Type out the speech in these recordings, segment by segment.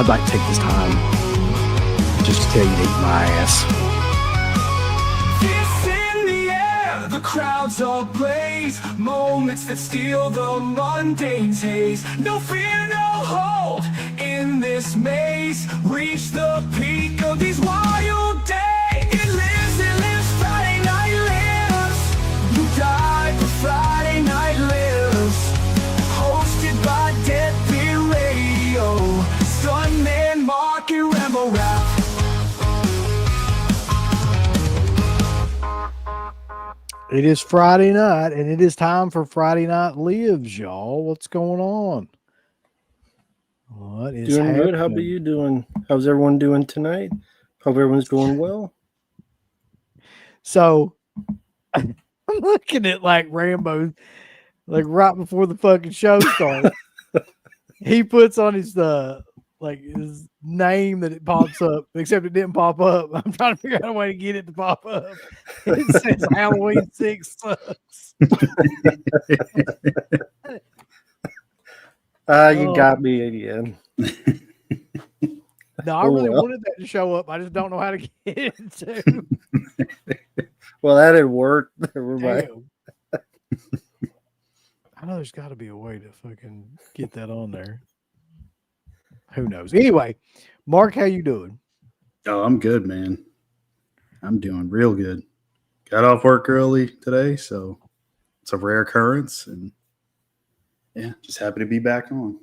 I'd like to take this time just to tell you to eat my ass. Fists in the air, the crowds ablaze, moments that steal the mundane's haze. No fear, no hold in this maze. Reach the peak of these wild days. It lives, Friday night lives. You died, but Friday night lives. Hosted by DEADPIT Radio, Stuntman Mark and Rambo Rap. It is Friday night, and it is time for Friday Night Lives, y'all. What's going on? What is doing happening? Good. How about you doing? How's everyone doing tonight? Hope everyone's doing well. So, I'm looking at like Rambo, like right before the fucking show started. He puts on his his name that it pops up, except it didn't pop up. I'm trying to figure out a way to get it to pop up. It says Halloween 6 sucks. You got me again. No, I really wanted that to show up. I just don't know how to get it to. Well, that didn't work. Never mind. I know there's got to be a way to fucking get that on there. Who knows? Anyway, Mark, how you doing? Oh, I'm good, man. I'm doing real good. Got off work early today, so it's a rare occurrence, and yeah, just happy to be back on.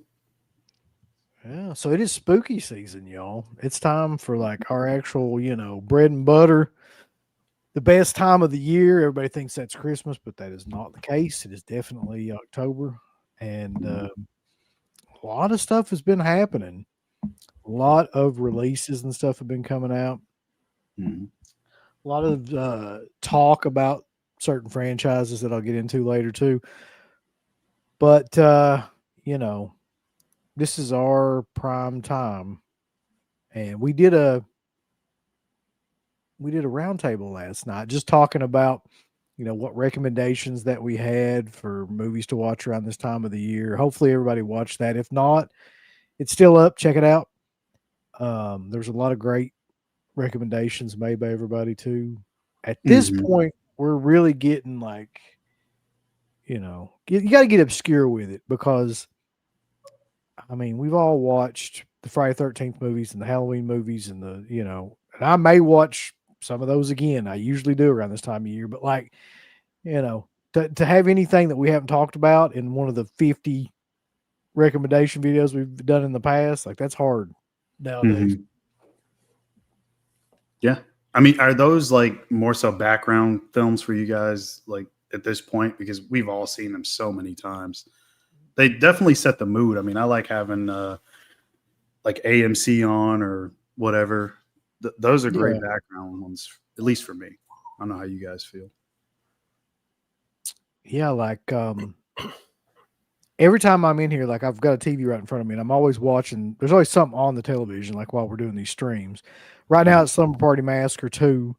Yeah, so it is spooky season, y'all. It's time for like our actual, bread and butter. The best time of the year. Everybody thinks that's Christmas, but that is not the case. It is definitely October, and a lot of stuff has been happening. A lot of releases and stuff have been coming out. Mm-hmm. A lot of talk about certain franchises that I'll get into later too. But this is our prime time, and we did a roundtable last night, just talking about what recommendations that we had for movies to watch around this time of the year. Hopefully, everybody watched that. If not, it's still up. Check it out. There's a lot of great recommendations made by everybody too. At this point, we're really getting like, you got to get obscure with it, because I mean, we've all watched the Friday 13th movies and the Halloween movies and and I may watch some of those again. I usually do around this time of year, but like, to have anything that we haven't talked about in one of the 50 recommendation videos we've done in the past, like that's hard nowadays. Mm-hmm. Yeah. I mean, are those like more so background films for you guys, like at this point? Because we've all seen them so many times. They definitely set the mood. I mean, I like having like AMC on or whatever. Those are great background ones, at least for me. I don't know how you guys feel. Yeah, like every time I'm in here, like I've got a TV right in front of me, and I'm always watching. There's always something on the television, like while we're doing these streams. Right now, it's Slumber Party Massacre 2,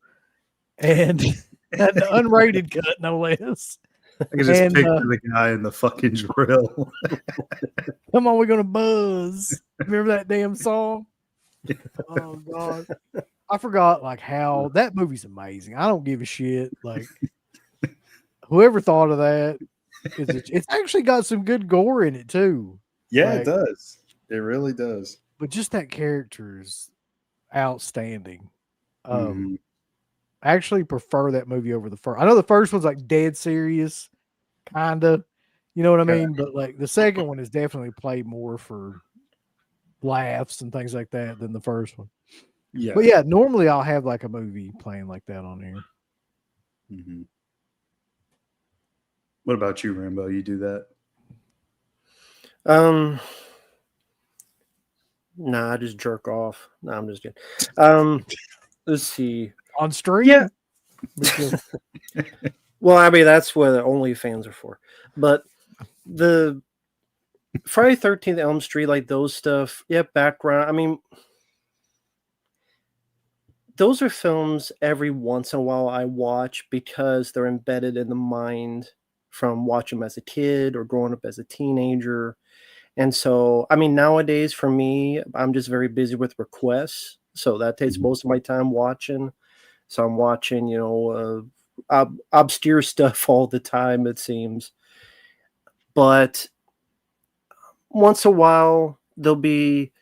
and the unrated cut, no less. I can just picture the guy in the fucking drill. Come on, we're gonna buzz. Remember that damn song? Oh God, I forgot like how that movie's amazing. I don't give a shit. Like whoever thought of that, it's actually got some good gore in it too. Yeah, like, it does. It really does. But just that character is outstanding. I actually prefer that movie over the first. I know the first one's like dead serious, kinda. You know what I mean? But like the second one is definitely played more for laughs and things like that than the first one. Yeah. But yeah, normally I'll have like a movie playing like that on here. Mm-hmm. What about you, Rambo? You do that? Nah, I just jerk off. Nah, I'm just kidding. Let's see. On stream? Yeah. Well, I mean, that's what the OnlyFans are for. But the Friday 13th Elm Street, like those stuff, background. I mean, those are films every once in a while I watch because they're embedded in the mind from watching them as a kid or growing up as a teenager. And so, I mean, nowadays for me, I'm just very busy with requests. So that takes most of my time watching. So I'm watching, obscure stuff all the time, it seems. But once a while, there'll be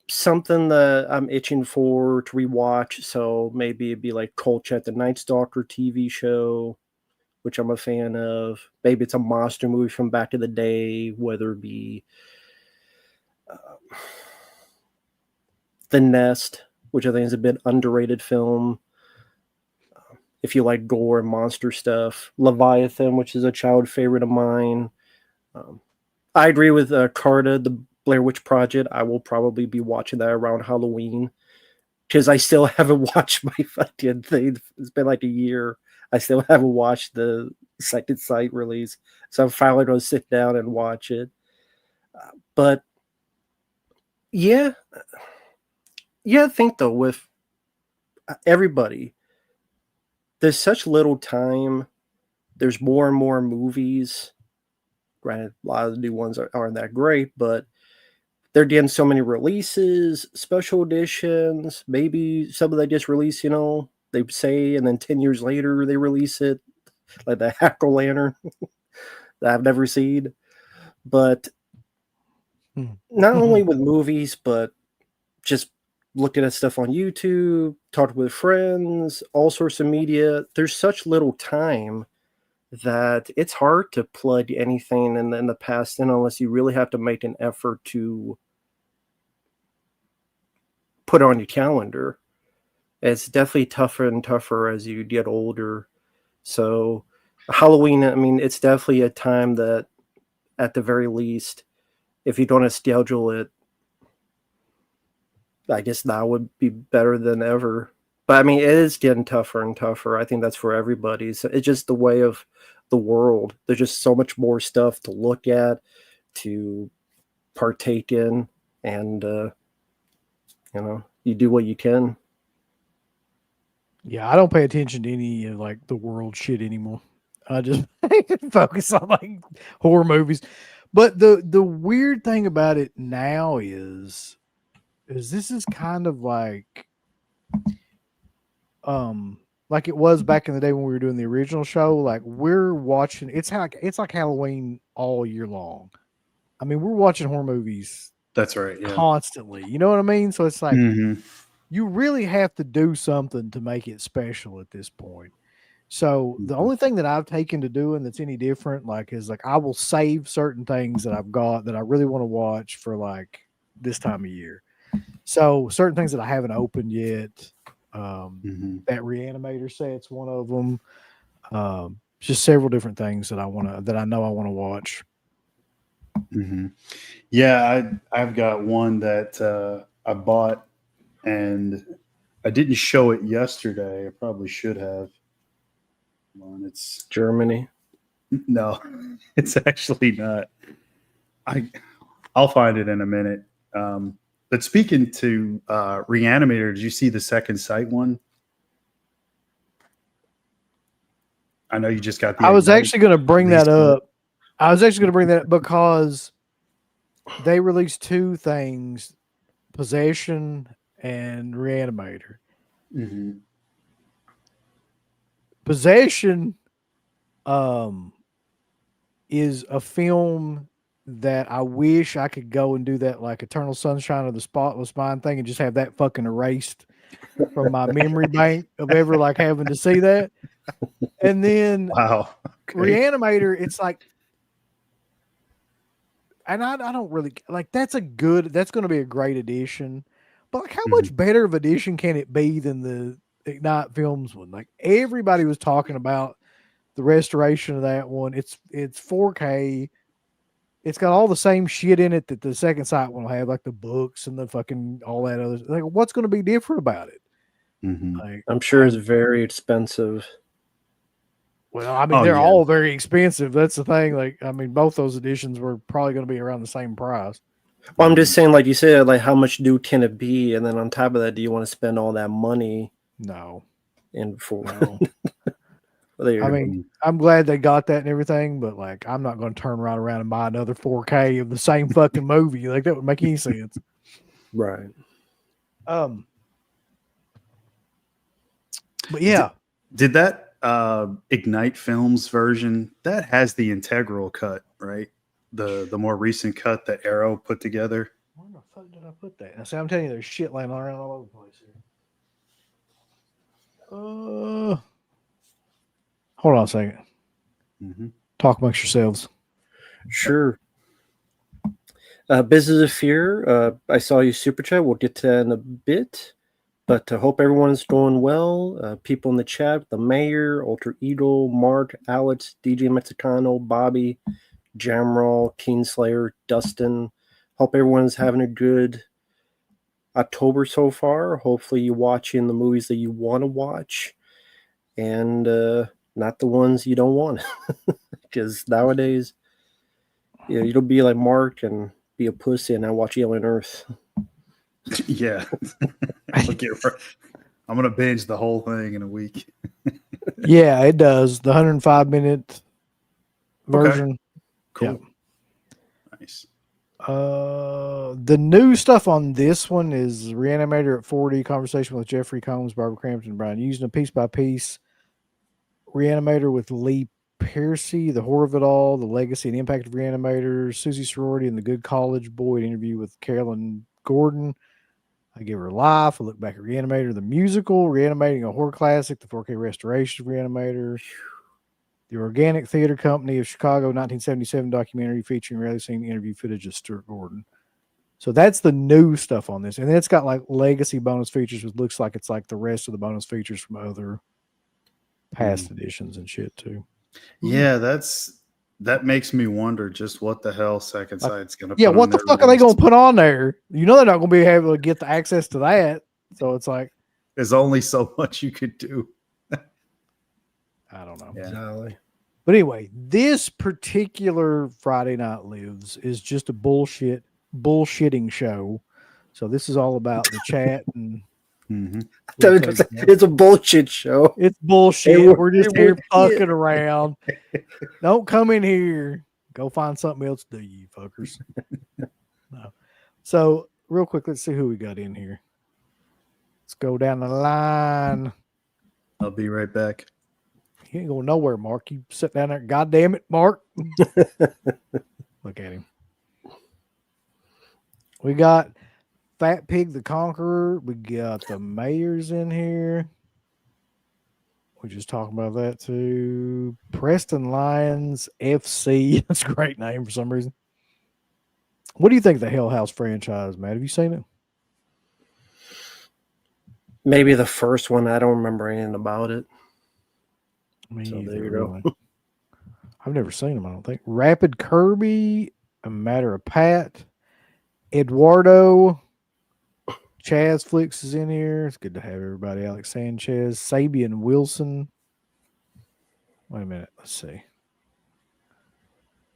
something that I'm itching for to rewatch. So maybe it'd be like Kolchak, the Night Stalker TV show, which I'm a fan of. Maybe it's a monster movie from back in the day, whether it be The Nest, which I think is a bit underrated film. If you like gore and monster stuff, Leviathan, which is a child favorite of mine. I agree with Carta, the Blair Witch Project. I will probably be watching that around Halloween because I still haven't watched my fucking thing. It's been like a year. I still haven't watched the second sight release, so I'm finally going to sit down and watch it. But yeah, I think though with everybody, there's such little time. There's more and more movies. Granted, a lot of the new ones aren't that great, but they're getting so many releases, special editions. Maybe some of they just release, they say, and then 10 years later they release it, like the Hackle Lantern that I've never seen. But not only with movies, but just looking at stuff on YouTube, talking with friends, all sorts of media. There's such little time that it's hard to plug anything in the past in unless you really have to make an effort to put it on your calendar. It's definitely tougher and tougher as you get older. So Halloween, I mean, it's definitely a time that at the very least, if you don't schedule it, I guess now would be better than ever. But I mean, it is getting tougher and tougher. I think that's for everybody. So it's just the way of the world. There's just so much more stuff to look at, to partake in, and you do what you can. Yeah, I don't pay attention to any of like the world shit anymore. I just focus on like horror movies. But the weird thing about it now is this is kind of like it was back in the day when we were doing the original show. Like we're watching, it's like Halloween all year long. I mean, we're watching horror movies. That's right. Yeah. Constantly. You know what I mean? So it's like you really have to do something to make it special at this point. So the only thing that I've taken to doing that's any different, is I will save certain things that I've got that I really want to watch for like this time of year. So certain things that I haven't opened yet. That Reanimator set's one of them. Just several different things that I know I want to watch. Yeah, I've got one that I bought and I didn't show it yesterday. I probably should have. Come on, it's Germany. No, it's actually not. I'll find it in a minute. But speaking to Reanimator, did you see the second sight one? I know you just got the. I was actually going to bring that up. Because they released two things, Possession and Reanimator. Possession is a film that I wish I could go and do that like Eternal Sunshine of the Spotless Mind thing and just have that fucking erased from my memory bank of ever like having to see that. And then wow. Okay. Reanimator, it's like, and I don't really like that's going to be a great addition, but like how much better of addition can it be than the Ignite Films one? Like everybody was talking about the restoration of that one. It's 4K. It's got all the same shit in it that the second sight one will have, like the books and the fucking all that other. Like, what's going to be different about it? Like, I'm sure it's very expensive. Well, I mean, they're all very expensive. That's the thing. Like, I mean, both those editions were probably going to be around the same price. Well, I'm just saying, like you said, like how much can it be? And then on top of that, do you want to spend all that money? No. And for There. I mean, I'm glad they got that and everything, but like, I'm not going to turn right around and buy another 4K of the same fucking movie. Like, that would make any sense. Right. But yeah, Did that Ignite Films version that has the integral cut, right? The more recent cut that Arrow put together. where the fuck did I put that? Now, see, I'm telling you, there's shit laying around all over the place here. Hold on a second. Mm-hmm. Talk amongst yourselves. Sure. Business of Fear. I saw you super chat. We'll get to that in a bit. But I hope everyone's doing well. People in the chat, the mayor, Ultra Eagle, Mark, Alex, DJ Mexicano, Bobby, Jamroll, Teen Slayer, Dustin. Hope everyone's having a good October so far. Hopefully you're watching the movies that you want to watch and not the ones you don't want. Because nowadays, you'll be like Mark and be a pussy and not watch Alien Earth. Yeah. I'm going to binge the whole thing in a week. Yeah, it does. The 105-minute version. Okay. Cool. Yep. Nice. The new stuff on this one is Reanimator at 4D, conversation with Jeffrey Combs, Barbara Crampton, and Brian Using a piece by piece. Reanimator with Lee Piercy, The Horror of It All, The Legacy and Impact of Reanimators, Susie Sorority and the Good College Boy, an interview with Carolyn Gordon. I Give Her Life, a look back at Reanimator, the musical, Reanimating a Horror Classic, the 4K restoration of Reanimator, the Organic Theater Company of Chicago 1977 documentary featuring rarely seen interview footage of Stuart Gordon. So that's the new stuff on this. And then it's got like legacy bonus features, which looks like it's like the rest of the bonus features from other past editions and shit too. Yeah, that makes me wonder just what the hell Second Sight's going to put Yeah, on what the their fuck are they list. going to put on there? You know they're not going to be able to get the access to that. So it's like, There's only so much you could do. I don't know. Yeah. Exactly. But anyway, this particular Friday Night Lives is just a bullshitting show. So this is all about the chat and Mm-hmm. It's a bullshit show. it's bullshit. Hey, we're just hey, here we're- fucking around. Don't come in here. Go find something else to do, you fuckers. No. So real quick, let's see who we got in here. Let's go down the line. I'll be right back. He ain't going nowhere, Mark. You sit down there. God damn it, Mark. Look at him. We got Fat Pig the Conqueror. We got the mayors in here. We're just talking about that too. Preston Lions FC. That's a great name for some reason. What do you think of the Hell House franchise, Matt? Have you seen it? Maybe the first one. I don't remember anything about it. Me So either, there you go. really. I've never seen them, I don't think. Rapid Kirby, A Matter of Pat, Eduardo, Chaz Flicks is in here. It's good to have everybody. Alex Sanchez, Sabian Wilson. Wait a minute. Let's see.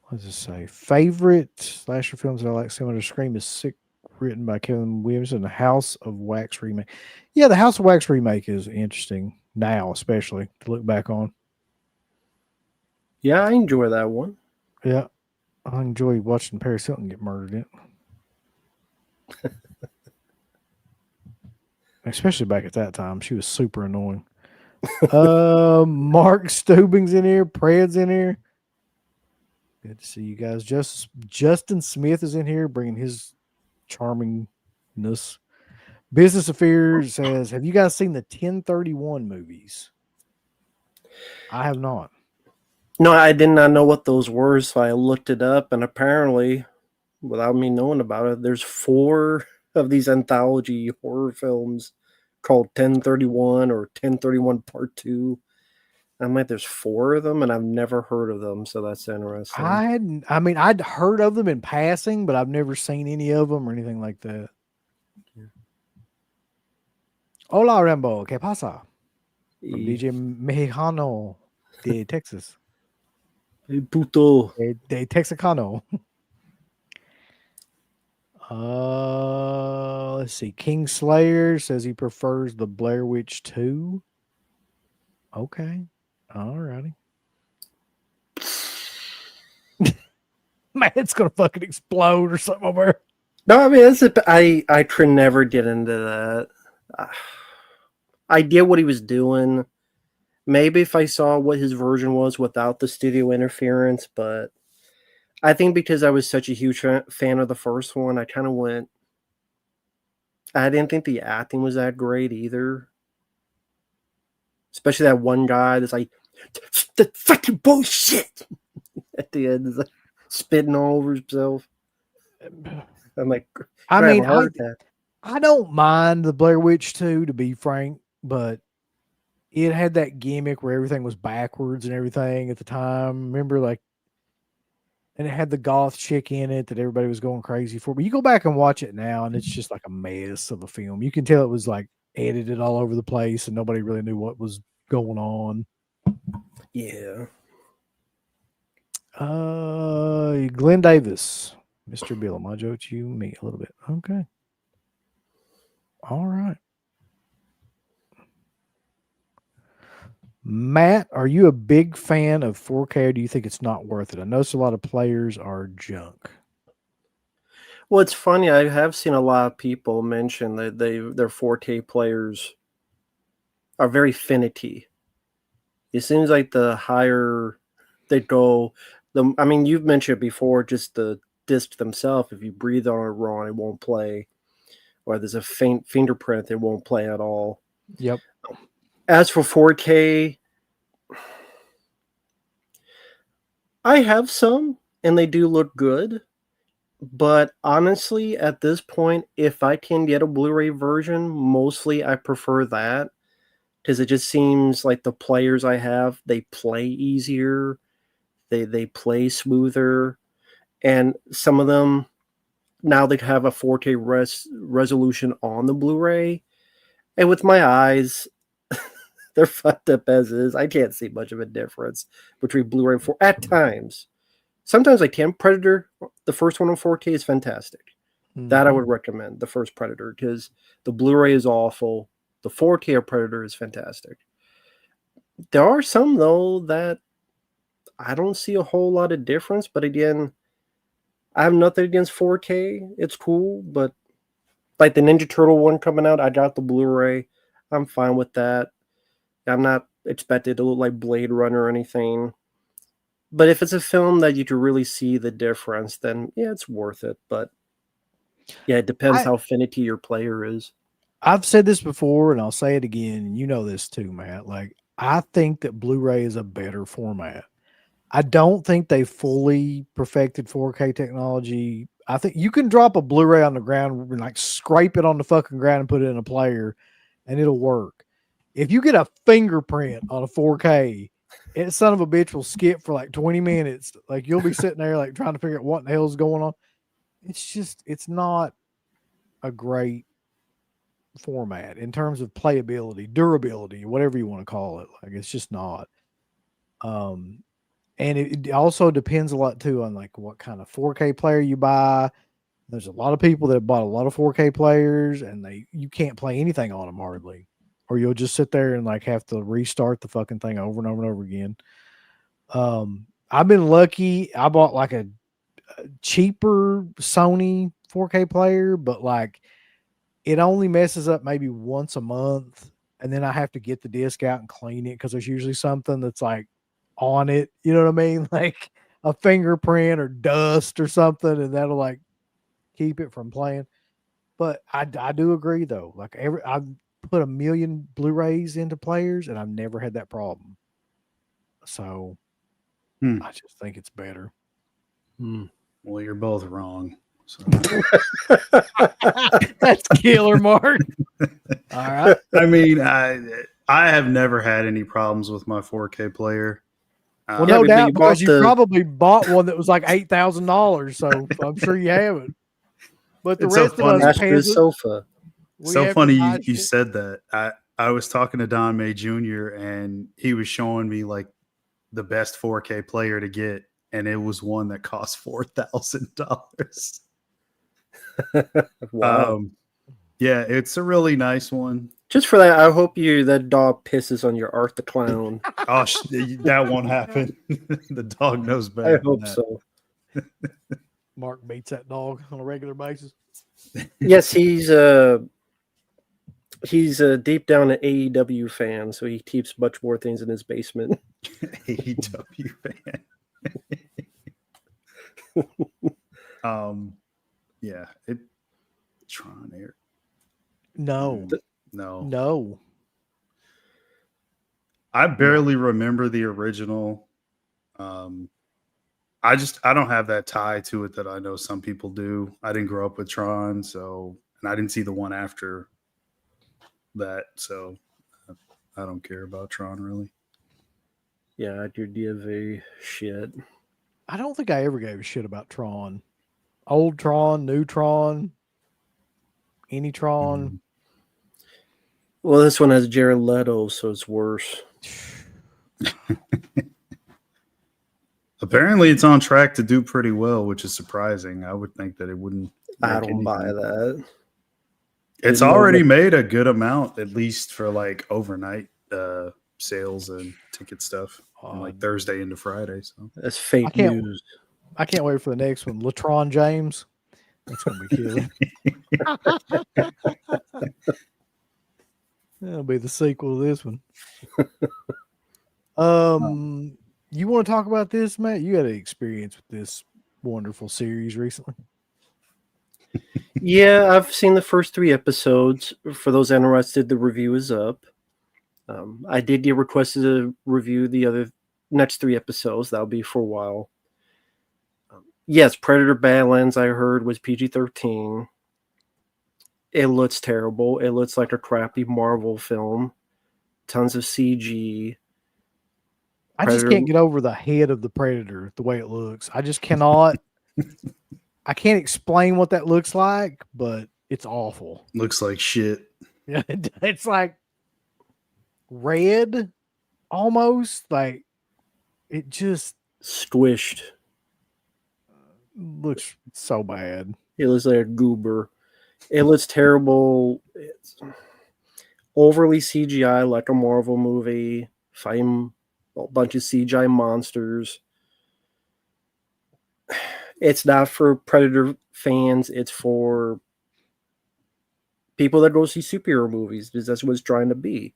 What does it say? Favorite slasher films that I like similar to Scream is Sick, written by Kevin Williamson. The House of Wax remake. Yeah, the House of Wax remake is interesting now, especially to look back on. Yeah, I enjoy that one. Yeah, I enjoy watching Paris Hilton get murdered in it. Especially back at that time. She was super annoying. Mark Stubing's in here. Pred's in here. Good to see you guys. Justin Smith is in here bringing his charmingness. Business Affairs says, have you guys seen the 1031 movies? I have not. No, I did not know what those were, so I looked it up, and apparently, without me knowing about it, there's 4 of these anthology horror films called 1031 or 1031 Part 2. I'm like, there's 4 of them, and I've never heard of them, so that's interesting. I'd heard of them in passing, but I've never seen any of them or anything like that. Yeah. Hola, Rambo. ¿Qué pasa? From Y- DJ Mexicano de Texas. Hey, puto. De Texicano. Let's see. King Slayer says he prefers the Blair Witch 2. Okay. All righty. Man, it's gonna fucking explode or something over there. No, I mean, I could never get into that. I get what he was doing. Maybe if I saw what his version was without the studio interference, but I think because I was such a huge fan of the first one, I kind of went. I didn't think the acting was that great either. Especially that one guy that's like, the fucking bullshit at the end, is like spitting all over himself. I'm like, I mean, I don't mind the Blair Witch 2, to be frank, but it had that gimmick where everything was backwards and everything at the time. Remember, like, and it had the goth chick in it that everybody was going crazy for. But you go back and watch it now, and it's just like a mess of a film. You can tell it was like edited all over the place, and nobody really knew what was going on. Yeah. Glenn Davis, Mr. Bill, my joke to you, me a little bit. Okay. All right. Matt, are you a big fan of 4K, or do you think it's not worth it? I notice a lot of players are junk. Well, it's funny. I have seen a lot of people mention that their 4K players are very finicky. It seems like the higher they go, I mean, you've mentioned before, just the disc themselves. If you breathe on it wrong, it won't play. Or there's a faint fingerprint, it won't play at all. Yep. As for 4K, I have some, and they do look good. But honestly, at this point, if I can get a Blu-ray version, mostly I prefer that. Because it just seems like the players I have, they play easier. They play smoother. And some of them, now they have a 4K resolution on the Blu-ray. And with my eyes, they're fucked up as is. I can't see much of a difference between Blu-ray and 4 at times. Sometimes I can. Predator, the first one on 4K is fantastic. Mm-hmm. That I would recommend, the first Predator, because the Blu-ray is awful. The 4K of Predator is fantastic. There are some, though, that I don't see a whole lot of difference. But again, I have nothing against 4K. It's cool. But like the Ninja Turtle one coming out, I got the Blu-ray. I'm fine with that. I'm not expected to look like Blade Runner or anything. But if it's a film that you can really see the difference, then yeah, it's worth it. But yeah, it depends how finicky your player is. I've said this before, and I'll say it again. And you know this too, Matt. Like, I think that Blu-ray is a better format. I don't think they fully perfected 4K technology. I think you can drop a Blu-ray on the ground and like scrape it on the fucking ground and put it in a player, and it'll work. If you get a fingerprint on a 4K, it son of a bitch will skip for like 20 minutes. Like, you'll be sitting there like trying to figure out what the hell's going on. It's not a great format in terms of playability, durability, whatever you want to call it. Like, it's just not. And it also depends a lot too on like what kind of 4K player you buy. There's a lot of people that have bought a lot of 4K players, and you can't play anything on them hardly, or you'll just sit there and like have to restart the fucking thing over and over and over again. I've been lucky. I bought like a cheaper Sony 4K player, but like it only messes up maybe once a month, and then I have to get the disc out and clean it because there's usually something that's like on it. You know what I mean? Like a fingerprint or dust or something, and that'll like keep it from playing. But I do agree though. Like I've put 1 million Blu-rays into players, and I've never had that problem. So I just think it's better. Well, you're both wrong. So. That's killer, Mark. All right. I mean, I have never had any problems with my 4K player. Well, no doubt, because you probably bought one that was like $8,000, so I'm sure you haven't. But the rest of us pay sofa. So funny you said that. I was talking to Don May Jr. and he was showing me like the best 4K player to get, and it was one that cost $4,000. Wow. Yeah, it's a really nice one. Just for that, I hope that dog pisses on your Art the Clown. Oh, that won't happen. The dog knows better. I than hope that. so. Mark beats that dog on a regular basis. Yes, he's deep down an AEW fan, so he keeps much more things in his basement. AEW fan. Yeah, Tron Air. No. No. I barely remember the original. I don't have that tie to it that I know some people do. I didn't grow up with Tron, and I didn't see the one after that, so I don't care about Tron really. Yeah, I do give a shit. I don't think I ever gave a shit about Tron. Old Tron, new Tron, any Tron. Mm-hmm. Well, this one has Jared Leto, so it's worse. Apparently, it's on track to do pretty well, which is surprising. I would think that it wouldn't. I don't buy that. It's already made a good amount, at least for like overnight sales and ticket stuff, from like Thursday into Friday. So that's fake news. I can't wait for the next one. LaTron James. That's gonna be killer. That'll be the sequel to this one. You want to talk about this, Matt? You had an experience with this wonderful series recently. Yeah, I've seen the first 3 episodes. For those interested, the review is up. I did get requested to review the other next 3 episodes. That'll be for a while. Yes, Predator Badlands, I heard, was PG-13. It looks terrible. It looks like a crappy Marvel film. Tons of CG. I just can't get over the head of the Predator, the way it looks. I just cannot. I can't explain what that looks like, but it's awful. Looks like shit. Yeah, it's like red, almost like it just squished. Looks so bad. It looks like a goober. It looks terrible. It's overly CGI, like a Marvel movie. Fighting a bunch of CGI monsters. It's not for Predator fans. It's for people that go see superhero movies, because that's what it's trying to be.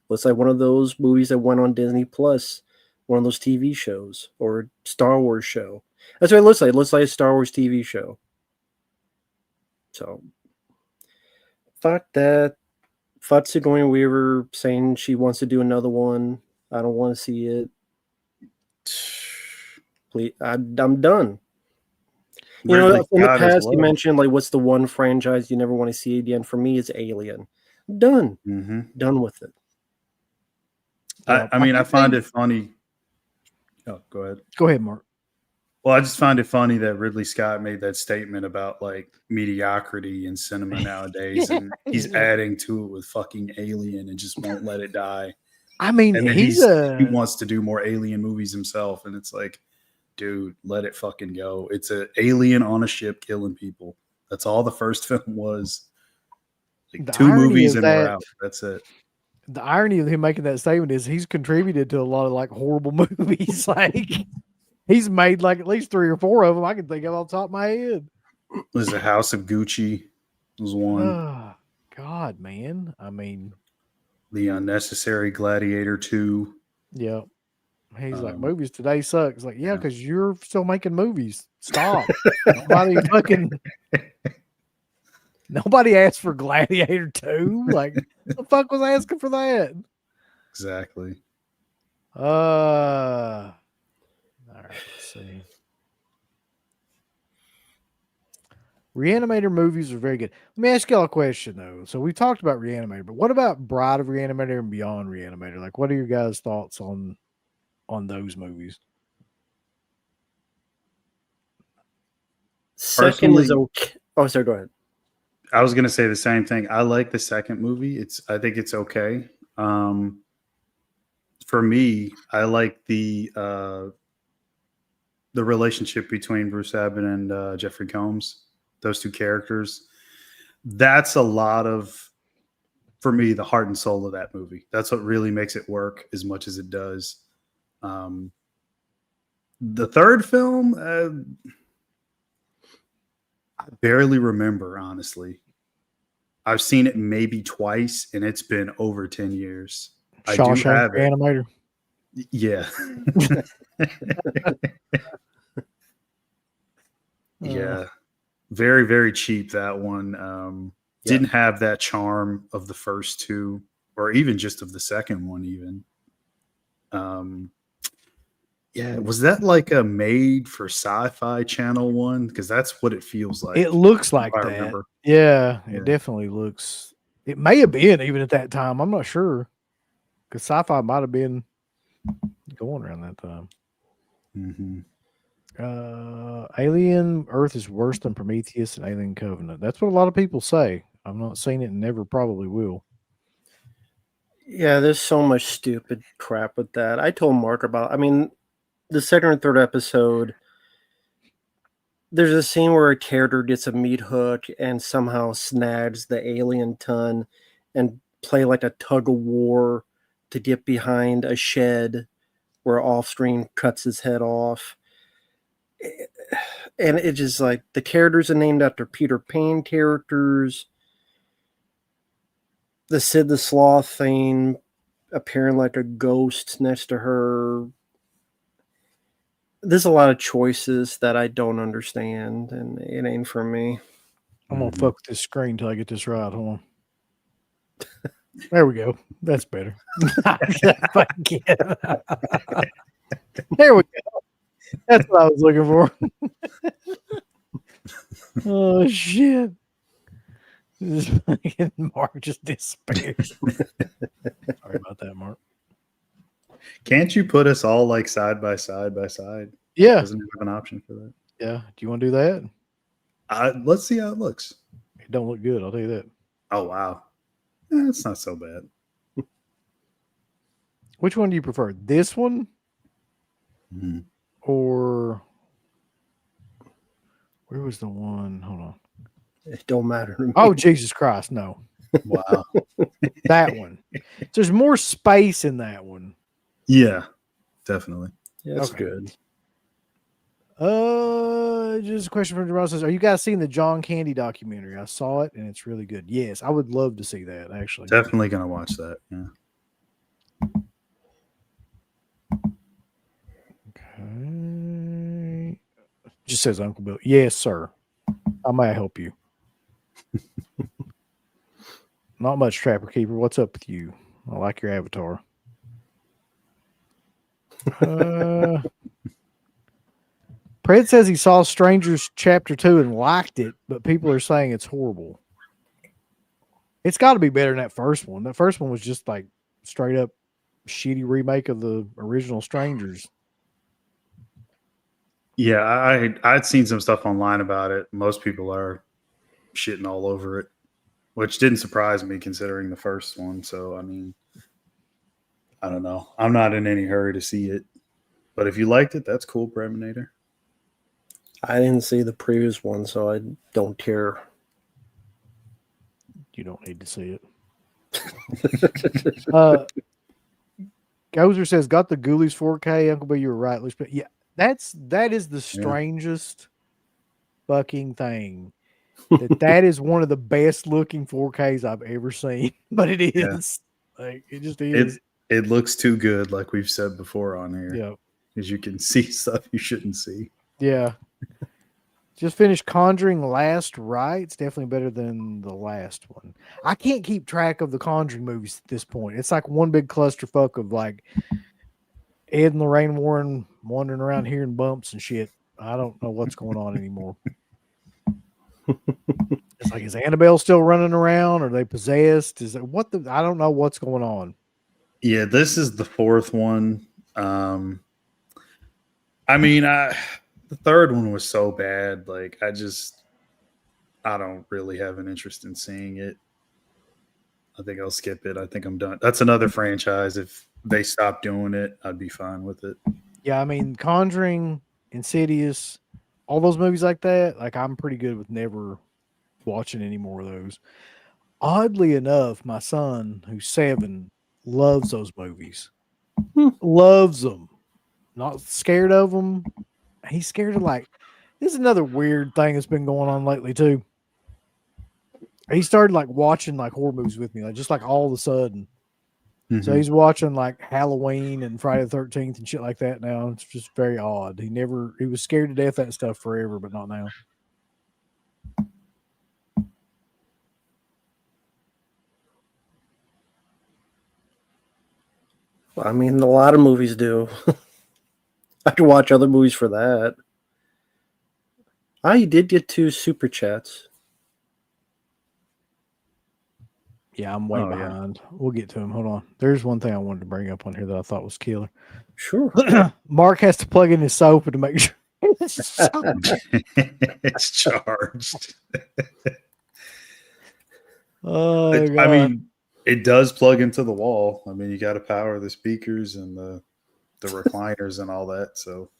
Looks like one of those movies that went on Disney Plus, one of those TV shows, or Star Wars show. That's what it looks like. It looks like a Star Wars TV show. So, fuck that. Fuck Sigourney Weaver saying she wants to do another one. I don't want to see it. Please, I'm done. You know, in the past, you mentioned, like, what's the one franchise you never want to see again? For me, it's Alien. I'm done. Mm-hmm. Done with it. I mean, I find it funny. Oh, go ahead. Go ahead, Mark. Well, I just find it funny that Ridley Scott made that statement about like mediocrity in cinema nowadays, and he's adding to it with fucking Alien and just won't let it die. I mean, and he wants to do more Alien movies himself, and it's like, dude, let it fucking go. It's an alien on a ship killing people. That's all the first film was. Like 2 movies and we're out. That's it. The irony of him making that statement is he's contributed to a lot of like horrible movies. Like he's made like at least 3 or 4 of them I can think of off the top of my head. Was the House of Gucci was one. Oh, God, man. I mean, The Unnecessary Gladiator 2. Yeah. He's like, movies today suck. It's like, yeah, because you're still making movies. Stop. Nobody asked for Gladiator 2. Like, the fuck was asking for that? Exactly. All right, let's see. Reanimator movies are very good. Let me ask y'all a question, though. So we talked about Reanimator, but what about Bride of Reanimator and Beyond Reanimator? Like, what are your guys' thoughts on those movies? Second is okay. Oh, sorry, go ahead. I was gonna say the same thing. I like the second movie. I think it's okay. For me, I like the relationship between Bruce Abbott and Jeffrey Combs. Those 2 characters. That's a lot of for me, the heart and soul of that movie. That's what really makes it work as much as it does. The third film, I barely remember, honestly. I've seen it maybe twice, and it's been over 10 years. I do Shawshank have it. Animator. Yeah. Yeah. Very, very cheap, that one. Didn't have that charm of the first two, or even just of the second one, even. Yeah, was that like a made for Sci-Fi Channel one? Because that's what it feels like. It looks like I that. remember. Yeah, Yeah. it definitely looks. It may have been even at that time. I'm not sure, because Sci-Fi might have been going around that time. Mm-hmm. Alien Earth is worse than Prometheus and Alien Covenant. That's what a lot of people say. I've not seen it and never probably will. Yeah, there's so much stupid crap with that. I told Mark about, I mean, the second or third episode, there's a scene where a character gets a meat hook and somehow snags the alien ton and play like a tug of war to get behind a shed where off-screen cuts his head off. And it just like, the characters are named after Peter Pan characters. The Sid the Sloth thing appearing like a ghost next to her. There's a lot of choices that I don't understand, and it ain't for me. I'm gonna fuck with this screen till I get this right. Hold on. There we go. That's better. There we go. That's what I was looking for. Oh shit. This fucking Mark just disappeared. Sorry about that, Mark. Can't you put us all like side by side by side? Yeah. Doesn't have an option for that. Yeah. Do you want to do that? Let's see how it looks. It don't look good, I'll tell you that. Oh wow. It's not so bad. Which one do you prefer? This one? Mm. Or where was the one? Hold on. It don't matter to me. Oh, Jesus Christ, no. Wow. That one. There's more space in that one. Yeah, definitely. Yeah, that's Okay. good. Just a question from Jerome says, are you guys seeing the John Candy documentary? I saw it and it's really good. Yes, I would love to see that actually. Definitely gonna watch that. Yeah. Okay. Just says Uncle Bill. Yes, sir. I might help you. Not much, Trapper Keeper. What's up with you? I like your avatar. Pred says he saw Strangers Chapter 2 and liked it, but people are saying it's horrible. It's got to be better than that first one. That first one was just like straight up shitty remake of the original Strangers. Yeah, I'd seen some stuff online about it. Most people are shitting all over it, which didn't surprise me considering the first one. So, I mean, I don't know. I'm not in any hurry to see it. But if you liked it, that's cool, Preminator. I didn't see the previous one, so I don't care. You don't need to see it. Gozer says, got the Ghoulies 4K. Uncle B, you were right. But yeah, that is the strangest fucking thing. That is one of the best looking 4Ks I've ever seen. But it is. Yeah. Like it just is. It looks too good, like we've said before on here. Yeah. Because you can see stuff you shouldn't see. Yeah. Just finished Conjuring Last Right. It's definitely better than the last one. I can't keep track of the Conjuring movies at this point. It's like one big clusterfuck of like Ed and Lorraine Warren wandering around hearing bumps and shit. I don't know what's going on anymore. It's like, is Annabelle still running around? Are they possessed? Is it what the? I don't know what's going on. Yeah, this is the fourth one. I mean, the third one was so bad. Like, I don't really have an interest in seeing it. I think I'll skip it. I think I'm done. That's another franchise. If they stop doing it, I'd be fine with it. Yeah, I mean, Conjuring, Insidious, all those movies like that, like I'm pretty good with never watching any more of those. Oddly enough, my son, who's 7, loves those movies. Hmm. Loves them. Not scared of them. He's scared of this is another weird thing that's been going on lately too. He started watching horror movies with me, just all of a sudden. So he's watching Halloween and Friday the 13th and shit like that now. It's just very odd. He was scared to death of that stuff forever, but not now. I mean, a lot of movies do. I can watch other movies for that. I did get 2 super chats. Yeah, I'm way behind. Yeah. We'll get to him. Hold on. There's one thing I wanted to bring up on here that I thought was killer. Sure. Mark has to plug in his sofa to make sure it's charged. Oh, God. I mean, it does plug into the wall. I mean, you got to power the speakers and the recliners and all that. So,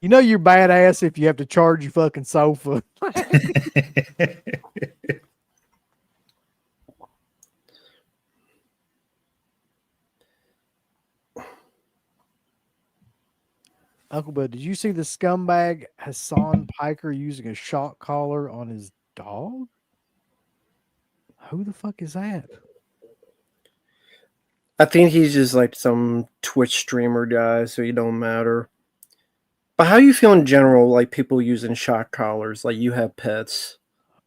you know you're badass if you have to charge your fucking sofa. Uncle Bud, did you see the scumbag Hassan Piker using a shock collar on his dog? Who the fuck is that? I think he's just some Twitch streamer guy, so he don't matter. But how you feel in general, people using shock collars? You have pets.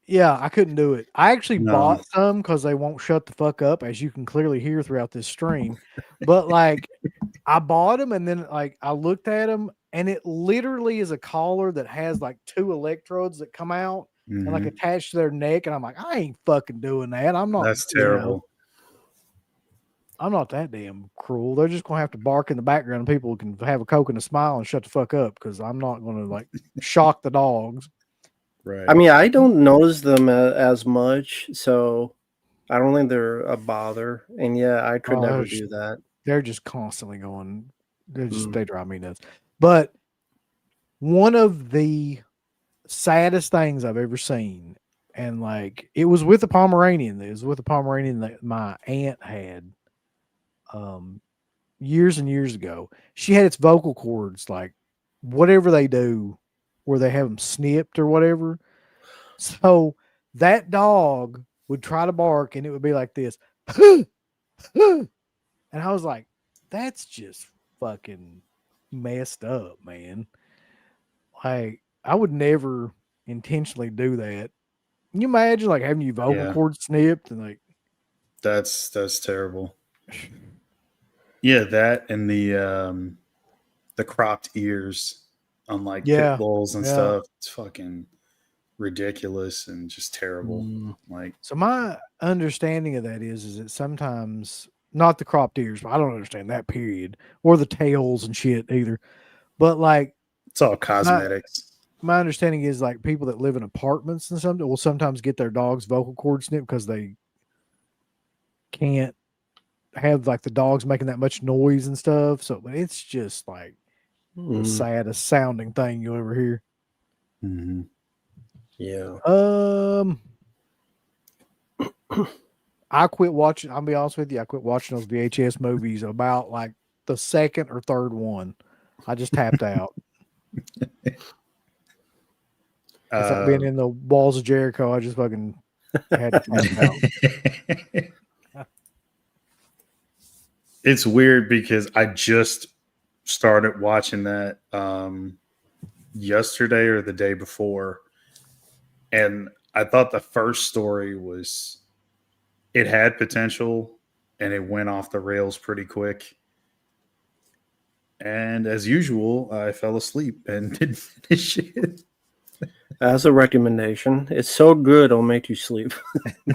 Yeah, I couldn't do it. I actually bought some because they won't shut the fuck up, as you can clearly hear throughout this stream. But I bought them and then I looked at them and it literally is a collar that has 2 electrodes that come out and attached to their neck. And I'm like, I ain't fucking doing that. I'm not. That's terrible. I'm not that damn cruel. They're just going to have to bark in the background and people can have a Coke and a smile and shut the fuck up because I'm not going to shock the dogs. Right. I mean, I don't notice them as much, so I don't think they're a bother. And yeah, I could never do that. They're just constantly going. They drive me nuts. But one of the saddest things I've ever seen, and it was with a Pomeranian. It was with a Pomeranian that my aunt had years and years ago. She had its vocal cords, whatever they do, where they have them snipped or whatever. So that dog would try to bark and it would be like this. And I was like, that's just fucking messed up, man. I would never intentionally do that. Can you imagine having your vocal cord snipped and that's terrible. Yeah, that and the cropped ears on pit bulls and stuff. It's fucking ridiculous and just terrible. So my understanding of that is that sometimes, not the cropped ears, but I don't understand that period, or the tails and shit either. But it's all cosmetics. My understanding is people that live in apartments and something will sometimes get their dog's vocal cord snipped because they can't have the dogs making that much noise and stuff. So it's just the saddest sounding thing you'll ever hear. Mm-hmm. Yeah. I quit watching. I'll be honest with you. I quit watching those VHS movies about the second or third one. I just tapped out. It's like being in the walls of Jericho. I just fucking had to tap out. It's weird because I just started watching that yesterday or the day before, and I thought the first story it had potential and it went off the rails pretty quick. And as usual, I fell asleep and didn't finish it. As a recommendation, it's so good it'll make you sleep.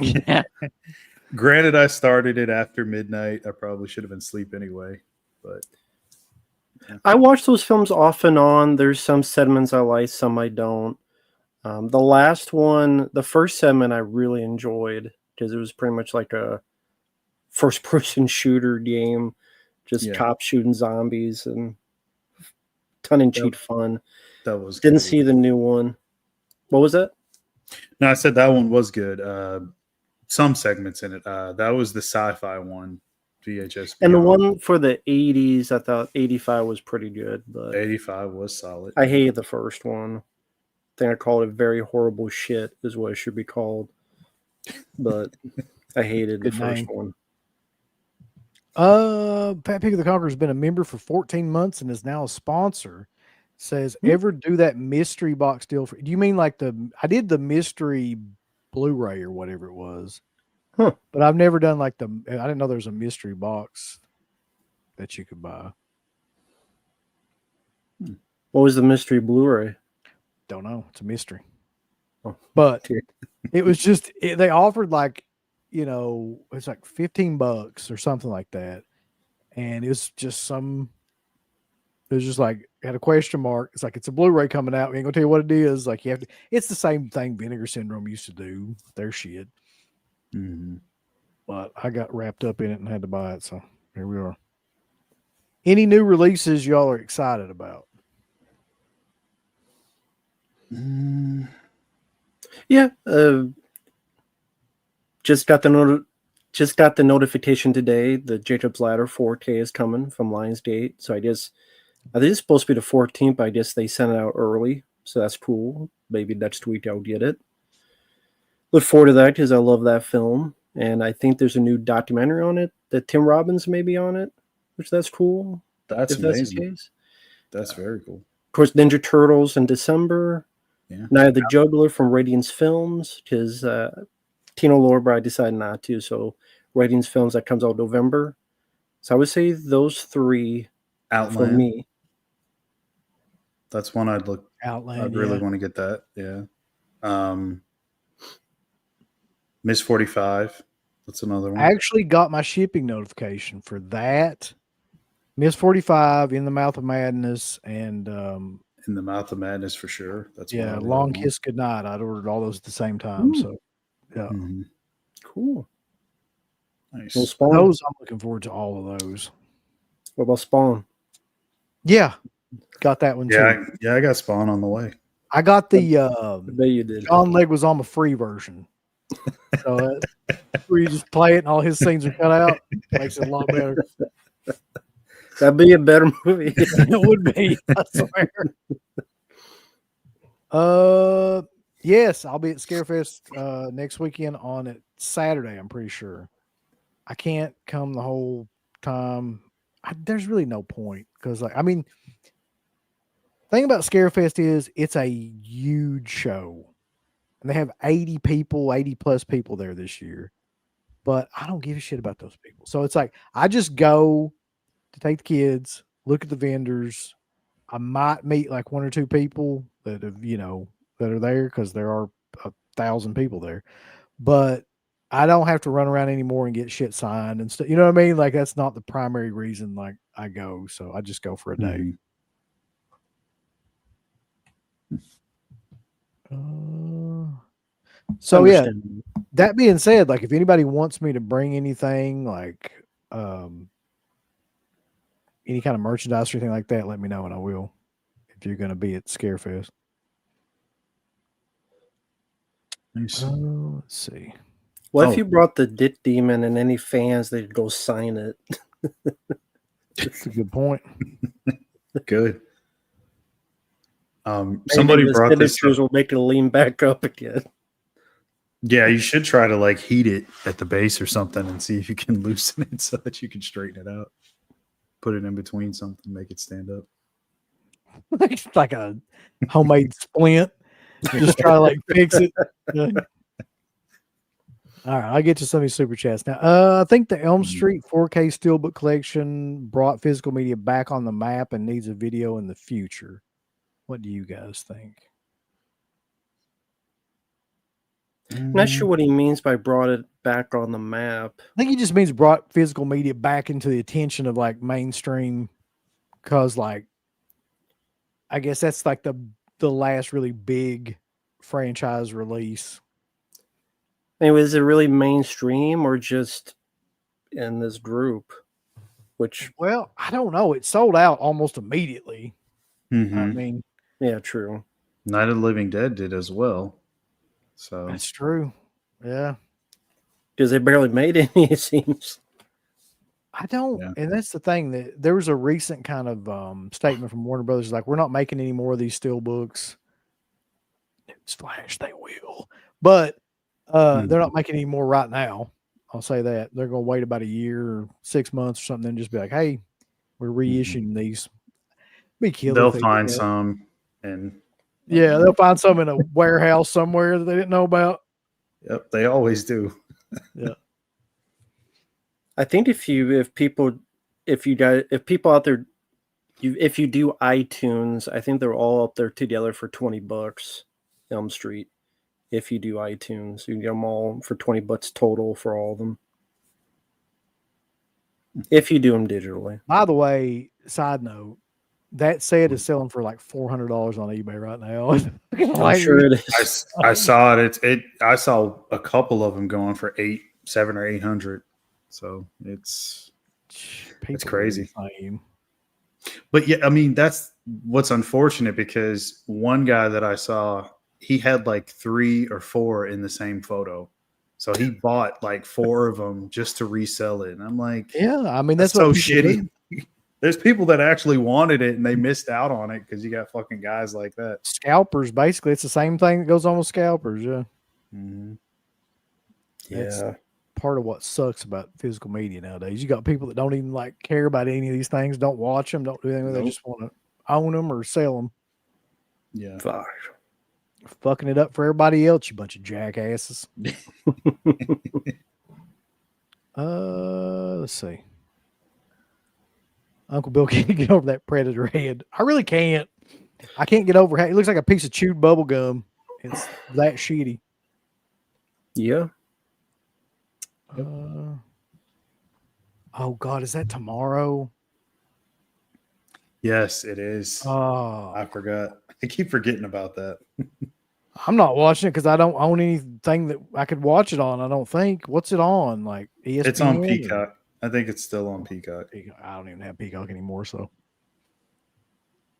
Yeah. Granted, I started it after midnight. I probably should have been asleep anyway, but I watch those films off and on. There's some segments I like, some I don't. The last one, the first segment I really enjoyed because it was pretty much like a first-person shooter game, just cops shooting zombies and tongue-in-cheek fun. That was Didn't cool. see the new one. What was that? No, I said that one was good. Some segments in it. That was the sci-fi one, VHS. And the one for the 80s, I thought 85 was pretty good, but 85 was solid. I hated the first one. I think I called it very horrible shit is what it should be called. But I hated the first one. Pat Pig of the Conqueror has been a member for 14 months and is now a sponsor. Says, ever do that mystery box deal for? Do you mean like I did the mystery Blu-ray or whatever it was, but I've never done like I didn't know there was a mystery box that you could buy. What was the mystery Blu-ray? Don't know. It's a mystery. Oh. But it was just they offered like, it's like $15 or something like that, and it was just like had a question mark. It's like it's a Blu-ray coming out. We ain't gonna tell you what it is. Like you have to. It's the same thing Vinegar Syndrome used to do. Their shit. Mm-hmm. But I got wrapped up in it and had to buy it. So here we are. Any new releases y'all are excited about? Yeah. Just got the notification today that Jacob's Ladder 4K is coming from Lionsgate. So I think it's supposed to be the 14th, but I guess they sent it out early. So that's cool. Maybe next week I'll get it. Look forward to that because I love that film. And I think there's a new documentary on it that Tim Robbins may be on it, which that's cool. That's amazing. That's very cool. Of course, Ninja Turtles in December. Yeah. Night the Juggler from Radiance Films because Tino Lorber decided not to. So Radiance Films, that comes out November. So I would say those three for me. That's one I'd look. Outland. I'd really want to get that. Yeah. Miss 45. That's another one. I actually got my shipping notification for that. Miss 45, In the Mouth of Madness, and In the Mouth of Madness for sure. That's Long Kiss Goodnight. I'd ordered all those at the same time. So yeah. Mm-hmm. Cool. Nice. Well, Spawn. Those I'm looking forward to all of those. What about Spawn? Yeah. Got that one too. Yeah, I got Spawn on the way. I got the I bet you did. John Leguizamo free version. So where you just play it and all his scenes are cut out. Makes it a lot better. That'd be a better movie. It would be, I swear. Yes, I'll be at Scarefest next weekend on it Saturday, I'm pretty sure. I can't come the whole time. There's really no point because the thing about Scarefest is it's a huge show. And they have 80 plus people there this year. But I don't give a shit about those people. So it's like I just go to take the kids, look at the vendors. I might meet like one or two people that have, that are there because there are 1,000 people there. But I don't have to run around anymore and get shit signed and stuff. You know what I mean? Like that's not the primary reason like I go. So I just go for a day. So yeah, that being said, like if anybody wants me to bring anything like any kind of merchandise or anything like that, let me know and I will. If you're going to be at Scarefest. Nice. Let's see. What if you brought the Dick Demon and any fans they'd go sign it? That's a good point. Good. Somebody brought this. Will make it lean back up again. Yeah, you should try to like heat it at the base or something and see if you can loosen it so that you can straighten it out. Put it in between something, make it stand up. Like a homemade splint. Just try to like fix it. All right, I'll get to some of these super chats now. I think the Elm Street 4K Steelbook collection brought physical media back on the map and needs a video in the future. What do you guys think? I'm not sure what he means by brought it back on the map. I think he just means brought physical media back into the attention of like mainstream, because like I guess that's like the last really big franchise release. Anyway, is it really mainstream or just in this group? Well, I don't know. It sold out almost immediately. Mm-hmm. I mean, yeah, true. Night of the Living Dead did as well. So That's true. Yeah. Because they barely made any, it seems. I don't, Yeah. and that's the thing, that there was a recent kind of statement from Warner Brothers, like, we're not making any more of these steel books. Newsflash, they will, but they're not making any more right now. I'll say that they're going to wait about a year or 6 months or something, and just be like, "Hey, we're reissuing these." Be killer. They'll if they find did that. some, and Yeah, they'll find some in a warehouse somewhere that they didn't know about. yep, they always do. Yeah. I think if people out there, if you do iTunes, I think they're all up there together for $20. Elm Street. If you do iTunes, you can get them all for $20 total for all of them. If you do them digitally. By the way, side note, that set is selling for like $400 on eBay right now. I'm sure it is. I saw it. I saw a couple of them going for 700 or 800. So it's crazy. But yeah, I mean, that's what's unfortunate, because one guy that I saw, he had like 3 or 4 in the same photo. So he bought like 4 of them just to resell it. And I'm like, yeah, I mean, that's so what shitty. There's people that actually wanted it and they missed out on it because you got fucking guys like that. Scalpers, basically, it's the same thing that goes on with scalpers. Yeah. Mm-hmm. That's part of what sucks about physical media nowadays. You got people that don't even like care about any of these things, don't watch them, don't do anything. They just want to own them or sell them. Yeah. Fucking it up for everybody else, you bunch of jackasses. Let's see. Uncle Bill can't get over that predator head. I really can't. I can't get over it. It looks like a piece of chewed bubble gum. It's that shitty. Yeah. Oh God, is that tomorrow? Yes, it is. Oh, I forgot. I keep forgetting about that. I'm not watching it because I don't own anything that I could watch it on. I don't think. What's it on? Like ESPN? It's on Peacock. I think it's still on Peacock. I don't even have Peacock anymore, so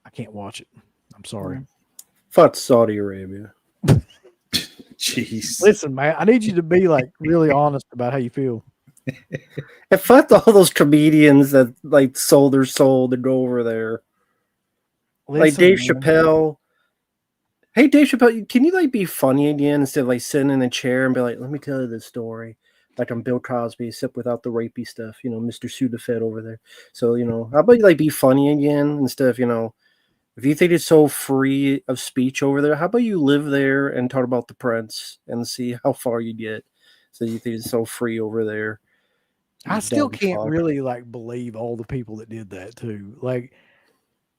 I can't watch it. I'm sorry. Fuck Saudi Arabia. Jeez. Listen, man, I need you to be like really honest about how you feel. And fuck all those comedians that like sold their soul to go over there. Listen, like Dave man. Chappelle. Hey, Dave Chappelle, can you like be funny again instead of like sitting in a chair and be like, let me tell you this story. Like I'm Bill Cosby, except without the rapey stuff, Mr. Sudafed over there. So, how about you like be funny again instead of, if you think it's so free of speech over there, how about you live there and talk about the Prince and see how far you get? So you think it's so free over there. I still can't really like believe all the people that did that too. Like,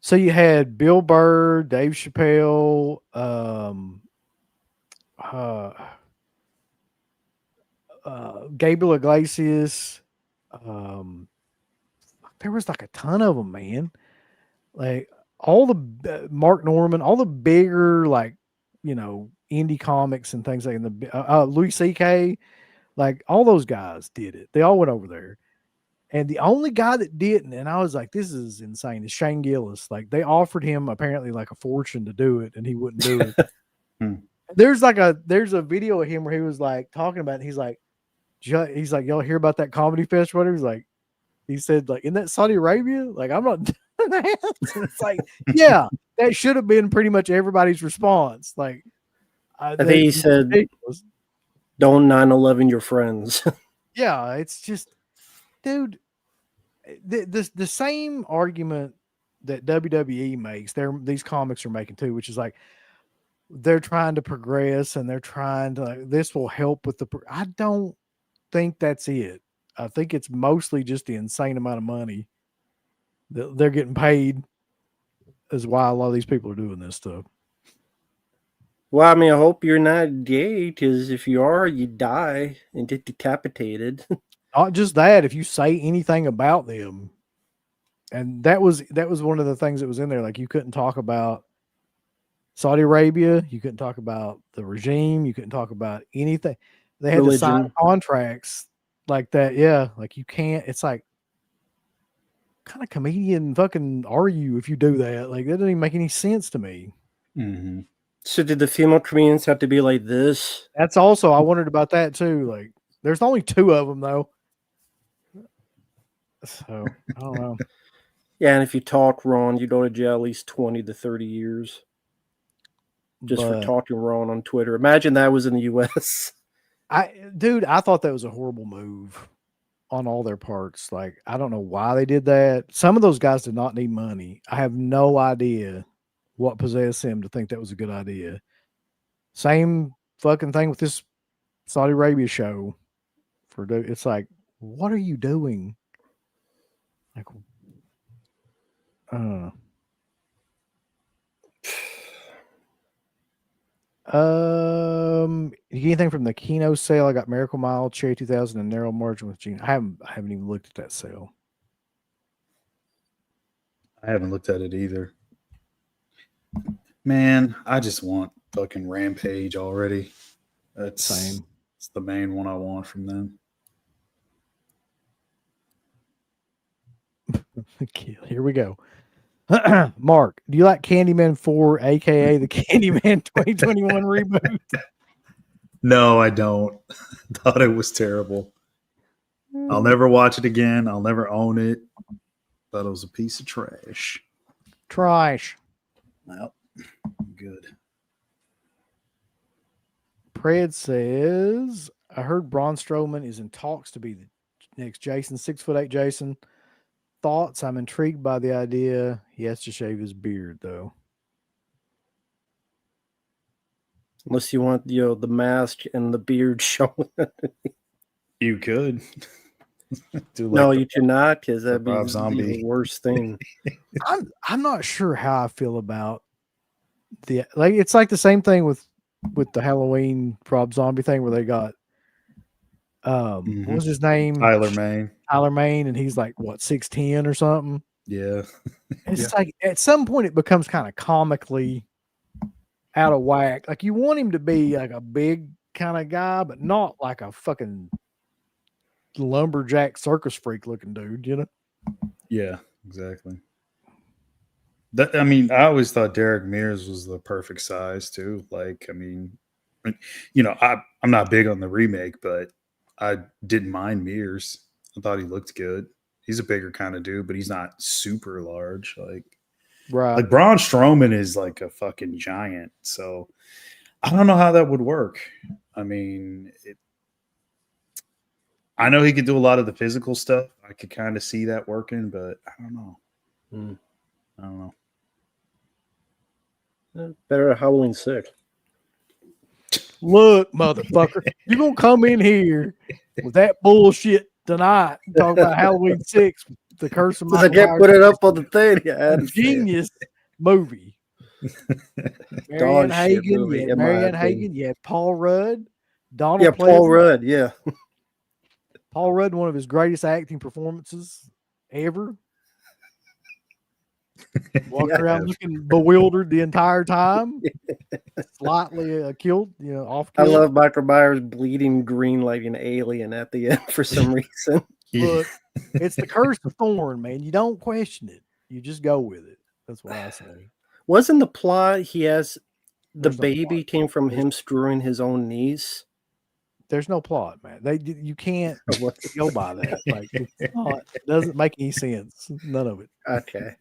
so you had Bill Burr, Dave Chappelle, Gabriel Iglesias. There was like a ton of them, man. Like all the Mark Norman, all the bigger like indie comics and things like the Louis C.K. Like all those guys did it. They all went over there. And the only guy that didn't, and I was like, this is insane, is Shane Gillis. Like they offered him apparently like a fortune to do it, and he wouldn't do it. There's a video of him where he was like talking about it. He's like, y'all hear about that comedy festival? He said, like, in that Saudi Arabia? Like, I'm not doing that. It's like, yeah, that should have been pretty much everybody's response. Like, I think he said, ridiculous. Don't 9/11 your friends. Yeah, it's just, dude, the same argument that WWE makes, these comics are making too, which is like, they're trying to progress and they're trying to, like, this will help with I don't think that's it. I think it's mostly just the insane amount of money that they're getting paid is why a lot of these people are doing this stuff. Well, I mean, I hope you're not gay, because if you are, you die and get decapitated. Not just that, if you say anything about them, and that was one of the things that was in there. Like you couldn't talk about Saudi Arabia, you couldn't talk about the regime, you couldn't talk about anything. They had to sign contracts like that. Yeah, like you can't. It's like, what kind of comedian fucking are you if you do that? Like that doesn't even make any sense to me. Mm-hmm. So did the female comedians have to be like this? That's also, I wondered about that too. Like, there's only 2 of them though. So I don't know. Yeah, and if you talk wrong, you go to jail at least 20 to 30 years. Just for But talking wrong on Twitter. Imagine that was in the US. Dude, I thought that was a horrible move on all their parts. Like, I don't know why they did that. Some of those guys did not need money. I have no idea what possessed him to think that was a good idea. Same fucking thing with this Saudi Arabia show. It's like, what are you doing? Like, anything from the Kino sale? I got Miracle Mile, Cherry 2000, and Narrow Margin with Gene. I haven't even looked at that sale. I haven't looked at it either. Man, I just want fucking Rampage already. That's Same. It's the main one I want from them. Here we go. Mark, do you like Candyman 4, aka the Candyman 2021 reboot? No, I don't. Thought it was terrible. I'll never watch it again. I'll never own it. Thought it was a piece of trash. Trash. Well, good. Pred says, I heard Braun Strowman is in talks to be the next Jason, 6'8" Jason. Thoughts? I'm intrigued by the idea. He has to shave his beard, though. Unless you want, the mask and the beard showing. You could. No, you cannot, because that'd be Rob Zombie. the worst thing. I'm not sure how I feel about it's like the same thing with the Halloween Rob Zombie thing where they got what was his name? Tyler Mane, and he's like what 6'10" or something. Yeah. It's like at some point it becomes kind of comically out of whack. Like you want him to be like a big kind of guy, but not like a fucking lumberjack circus freak looking dude, you know? Yeah, exactly. I always thought Derek Mears was the perfect size too. Like, I'm not big on the remake, but I didn't mind Mears. I thought he looked good. He's a bigger kind of dude, but he's not super large. Like Braun Strowman is like a fucking giant. So I don't know how that would work. I mean, I know he could do a lot of the physical stuff. I could kind of see that working, but I don't know. I don't know. Better at Halloween 6. Look, motherfucker, you're going to come in here with that bullshit tonight and talk about Halloween 6, The Curse of I Michael can't Myers. put it up on the thing. Yeah, Genius movie. Marianne Hagen, you had Paul Rudd, Donald Pleasant. Paul Rudd, yeah. Paul Rudd, one of his greatest acting performances ever. Walking around looking bewildered the entire time. Slightly killed, off. I love Michael Myers bleeding green like an alien at the end for some reason. Look, it's the curse of Thorn, man. You don't question it. You just go with it. That's what I say. Wasn't the plot he has the baby came from him screwing his own niece? There's no plot, man. You can't go by that. Like it doesn't make any sense. None of it. Okay.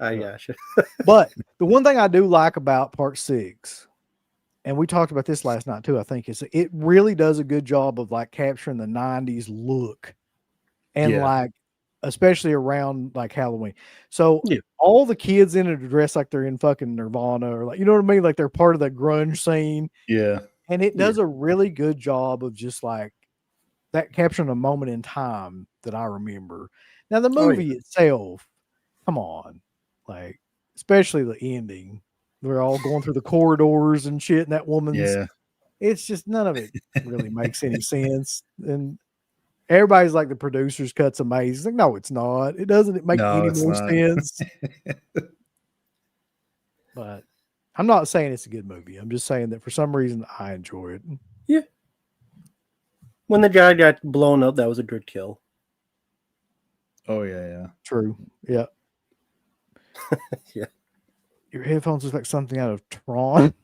I gotcha. But the one thing I do like about part 6, and we talked about this last night too, I think, is it really does a good job of like capturing the 90s look and like especially around like Halloween. So all the kids in it are dressed like they're in fucking Nirvana or like, you know what I mean? Like they're part of the grunge scene. Yeah. And it does a really good job of just like that capturing a moment in time that I remember. Now the movie itself, come on, like especially the ending, they're all going through the corridors and shit, and that woman's it's just none of it really makes any sense. And everybody's like the producer's cut's amazing. Like, no, it's not. It doesn't make any more sense. But I'm not saying it's a good movie. I'm just saying that for some reason I enjoy it. Yeah. When the guy got blown up, that was a good kill. Oh yeah. True. Yeah. Yeah. Your headphones look like something out of Tron.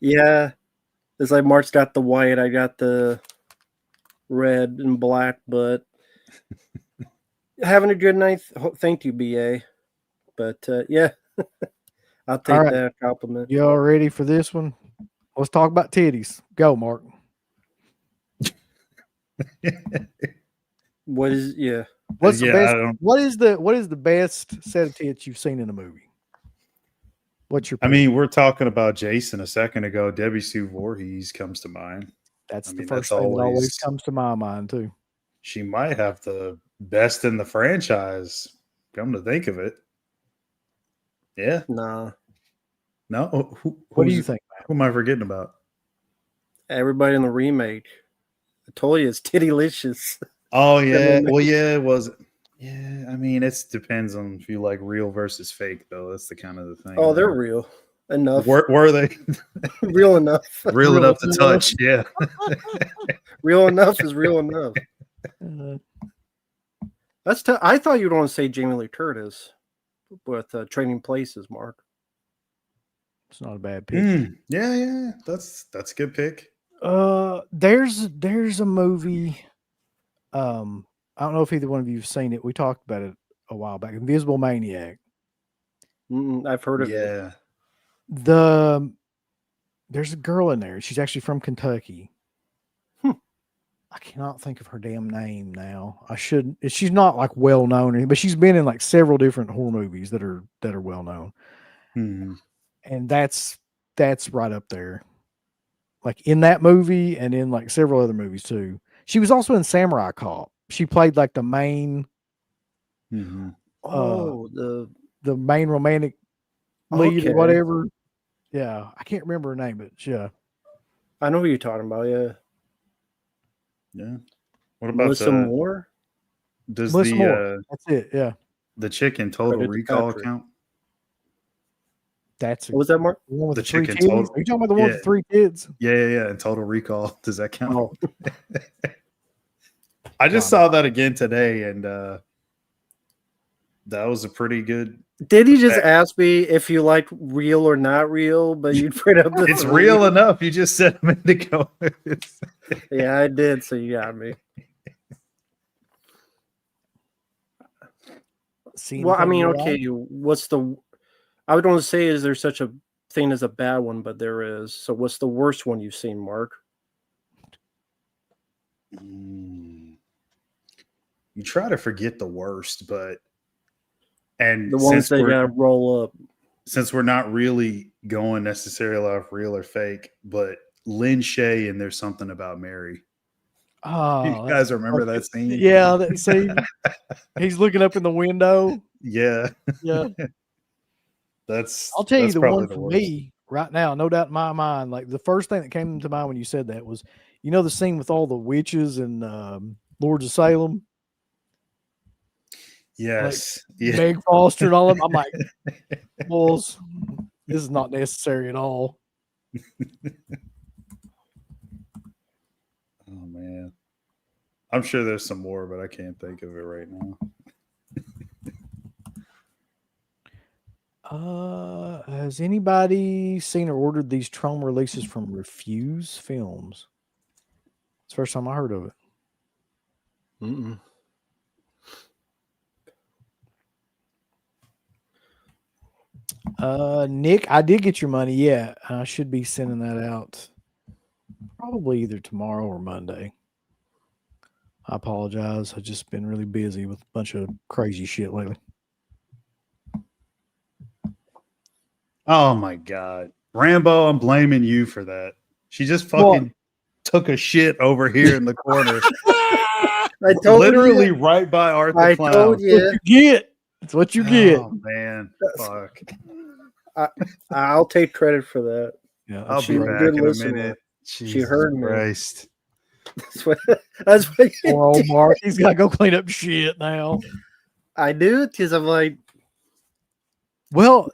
Yeah. It's like Mark's got the white, I got the red and black, but having a good night. Thank you, BA. But yeah, I'll take right. that compliment. Y'all ready for this one? Let's talk about titties. Go, Mark. What is What's the Yeah, best? What is the best set of tits you've seen in a movie? What's your? I mean, we're talking about Jason a second ago. Debbie Sue Voorhees comes to mind. That's I the mean, first that's thing that always always- comes to my mind too. She might have the best in the franchise. Come to think of it. Yeah. nah. No. What do you think, man? Who am I forgetting about? Everybody in the remake. I told you it's tittylicious. Oh yeah. Well, yeah, it was. Yeah, I mean, it depends on if you like real versus fake, though. That's the kind of the thing. Oh, they're real enough. Were they Real enough. real enough to touch? Yeah. Real enough is real enough. Uh, I thought you'd want to say Jamie Lee Curtis with Trading Places, Mark. it's not a bad pick. Yeah. That's a good pick. There's a movie. I don't know if either one of you have seen it. We talked about it a while back. Invisible Maniac. I've heard of it. Yeah. There's a girl in there. She's actually from Kentucky. I cannot think of her damn name now. I should. She's not like well known, but she's been in like several different horror movies that are well known. And that's right up there. Like in that movie and in like several other movies too. She was also in Samurai Cop. She played like the main The main romantic lead Okay. or whatever. Yeah, I can't remember her name, but yeah. I know who you're talking about. Yeah. Yeah. What about Melissa Moore? Does Melissa the Moore. That's it. Yeah, the chick in Total Credit to Recall Patrick. count? that's it. What was that, Mark? The one with The the three chicken kids. total- Are you talking about the one with Yeah. the three kids? Yeah. And Total Recall, does that count? Oh, I just saw that again today, and that was a pretty good. Did he just ask me if you like real or not real? But you'd put up the It's three? real enough. You just said a minute ago. Yeah, I did. So you got me. Well, I mean, okay. What's the? I would want to say, is there such a thing as a bad one? But there is. So, what's the worst one you've seen, Mark? You try to forget the worst, but and The ones since that we're- gotta roll up. since we're not really going necessarily off real or fake, but Lynn Shay and There's Something About Mary. Oh, You guys remember that scene? Yeah, that scene. He's looking up in the window. Yeah. Yeah. That's I'll tell you that's the probably one for worst. me right now, no doubt in my mind. Like the first thing that came to mind when you said that was, you know, the scene with all the witches and Lords of Salem, Yes. Yeah. Meg Foster and all of them. I'm like, bulls, this is not necessary at all. Oh man. I'm sure there's some more, but I can't think of it right now. Has anybody seen or ordered these Trome releases from Refuse Films? It's the first time I heard of it. Mm-mm. Nick, I did get your money. Yeah, I should be sending that out probably either tomorrow or Monday. I apologize. I've just been really busy with a bunch of crazy shit lately. Oh my god. Rambo, I'm blaming you for that. She just fucking took a shit over here in the corner. I told Literally you. right by Arthur I Clown. told you. You get. It's what you get. Oh man. Fuck. I'll take credit for that. Yeah, I'll She be was a back good in a listener. minute. She Jesus heard me. Christ. That's what poor old Mark. He's got to go clean up shit now. I do, because I'm like, Well,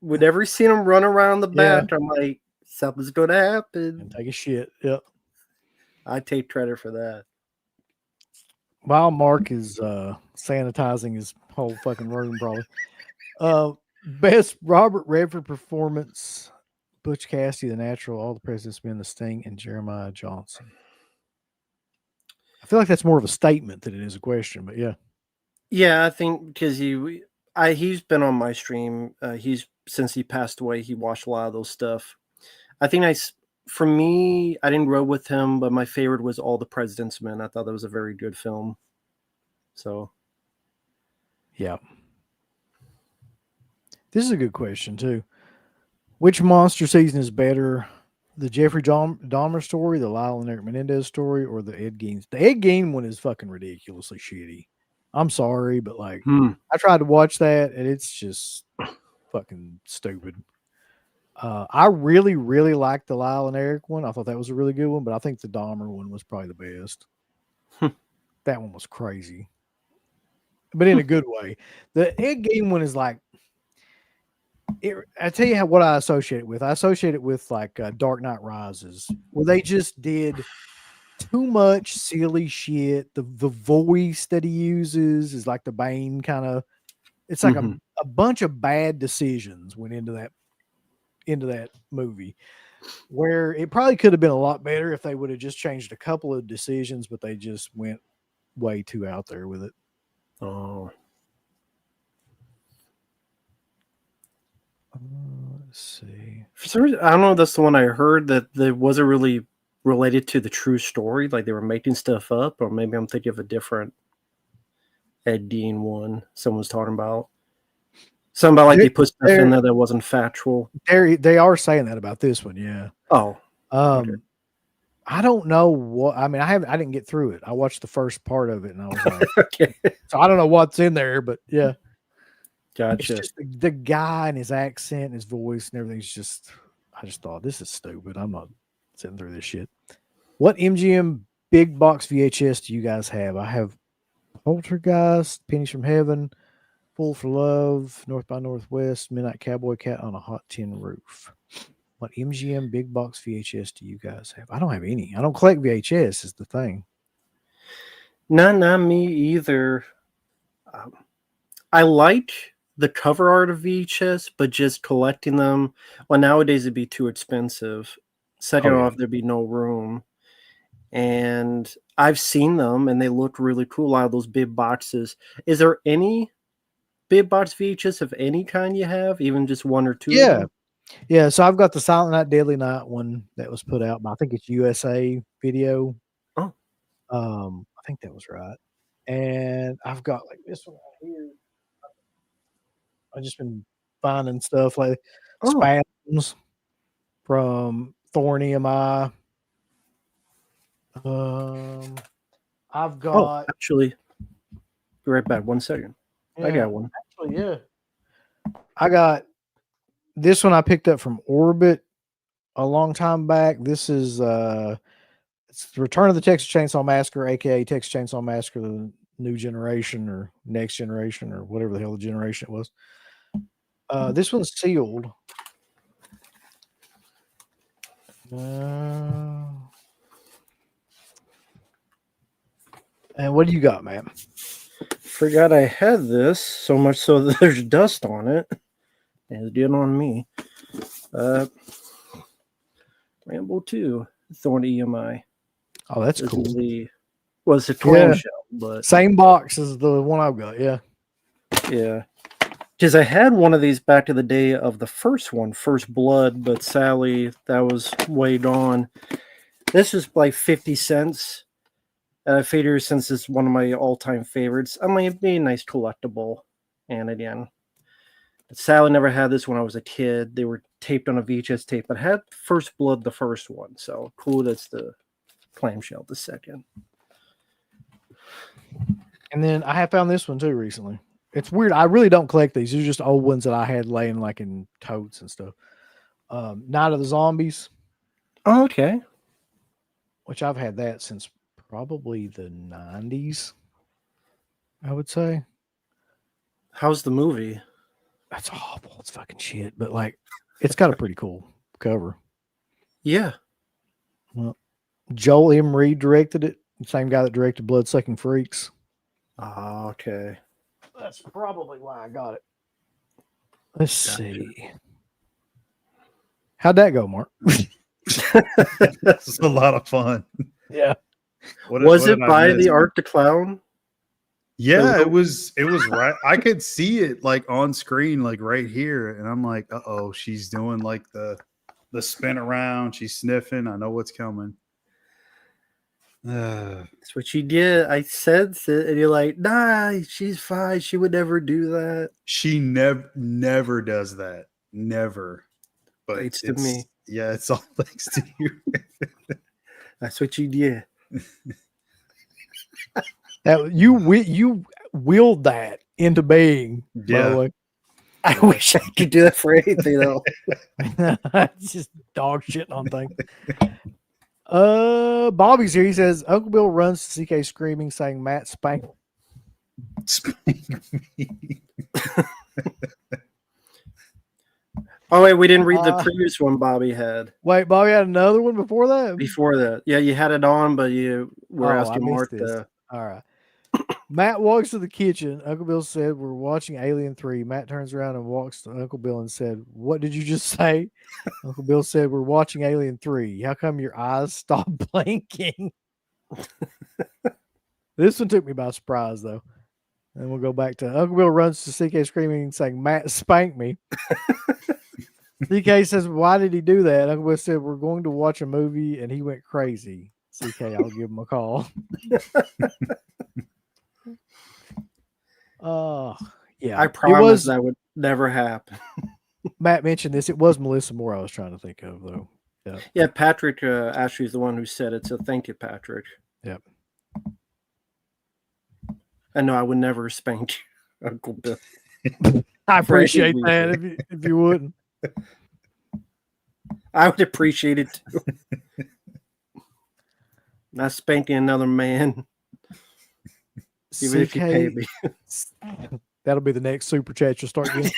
whenever seen him run around the Yeah. back, I'm like, something's going to happen. and take a shit. Yep. I take credit for that. While Mark is sanitizing his whole fucking room, probably. Best Robert Redford performance: Butch Cassidy, The Natural, All the President's Men, The Sting, and Jeremiah Johnson. I feel like that's more of a statement than it is a question, but yeah. Yeah, I think because he's been on my stream. Since he passed away, he watched a lot of those stuff. I think for me, I didn't grow with him, but my favorite was All the President's Men. I thought that was a very good film. So, yeah. This is a good question too. Which monster season is better? The Jeffrey Dahmer story, the Lyle and Eric Menendez story, or the Ed Gein? The Ed Gein one is fucking ridiculously shitty. I'm sorry, but like I tried to watch that and it's just fucking stupid. I really, really liked the Lyle and Eric one. I thought that was a really good one, but I think the Dahmer one was probably the best. That one was crazy, but in a good way. The Ed Gein one is like, I tell you what I associate it with. I associate it with like Dark Knight Rises, where they just did too much silly shit. The voice that he uses is like the Bane kind of. It's like a bunch of bad decisions went into that movie, where it probably could have been a lot better if they would have just changed a couple of decisions, but they just went way too out there with it. Oh. Let's see. For some reason, I don't know. That's the one I heard that wasn't really related to the true story. Like they were making stuff up, or maybe I'm thinking of a different Ed Gein one. Someone's talking about something about like they put stuff in there that wasn't factual. They are saying that about this one, yeah. Oh, okay. I don't know what. I mean, I didn't get through it. I watched the first part of it, and I was like, okay. So I don't know what's in there, but yeah. Gotcha. It's just the guy and his accent and his voice and everything's just, I just thought, this is stupid. I'm not sitting through this shit. What MGM big box VHS do you guys have? I have Poltergeist, Pennies from Heaven, Fool for Love, North by Northwest, Midnight Cowboy, Cat on a Hot Tin Roof. What MGM big box VHS do you guys have? I don't have any. I don't collect VHS is the thing. Not me either. I like the cover art of VHS, but just collecting them, well, nowadays it'd be too expensive. Second off, there'd be no room. And I've seen them and they look really cool out of those big boxes. Is there any big box VHS of any kind you have, even just one or two? Yeah. Yeah. So I've got the Silent Night, Deadly Night one that was put out by, I think it's USA Video. Oh. I think that was right. And I've got like this one right here. I've just been finding stuff like Spasms from Thorn EMI. I've got actually, be right back. 1 second. Yeah, I got one. Actually, yeah. I got this one I picked up from Orbit a long time back. This is it's the Return of the Texas Chainsaw Massacre, aka Texas Chainsaw Massacre, the new generation or next generation or whatever the hell the generation it was. This one's sealed. And what do you got, man? Forgot I had this, so much so that there's dust on it. It's getting on me. Rambo 2, Thorn EMI. Oh, that's cool. Was a clamshell, but same box as the one I've got, yeah. Yeah. Because I had one of these back in the day of the first one, First Blood, but sadly that was way gone. This was like 50 cents. And I figured since it's one of my all-time favorites, I mean, it'd be a nice collectible. And again, sadly never had this when I was a kid. They were taped on a VHS tape, but I had First Blood, the first one. So cool that's the clamshell, the second. And then I have found this one too recently. It's weird. I really don't collect these. These are just old ones that I had laying like in totes and stuff. Night of the Zombies. Oh, okay. Which I've had that since probably the 90s, I would say. How's the movie? That's awful. It's fucking shit. But like, it's got a pretty cool cover. Yeah. Well, Joel M. Reed directed it. The same guy that directed Bloodsucking Freaks. Oh, okay. That's probably why I got it. Let's see. How'd that go, Mark? It's a lot of fun. Yeah. Was it did I by miss? the Art the Clown? Yeah, it was right. I could see it like on screen, like right here, and I'm like, oh, she's doing like the spin around. She's sniffing. I know what's coming. That's what you did. I said it, and you're like, nah, she's fine. She would never do that. She never does that. Never. But Thanks to me. Yeah, it's all thanks to you. That's what you did. That you willed that into being. By the Yeah. way. I wish I could do that for anything else. It's just dog shitting on things. Bobby's here. He says Uncle Bill runs to CK screaming, saying Matt spank. Spank me. Oh wait, we didn't read the previous one Bobby had. Wait, Bobby had another one before that? Before that. Yeah, you had it on, but you were I asking missed Mark this. to... All right. Matt walks to the kitchen. Uncle Bill said, "We're watching Alien 3." Matt turns around and walks to Uncle Bill and said, "What did you just say?" Uncle Bill said, "We're watching Alien 3. How come your eyes stopped blinking?" This one took me by surprise, though. And we'll go back to Uncle Bill runs to CK screaming, saying, "Matt spanked me." CK says, "Why did he do that?" Uncle Bill said, "We're going to watch a movie," and he went crazy. CK, I'll give him a call. Yeah. I promise that would never happen. Matt mentioned this. It was Melissa Moore I was trying to think of, though. Yeah. Yeah, Patrick actually is the one who said it, so thank you, Patrick. Yep. I know I would never spank you, Uncle Bill. I appreciate that if you wouldn't. I would appreciate it too. Not spanking another man. Even if you pay me. That'll be the next super chat you'll start getting.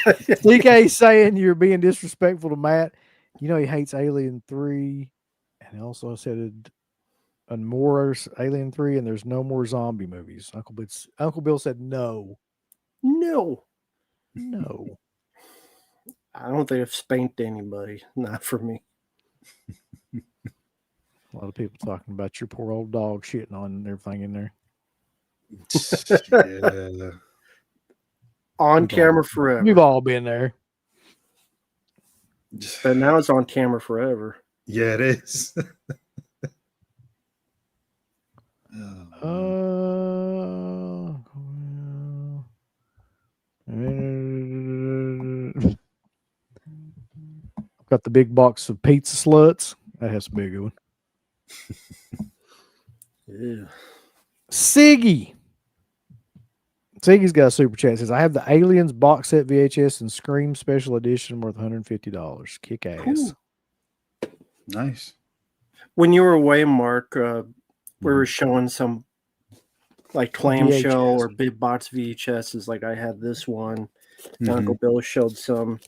CK saying you're being disrespectful to Matt. You know he hates Alien 3. And he also said more Alien 3 and there's no more zombie movies. Uncle Bill said no. No. I don't think I've spanked anybody. Not for me. A lot of people talking about your poor old dog shitting on everything in there. Yeah. On camera forever. We've all been there. But now it's on camera forever. Yeah, it is. I've got the big box of pizza sluts. That has to be a good one. Yeah. Siggy's got a super chat. It says, I have the Aliens box set VHS and Scream special edition worth $150. Kick ass. Cool. Nice. When you were away, Mark, we were showing some like clamshell or big box VHSs. Like I had this one. Uncle Bill showed some.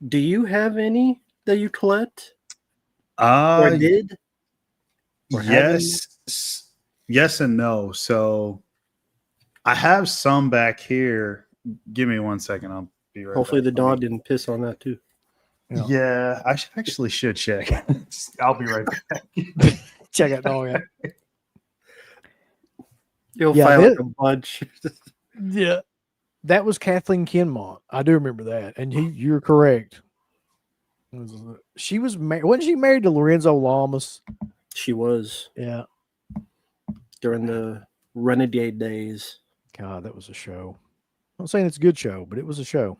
Do you have any that you collect? Or did? Or yes and no. So I have some back here. Give me 1 second. I'll be right Hopefully back. the dog didn't piss on that too. Yeah, I should check. I'll be right back. Check that dog out. You'll find like a bunch. Yeah. That was Kathleen Kinmont. I do remember that. And you're correct. She was married. Wasn't she married to Lorenzo Lamas? She was. Yeah. During the Renegade days. God, that was a show. I'm not saying it's a good show, but it was a show.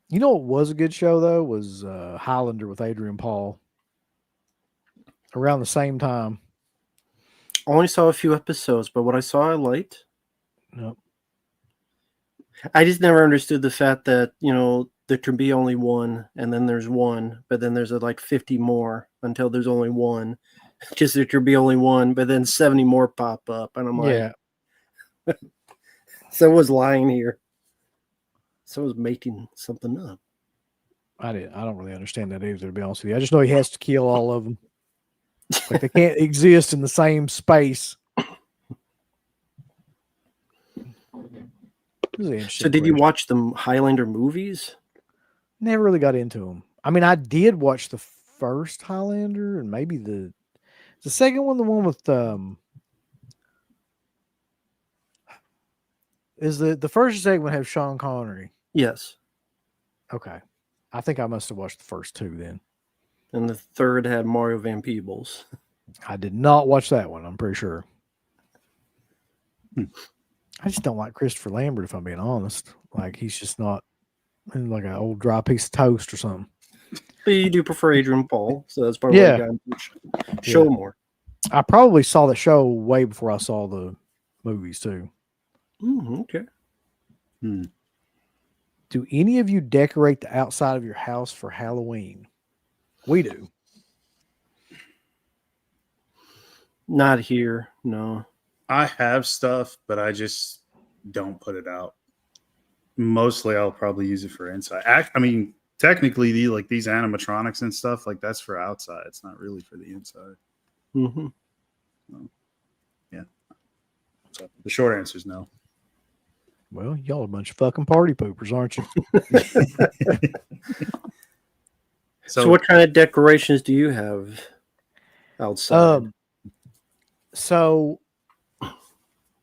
You know what was a good show, though? Was Highlander with Adrian Paul. Around the same time. I only saw a few episodes, but what I saw I liked. Nope. I just never understood the fact that, there can be only one, and then there's one, but then there's like 50 more until there's only one. Just there could be only one, but then 70 more pop up. And I'm like, yeah. Someone's lying here. Someone's making something up. I don't really understand that either, to be honest with you. I just know he has to kill all of them. Like they can't exist in the same space. It was an So interesting did you question. watch the Highlander movies? Never really got into them. I mean, I did watch the first Highlander and maybe the second one, the one with is the first and second one have Sean Connery. Yes. Okay. I think I must have watched the first two then. And the third had Mario Van Peebles. I did not watch that one, I'm pretty sure. I just don't like Christopher Lambert, if I'm being honest. Like, he's just not like an old dry piece of toast or something. But you do prefer Adrian Paul, so that's probably why you got into the show more. I probably saw the show way before I saw the movies too. Okay. Do any of you decorate the outside of your house for Halloween? We do. Not here, no. I have stuff, but I just don't put it out. Mostly, I'll probably use it for inside. I mean, technically, these animatronics and stuff, like that's for outside. It's not really for the inside. Mm-hmm. So, yeah. So the short answer is no. Well, y'all are a bunch of fucking party poopers, aren't you? So what kind of decorations do you have outside? So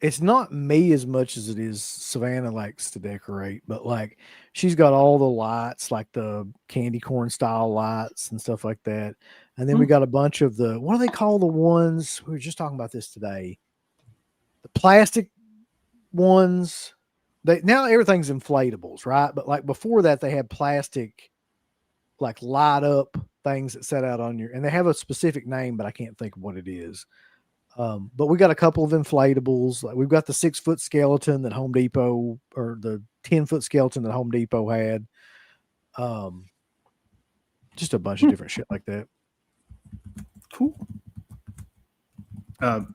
it's not me as much as it is Savannah likes to decorate, but like she's got all the lights, like the candy corn style lights and stuff like that. And then we got a bunch of what do they call the ones? We were just talking about this today. The plastic ones. Now everything's inflatables, right? But like before that, they had plastic, like light up things that set out on and they have a specific name, but I can't think of what it is. But we got a couple of inflatables. Like we've got the 6-foot skeleton that Home Depot, or the 10-foot skeleton that Home Depot had. Just a bunch of different shit like that. Cool.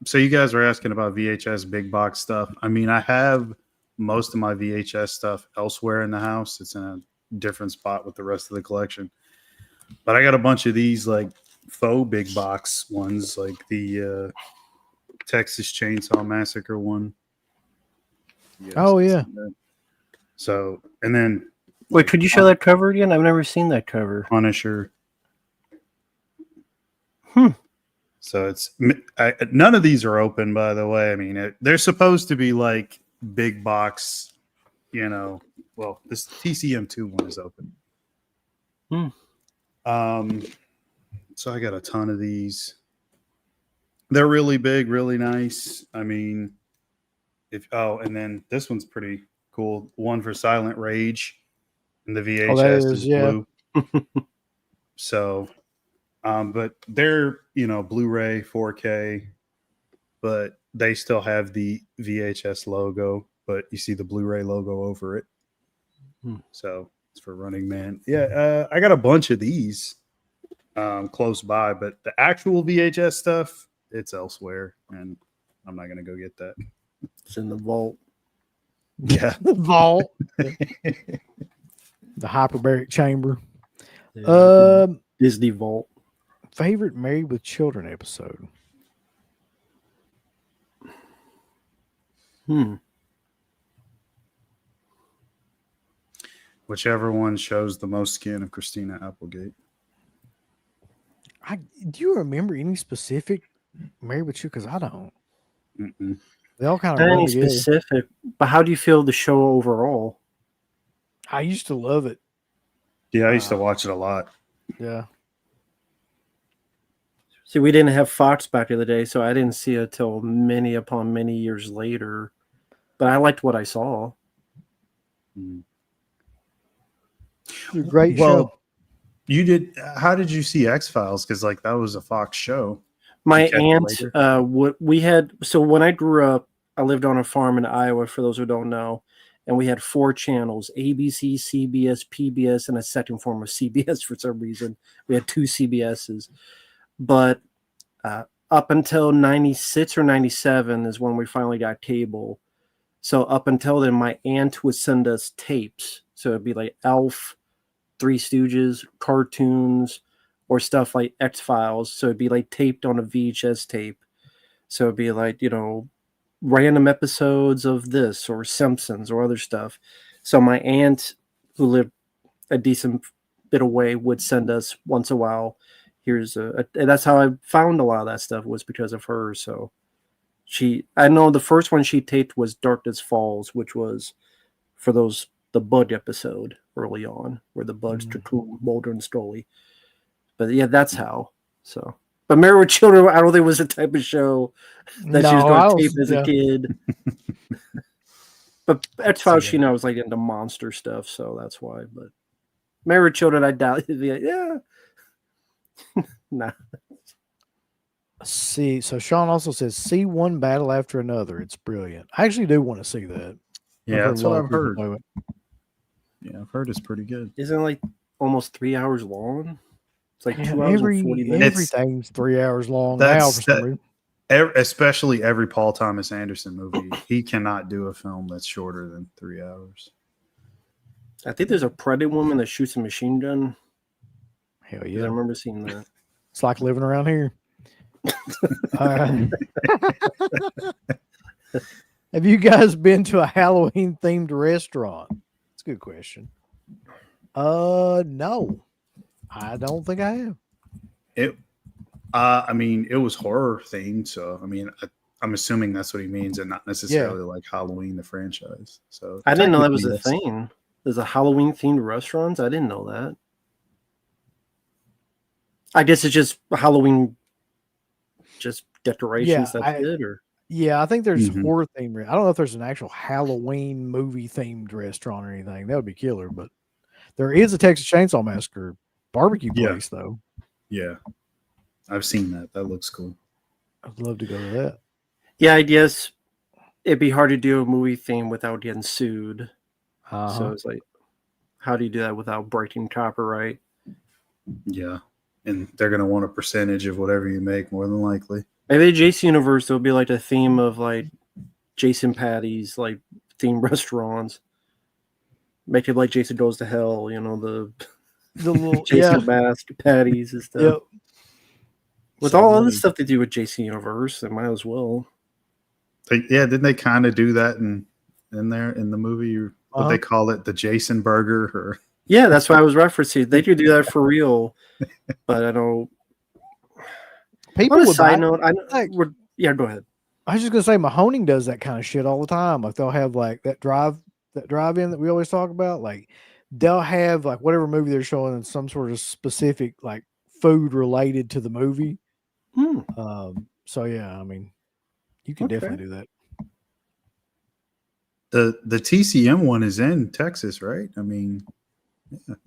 So you guys were asking about VHS big box stuff. I mean, I have most of my VHS stuff elsewhere in the house. It's in a different spot with the rest of the collection. But I got a bunch of these like faux big box ones, like the Texas Chainsaw Massacre one. Oh yeah. So, and then wait, could you show that cover again? I've never seen that cover. Punisher. So it's none of these are open, by the way. I mean, they're supposed to be like big box, you know. Well, this TCM2 one is open. So I got a ton of these. They're really big, really nice. I mean, and then this one's pretty cool. One for Silent Rage, and the VHS is blue. So, but they're, you know, Blu-ray 4K, but they still have the VHS logo, but you see the Blu-ray logo over it. So it's for Running Man. Yeah, I got a bunch of these close by, but the actual VHS stuff, it's elsewhere, and I'm not gonna go get that. It's in the vault. Yeah, the vault, the hyperbaric chamber. Disney vault. Favorite Married with Children episode. Whichever one shows the most skin of Christina Applegate. Do you remember any specific Married with You? Because I don't. Mm-mm. They all kind Not of any specific, but how do you feel the show overall? I used to love it. Yeah, I used to watch it a lot. Yeah. See, we didn't have Fox back in the day, so I didn't see it till many upon many years later. But I liked what I saw. Great show. You did. How did you see X-Files? Because like that was a Fox show. My aunt, we had. So when I grew up, I lived on a farm in Iowa. For those who don't know, and we had 4 channels: ABC, CBS, PBS, and a second form of CBS. For some reason, we had 2 CBSs. But up until 96 or 97 is when we finally got cable. So up until then, my aunt would send us tapes. So it'd be like Elf, Three Stooges, cartoons, or stuff like X-Files. So it'd be like taped on a VHS tape. So it'd be like, you know, random episodes of this or Simpsons or other stuff. So my aunt, who lived a decent bit away, would send us once in a while. And that's how I found a lot of that stuff, was because of her. So I know the first one she taped was Darkness Falls, which was for the Bud episode early on, where the Buds took Mulder and Scully. But yeah, that's how. So, but Married with Children, I don't think was the type of show that she was going to tape as a kid. But X-Files, she knows like into monster stuff, so that's why. But Married with Children, I doubt. Yeah, nah. See, so Sean also says, see one battle after another. It's brilliant. I actually do want to see that. Yeah, that's what I've heard. Yeah, I've heard it's pretty good. Isn't it like almost 3 hours long? It's like 2 hours and 40 minutes. Everything's 3 hours long now for some reason. Especially every Paul Thomas Anderson movie. He cannot do a film that's shorter than 3 hours. I think there's a pregnant woman that shoots a machine gun. Hell yeah. I remember seeing that. It's like living around here. Have you guys been to a Halloween themed restaurant? That's a good question. No, I don't think I have. I mean, it was horror themed, so I mean, I'm assuming that's what he means, and not necessarily like Halloween the franchise. So I didn't know that was a thing. There's a Halloween themed restaurants. I didn't know that. I guess it's just Halloween, just decorations. That's it, or yeah, I think there's horror themed. I don't know if there's an actual Halloween movie themed restaurant or anything. That would be killer, but there is a Texas Chainsaw Massacre barbecue place, though. Yeah, I've seen that. That looks cool. I'd love to go to that. Yeah, I guess it'd be hard to do a movie theme without getting sued. So it's like, how do you do that without breaking copyright? Yeah, and they're going to want a percentage of whatever you make, more than likely. Maybe the JC Universe, there'll be like a theme of like Jason Patty's like themed restaurants. Make it like Jason Goes to Hell, you know, the little Jason Mask patties and stuff. Yep. With all other stuff they do with JC Universe, they might as well. Didn't they kind of do that in there in the movie? What they call it, the Jason Burger? Or yeah, that's what I was referencing. They could do that for real, but I don't. People. On a side note, yeah, go ahead. I was just gonna say, Mahoning does that kind of shit all the time. Like they'll have like that drive-in that we always talk about. Like they'll have like whatever movie they're showing in some sort of specific like food related to the movie. So yeah, I mean, you can definitely do that. The TCM one is in Texas, right? I mean,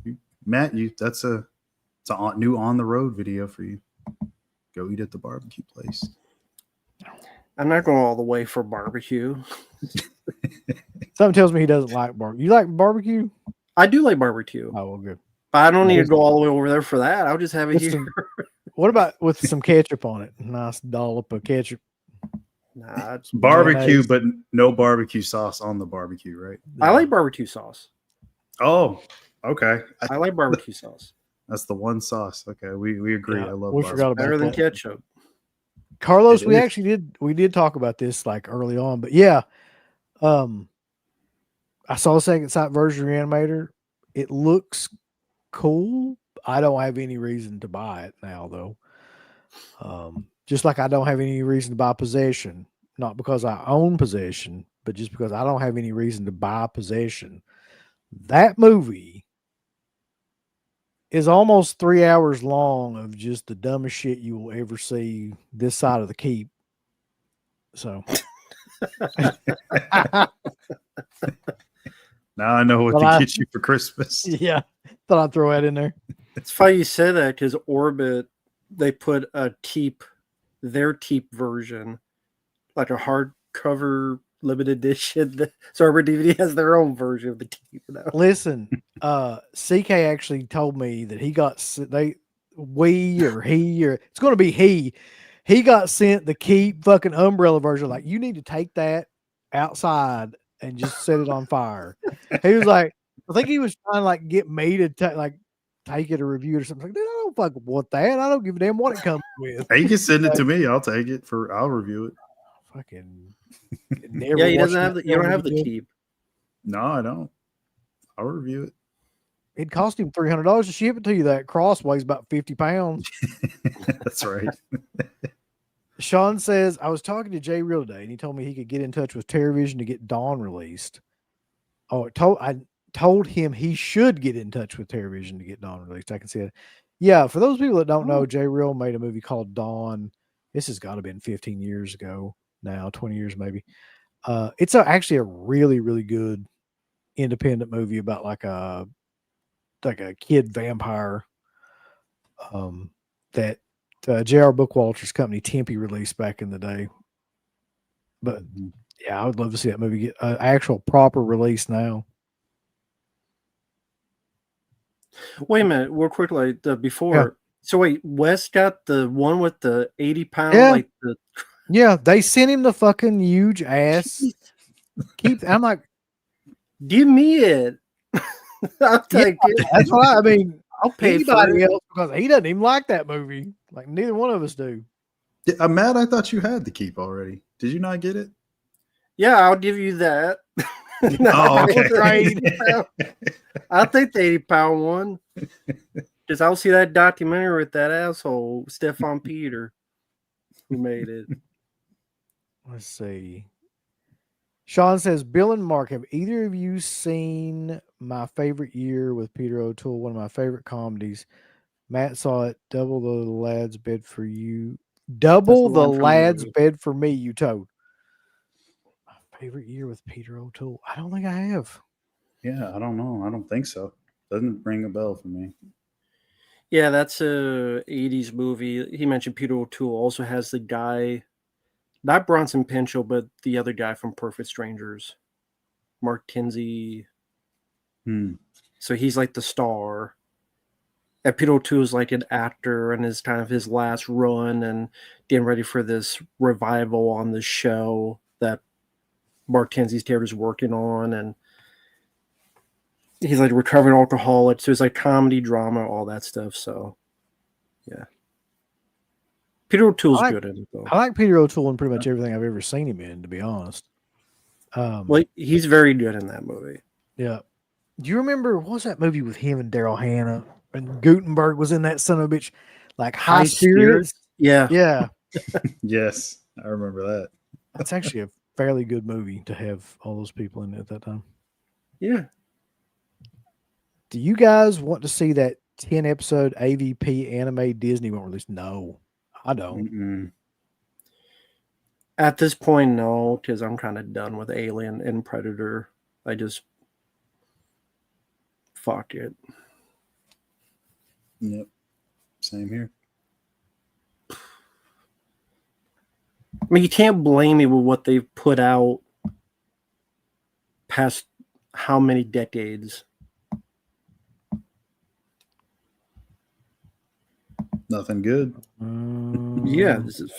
yeah, Matt, it's a new on the road video for you. Go eat at the barbecue place. I'm not going all the way for barbecue. Something tells me he doesn't like barbecue. You like barbecue? I do like barbecue. Oh, well, good. But I don't need to go all the way over there for that. I'll just have it here. What about with some ketchup on it? Nice dollop of ketchup. Nah, it's barbecue, but no barbecue sauce on the barbecue, right? I like barbecue sauce. Oh, okay. I like barbecue sauce. That's the one sauce. Okay, we agree. Yeah, I love. We forgot about better than that. ketchup. Carlos, we did talk about this like early on, but yeah, I saw the second sight version Reanimator. It looks cool. I don't have any reason to buy it now, though. Just like I don't have any reason to buy Possession, not because I own Possession, but just because I don't have any reason to buy Possession. That movie is almost 3 hours long of just the dumbest shit you will ever see this side of the keep. So now I know what to get you for Christmas. Yeah, thought I'd throw that in there. It's funny you say that because Orbit, they put their Teep version, like a hardcover limited edition. So Orbit DVD has their own version of the Teep now. Listen, CK actually told me that he got it's going to be he got sent the Keep fucking umbrella version. Like, you need to take that outside and just set it on fire. He was like, I think he was trying to like get me to take it or review it or something. Like, dude, I don't fucking want that. I don't give a damn what it comes with. Hey, you can send it to me. I'll take it I'll review it. Fucking never Yeah, he watched doesn't have that the. You don't film have the again. keep. No, I don't. I'll review it. It cost him $300 to ship it to you. That cross weighs about 50 pounds. That's right. Sean says, I was talking to Jay Real today, and he told me he could get in touch with TerraVision to get Dawn released. I told him he should get in touch with TerraVision to get Dawn released. I can see it. Yeah, for those people that don't know, Jay Real made a movie called Dawn. This has got to have been 15 years ago now, 20 years maybe. It's actually a really, really good independent movie about like a kid vampire that J.R. Bookwalter's company Tempe released back in the day. But yeah, I would love to see that movie get an actual proper release now. Wait a minute, real quick, like before. Yeah. So wait, Wes got the one with the 80-pound, Yeah. like the. Yeah, they sent him the fucking huge ass. I'm like, Give me it. I'll take it. that's what I mean. I'll pay for Anybody it. else, because he doesn't even like that movie. Like neither one of us do. Matt, I thought you had the keep already. Did you not get it? Yeah, I'll give you that. Oh, okay. I'll take the 80-pound one. Because I'll see that documentary with that asshole, Stefan Peter, who made it. Let's see. Sean says, Bill and Mark, have either of you seen My Favorite Year with Peter O'Toole, one of my favorite comedies? Matt saw it. Double the lad's bed for you. Double the lad's bed for me, you told. My Favorite Year with Peter O'Toole. I don't think I have. Yeah, I don't know. I don't think so. Doesn't ring a bell for me. Yeah, that's a 80s movie. He mentioned Peter O'Toole also has the guy, not Bronson Pinchot, but the other guy from Perfect Strangers, Mark Kinsey. So he's like the star. And Peter O'Toole is like an actor and is kind of his last run and getting ready for this revival on the show that Mark Kinsey's character is working on. And he's like a recovering alcoholic. So it's like comedy, drama, all that stuff. So, yeah. Peter O'Toole's good in it, though. I like Peter O'Toole in pretty much everything I've ever seen him in, to be honest. Well, he's very good in that movie. Yeah. Do you remember, what was that movie with him and Daryl Hannah? And Gutenberg was in that son of a bitch, like High Spirits? Yeah. Yeah. Yes, I remember that. That's actually a fairly good movie to have all those people in it at that time. Yeah. Do you guys want to see that 10-episode AVP anime Disney won't release? No, I don't. At this point, no, because I'm kind of done with Alien and Predator. I just fuck it. Yep. Same here. I mean, you can't blame me with what they've put out past how many decades. Nothing good. Yeah. This is...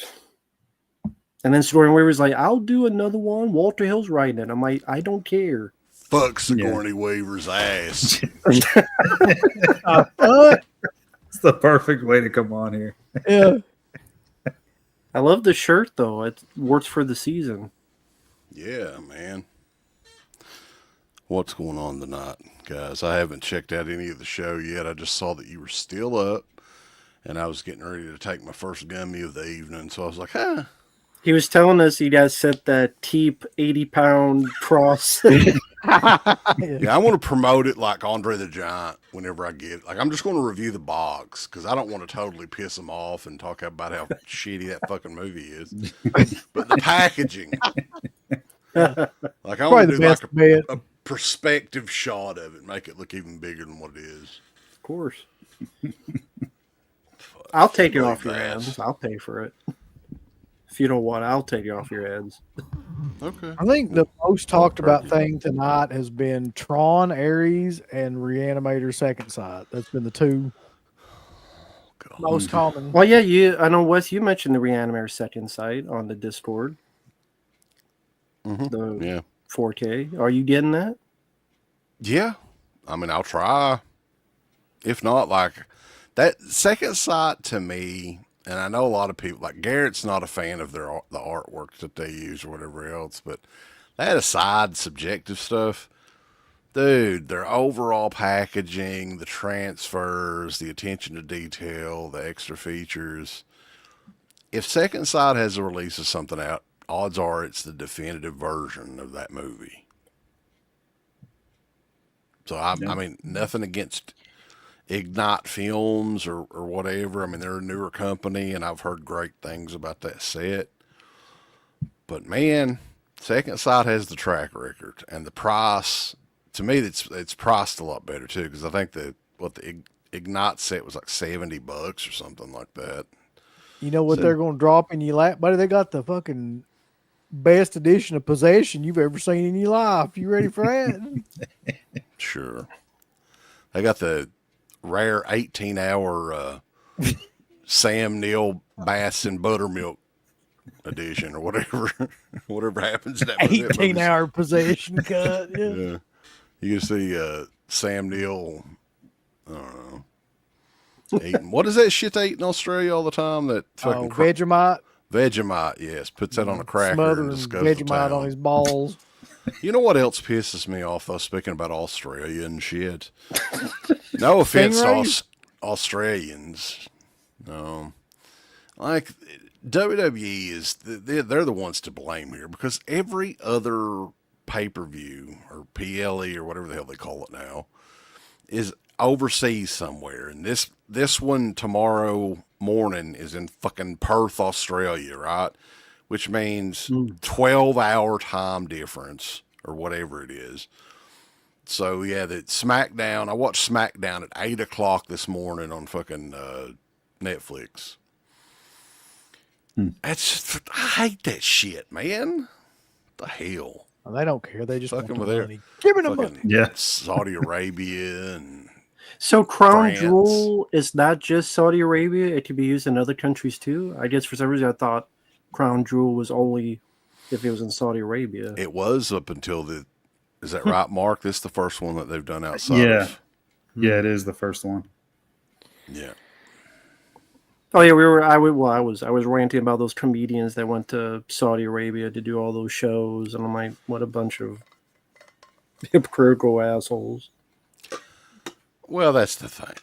And then Sigourney Weaver's like, I'll do another one. Walter Hill's writing it. I'm like, I don't care. Fuck Sigourney Weaver's ass. It's the perfect way to come on here. Yeah. I love the shirt, though. It works for the season. Yeah, man. What's going on tonight, guys? I haven't checked out any of the show yet. I just saw that you were still up, and I was getting ready to take my first gummy of the evening, so I was like, huh. He was telling us he guys set that Teep 80-pound cross. Yeah, I want to promote it like Andre the Giant whenever I get it. Like, I'm just going to review the box because I don't want to totally piss them off and talk about how shitty that fucking movie is. But the packaging, like, I want to do like a perspective shot of it, make it look even bigger than what it is. Of course. I'll take it off your hands. I'll pay for it. If you don't want it, I'll take it off your heads. Okay. I think the most talked about thing tonight has been Tron, Ares, and Reanimator Second Sight. That's been the two most common. Well, yeah, I know, Wes, you mentioned the Reanimator Second Sight on the Discord. The 4K. Are you getting that? Yeah. I mean, I'll try. If not, like, that Second Sight to me, and I know a lot of people, like Garrett's not a fan of the artwork that they use or whatever else, but that aside, subjective stuff, dude, their overall packaging, the transfers, the attention to detail, the extra features. If Second Sight has a release of something out, odds are it's the definitive version of that movie. So I mean, nothing against Ignite Films or whatever. I mean, they're a newer company, and I've heard great things about that set. But man, Second Sight has the track record, and the price. To me, it's priced a lot better too, because I think the Ignite set was like $70 or something like that. You know what they're going to drop in your lap, buddy? They got the fucking best edition of Possession you've ever seen in your life. You ready for that? Sure. They got the rare 18-hour Sam Neill Bass and Buttermilk edition or whatever happens to that 18-hour Possession cut. Yeah. You can see Sam Neill, I don't know, eating. What is that shit they eat in Australia all the time? That fucking Vegemite. Vegemite, yes. Puts that on a cracker Smothering and just goes to town. Vegemite on his balls. You know what else pisses me off, though, speaking about Australia and shit? No offense to Australians. No. Like, WWE is, they're the ones to blame here, because every other pay-per-view or PLE or whatever the hell they call it now is overseas somewhere. And this one tomorrow morning is in fucking Perth, Australia, right? Which means 12-hour time difference or whatever it is. So yeah, the SmackDown, I watched SmackDown at 8 o'clock this morning on fucking Netflix. That's, I hate that shit, man. What the hell? Well, they don't care. They just want the with their money. Give me the money. Yeah. Saudi Arabia and So Crown France. Jewel is not just Saudi Arabia; it can be used in other countries too. I guess for some reason I thought Crown Jewel was only if it was in Saudi Arabia. It was up until is that right, Mark? This is the first one that they've done outside. Yeah. Yeah, it is the first one. Yeah. Oh yeah, I was ranting about those comedians that went to Saudi Arabia to do all those shows, and I'm like, what a bunch of hypocritical assholes. Well, that's the thing.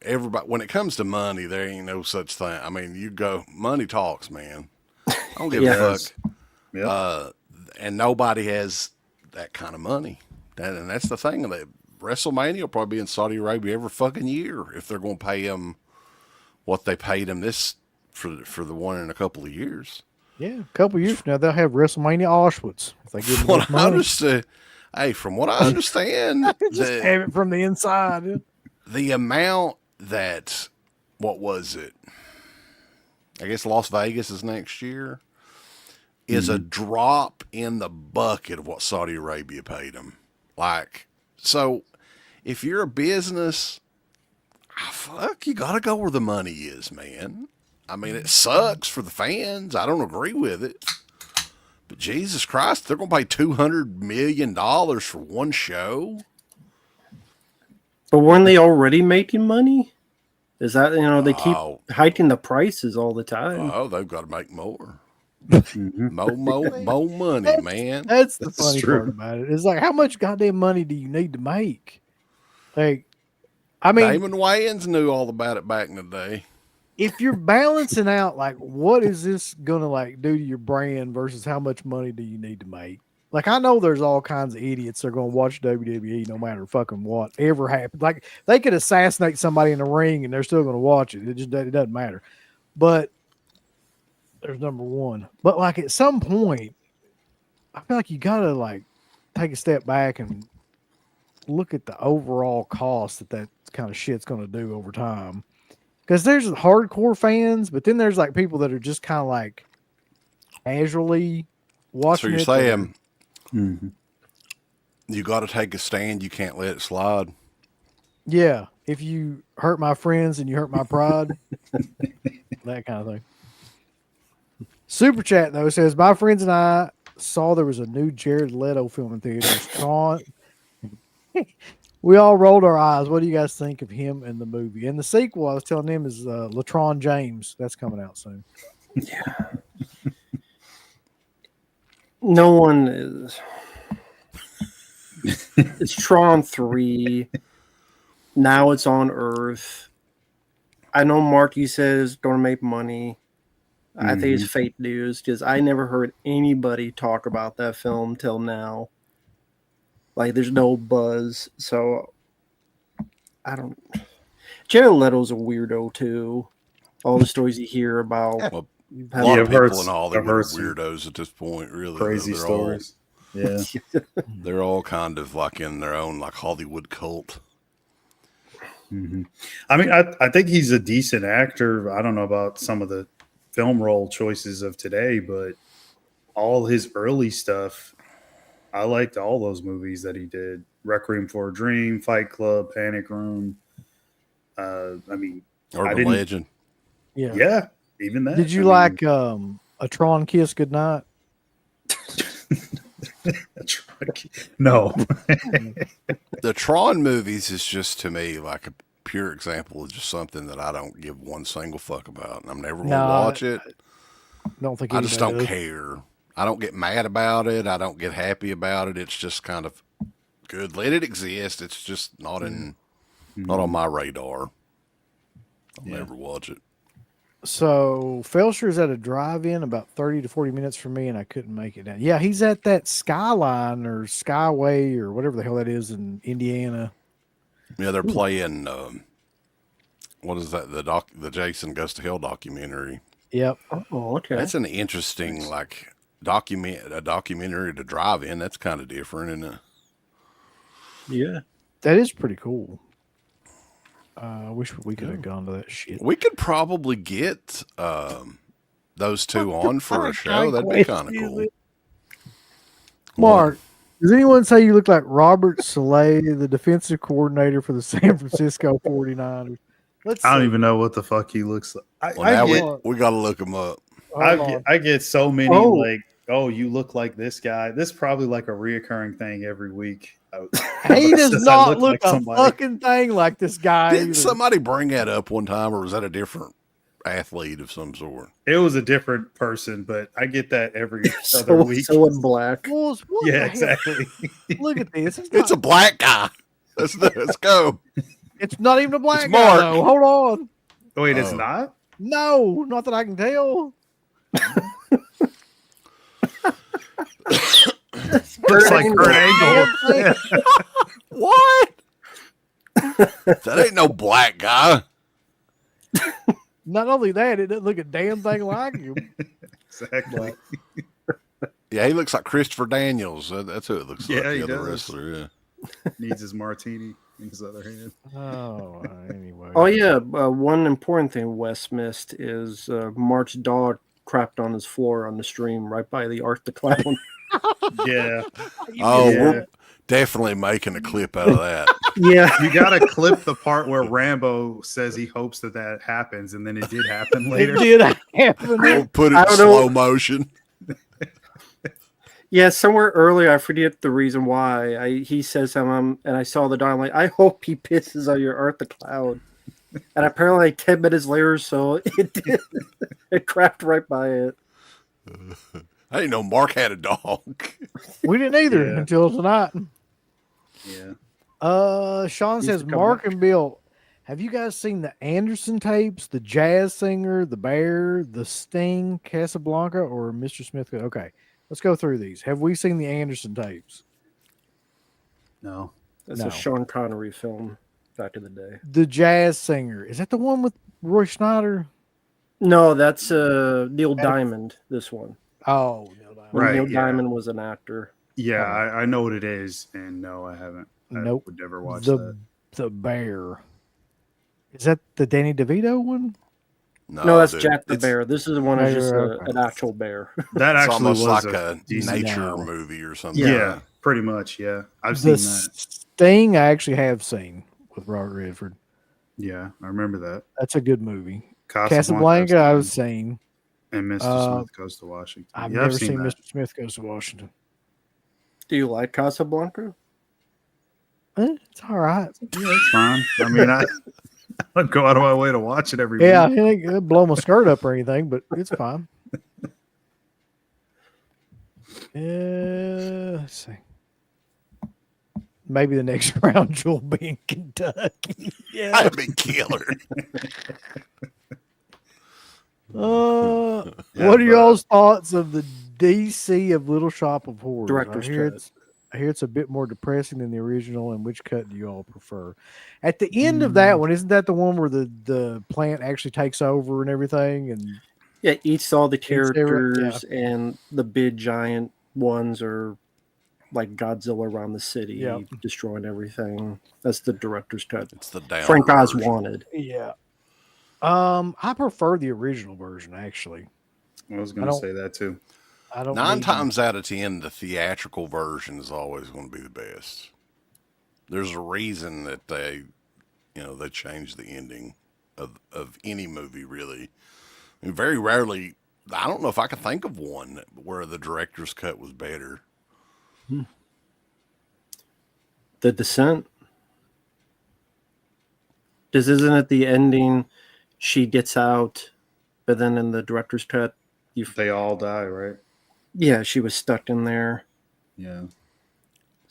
Everybody, when it comes to money, there ain't no such thing. I mean, you go, money talks, man. I don't give a fuck. Yep. And nobody has that kind of money. And that's the thing. WrestleMania will probably be in Saudi Arabia every fucking year if they're going to pay them what they paid them this for the one in a couple of years. Yeah, a couple of years from now, they'll have WrestleMania Auschwitz. If they give them money. From what I understand, just have it from the inside. Yeah. The amount that, what was it? I guess Las Vegas is next year, is a drop in the bucket of what Saudi Arabia paid them. Like, so if you're a business, fuck, you got to go where the money is, man. I mean, it sucks for the fans. I don't agree with it. But Jesus Christ, they're going to pay $200 million for one show. But weren't they already making money? Is that, they keep hiking the prices all the time. Oh, they've got to make more. More money, man. That's the funny part about it. It's like, how much goddamn money do you need to make? Like, I mean, Damon Wayans knew all about it back in the day. If you're balancing out, like, what is this going to, like, do to your brand versus how much money do you need to make? Like, I know there's all kinds of idiots that are going to watch WWE no matter fucking what ever happens. Like, they could assassinate somebody in the ring and they're still going to watch it. It doesn't matter. But there's number one. But, like, at some point, I feel like you got to, like, take a step back and look at the overall cost that kind of shit's going to do over time. Because there's hardcore fans, but then there's like people that are just kind of like casually watching. So you're saying you got to take a stand. You can't let it slide. Yeah. If you hurt my friends and you hurt my pride, that kind of thing. Super chat though says, my friends and I saw there was a new Jared Leto film in theaters. We all rolled our eyes. What do you guys think of him in the movie? And the sequel, I was telling him, is Latron James. That's coming out soon. No one is. It's Tron 3. Now it's on Earth. I know Mark, you said it's going to make money. I think it's fake news because I never heard anybody talk about that film till now. Like, there's no buzz. So, I don't. Jared Leto's a weirdo, too. All the stories you hear about. Well, a lot of people in Hollywood are weirdos at this point, really. Crazy stories. Yeah. They're all kind of like in their own like Hollywood cult. I mean, I think he's a decent actor. I don't know about some of the film role choices of today, but all his early stuff, I liked all those movies that he did. Requiem for a Dream, Fight Club, Panic Room. I mean, Urban Legend. Yeah. Even that. Did you like A Tron Kiss Goodnight? No. The Tron movies is just, to me, like a pure example of just something that I don't give one single fuck about, and I'm never going to watch it. I just don't care. I don't get mad about it. I don't get happy about it. It's just kind of good. Let it exist. It's just not on my radar. I'll never watch it. So Felsher's at a drive-in about 30 to 40 minutes from me, and I couldn't make it down. Yeah, he's at that Skyline or Skyway or whatever the hell that is in Indiana. Yeah, they're playing. What is that? The Jason Goes to Hell documentary. Yep. Oh, okay. That's an interesting like documentary to drive in. That's kind of different, isn't it? Yeah, that is pretty cool. I wish we could have gone to that shit. We could probably get those two on for a show. That'd be kind of cool. Mark, does anyone say you look like Robert Saleh, the defensive coordinator for the San Francisco 49ers? I don't even know what the fuck he looks like. We got to look him up. I get so many like, oh, you look like this guy. This is probably like a reoccurring thing every week. He does not look like a fucking thing like this guy. Didn't somebody bring that up one time, or was that a different athlete of some sort? It was a different person, but I get that every other week. So in black. Yeah, exactly. Look at this. It's a black guy. Let's go. It's not even a black guy, though. Hold on. Wait, it's not? No, not that I can tell. Looks like Kurt Angle. What? That ain't no black guy. Not only that, it doesn't look a damn thing like him. Exactly. Yeah, he looks like Christopher Daniels. That's who it looks like. He the does. wrestler. Yeah. Needs his martini in his other hand. Oh, anyway. Oh yeah, one important thing Wes missed is Mark's dog crapped on his floor on the stream right by the Art the Clown. Yeah. We're definitely making a clip out of that. Yeah. You got to clip the part where Rambo says he hopes that happens, and then it did happen later. It did happen. We'll put it in slow motion. Yeah, somewhere earlier, I forget the reason why. He says something, and I saw the dog. I'm like, I hope he pisses on your Art the Clown. And apparently, like 10 minutes later, so it did. It crapped right by it. I didn't know Mark had a dog. We didn't either until tonight. Yeah. Sean says, Mark and Bill, have you guys seen the Anderson tapes, the Jazz Singer, the Bear, the Sting, Casablanca, or Mr. Smith? Okay, let's go through these. Have we seen the Anderson tapes? No. That's a Sean Connery film back in the day. The Jazz Singer. Is that the one with Roy Schneider? No, that's Neil Diamond, this one. Oh, Neil Diamond. Right. Neil Diamond was an actor. Yeah, I know what it is, and no, I haven't. Nope. I would never watch that. The Bear. Is that the Danny DeVito one? No, that's Jack the Bear. This is the one that's just an actual bear. That It's actually almost was like a nature No. movie or something. Yeah, pretty much. Yeah, I've The seen that. Sting I actually have seen with Robert Redford. Yeah, I remember that. That's a good movie. Casablanca I've seen. And Mr. Smith Goes to Washington. I've never seen Mr. Smith Goes to Washington. Do you like Casablanca? It's all right. Yeah, it's fine. I mean, I don't go out of my way to watch it every Yeah, week. it ain't gonna blow my skirt up or anything, but it's fine. Let's see. Maybe the next round you'll be in Kentucky. Yeah. That'd be killer. What are y'all's thoughts of the DC of Little Shop of Horrors? Director's cut. I hear it's a bit more depressing than the original. And which cut do you all prefer? At the end of that one, isn't that the one where the plant actually takes over and everything? And Yeah, eats all the every- characters, and the big giant ones are like Godzilla around the city, destroying everything. That's the director's cut. It's the down. Frank Oz version. wanted. yeah. I prefer the original version actually. I was going to say that too. I don't. 9 need- times out of 10, the theatrical version is always going to be the best. There's a reason that they changed the ending of any movie, really. I mean, very rarely, I don't know if I can think of one where the director's cut was better. The Descent. Isn't it the ending? She gets out, but then in the director's cut, They all die, right? yeah, she was stuck in there. Yeah.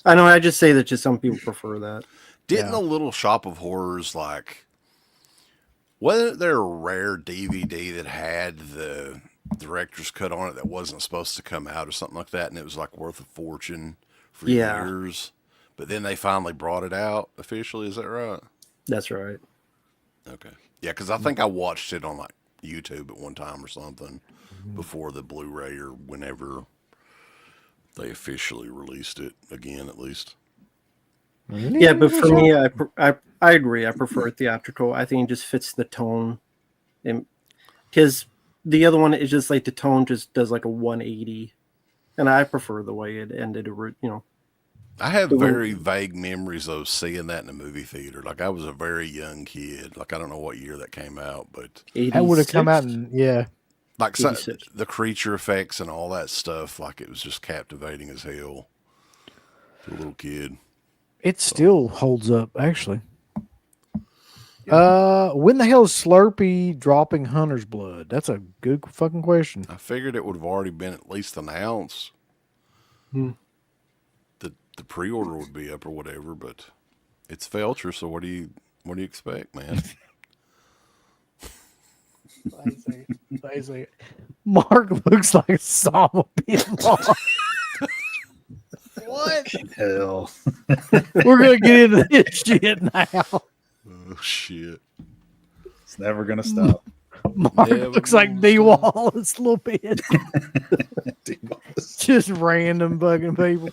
I know. I just say that just some people prefer that. Didn't a Little Shop of Horrors, wasn't there a rare DVD that had the director's cut on it that wasn't supposed to come out or something like that, and it was worth a fortune for years? But then they finally brought it out officially. Is that right? That's right. Okay. Yeah, because I think I watched it on YouTube at one time or something before the Blu-ray or whenever they officially released it again, at least. Yeah, but for me, I agree. I prefer theatrical. I think it just fits the tone, and because the other one is just the tone just does a 180, and I prefer the way it ended. I have very vague memories of seeing that in a movie theater. I was a very young kid. I don't know what year that came out, but that would have come out in the creature effects and all that stuff. It was just captivating as hell to a little kid. It still holds up, actually. When the hell is Slurpee dropping Hunter's blood? That's a good fucking question. I figured it would have already been at least announced. The pre-order would be up or whatever, but it's Felcher, so what do you expect, man? Mark looks like Osama bin Laden. What? Hell. We're gonna get into this shit now. Oh shit! It's never gonna stop. Mark looks like D Wallace a little bit. Just random bugging people.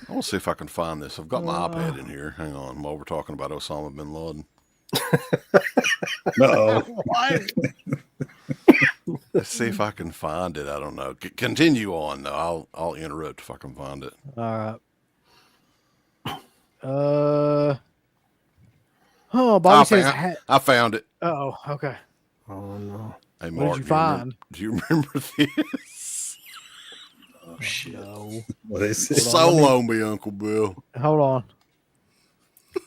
I want to see if I can find this. I've got my iPad in here. Hang on, while we're talking about Osama bin Laden. Uh-oh. What? Let's see if I can find it. I don't know. Continue on, though. I'll interrupt if I can find it. All right. Bobby says. I found it. Oh, okay. Oh no! Hey, What Mark, did you find? Do you remember this? Oh shit! No. What is it? Solo me, Uncle Bill. Hold on.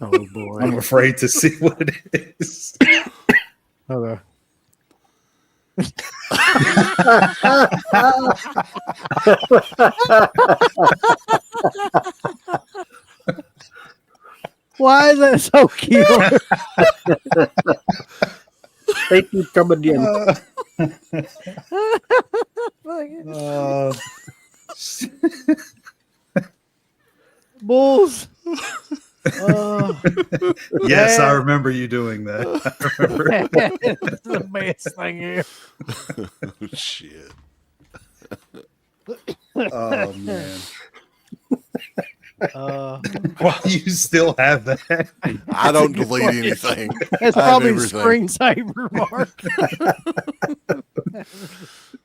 Oh boy! I'm afraid to see what it is. Okay. Why is that so cute? Thank you, coming in. Bulls. Yes, I remember you doing that. I remember. That's the best thing here. Oh, shit. Oh man. Why do you still have that? I don't delete anything. That's probably a screensaver, Mark.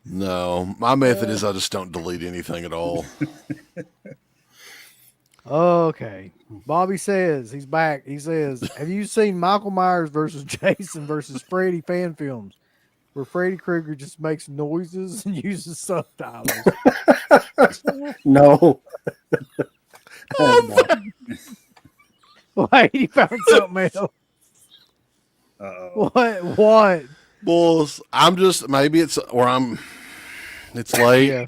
No, my method is I just don't delete anything at all. Okay. Bobby says he's back. He says, have you seen Michael Myers versus Jason versus Freddy fan films where Freddy Krueger just makes noises and uses subtitles? No. Wait, you found something else. Uh-oh. What? Bulls. I'm just maybe it's late, Yeah.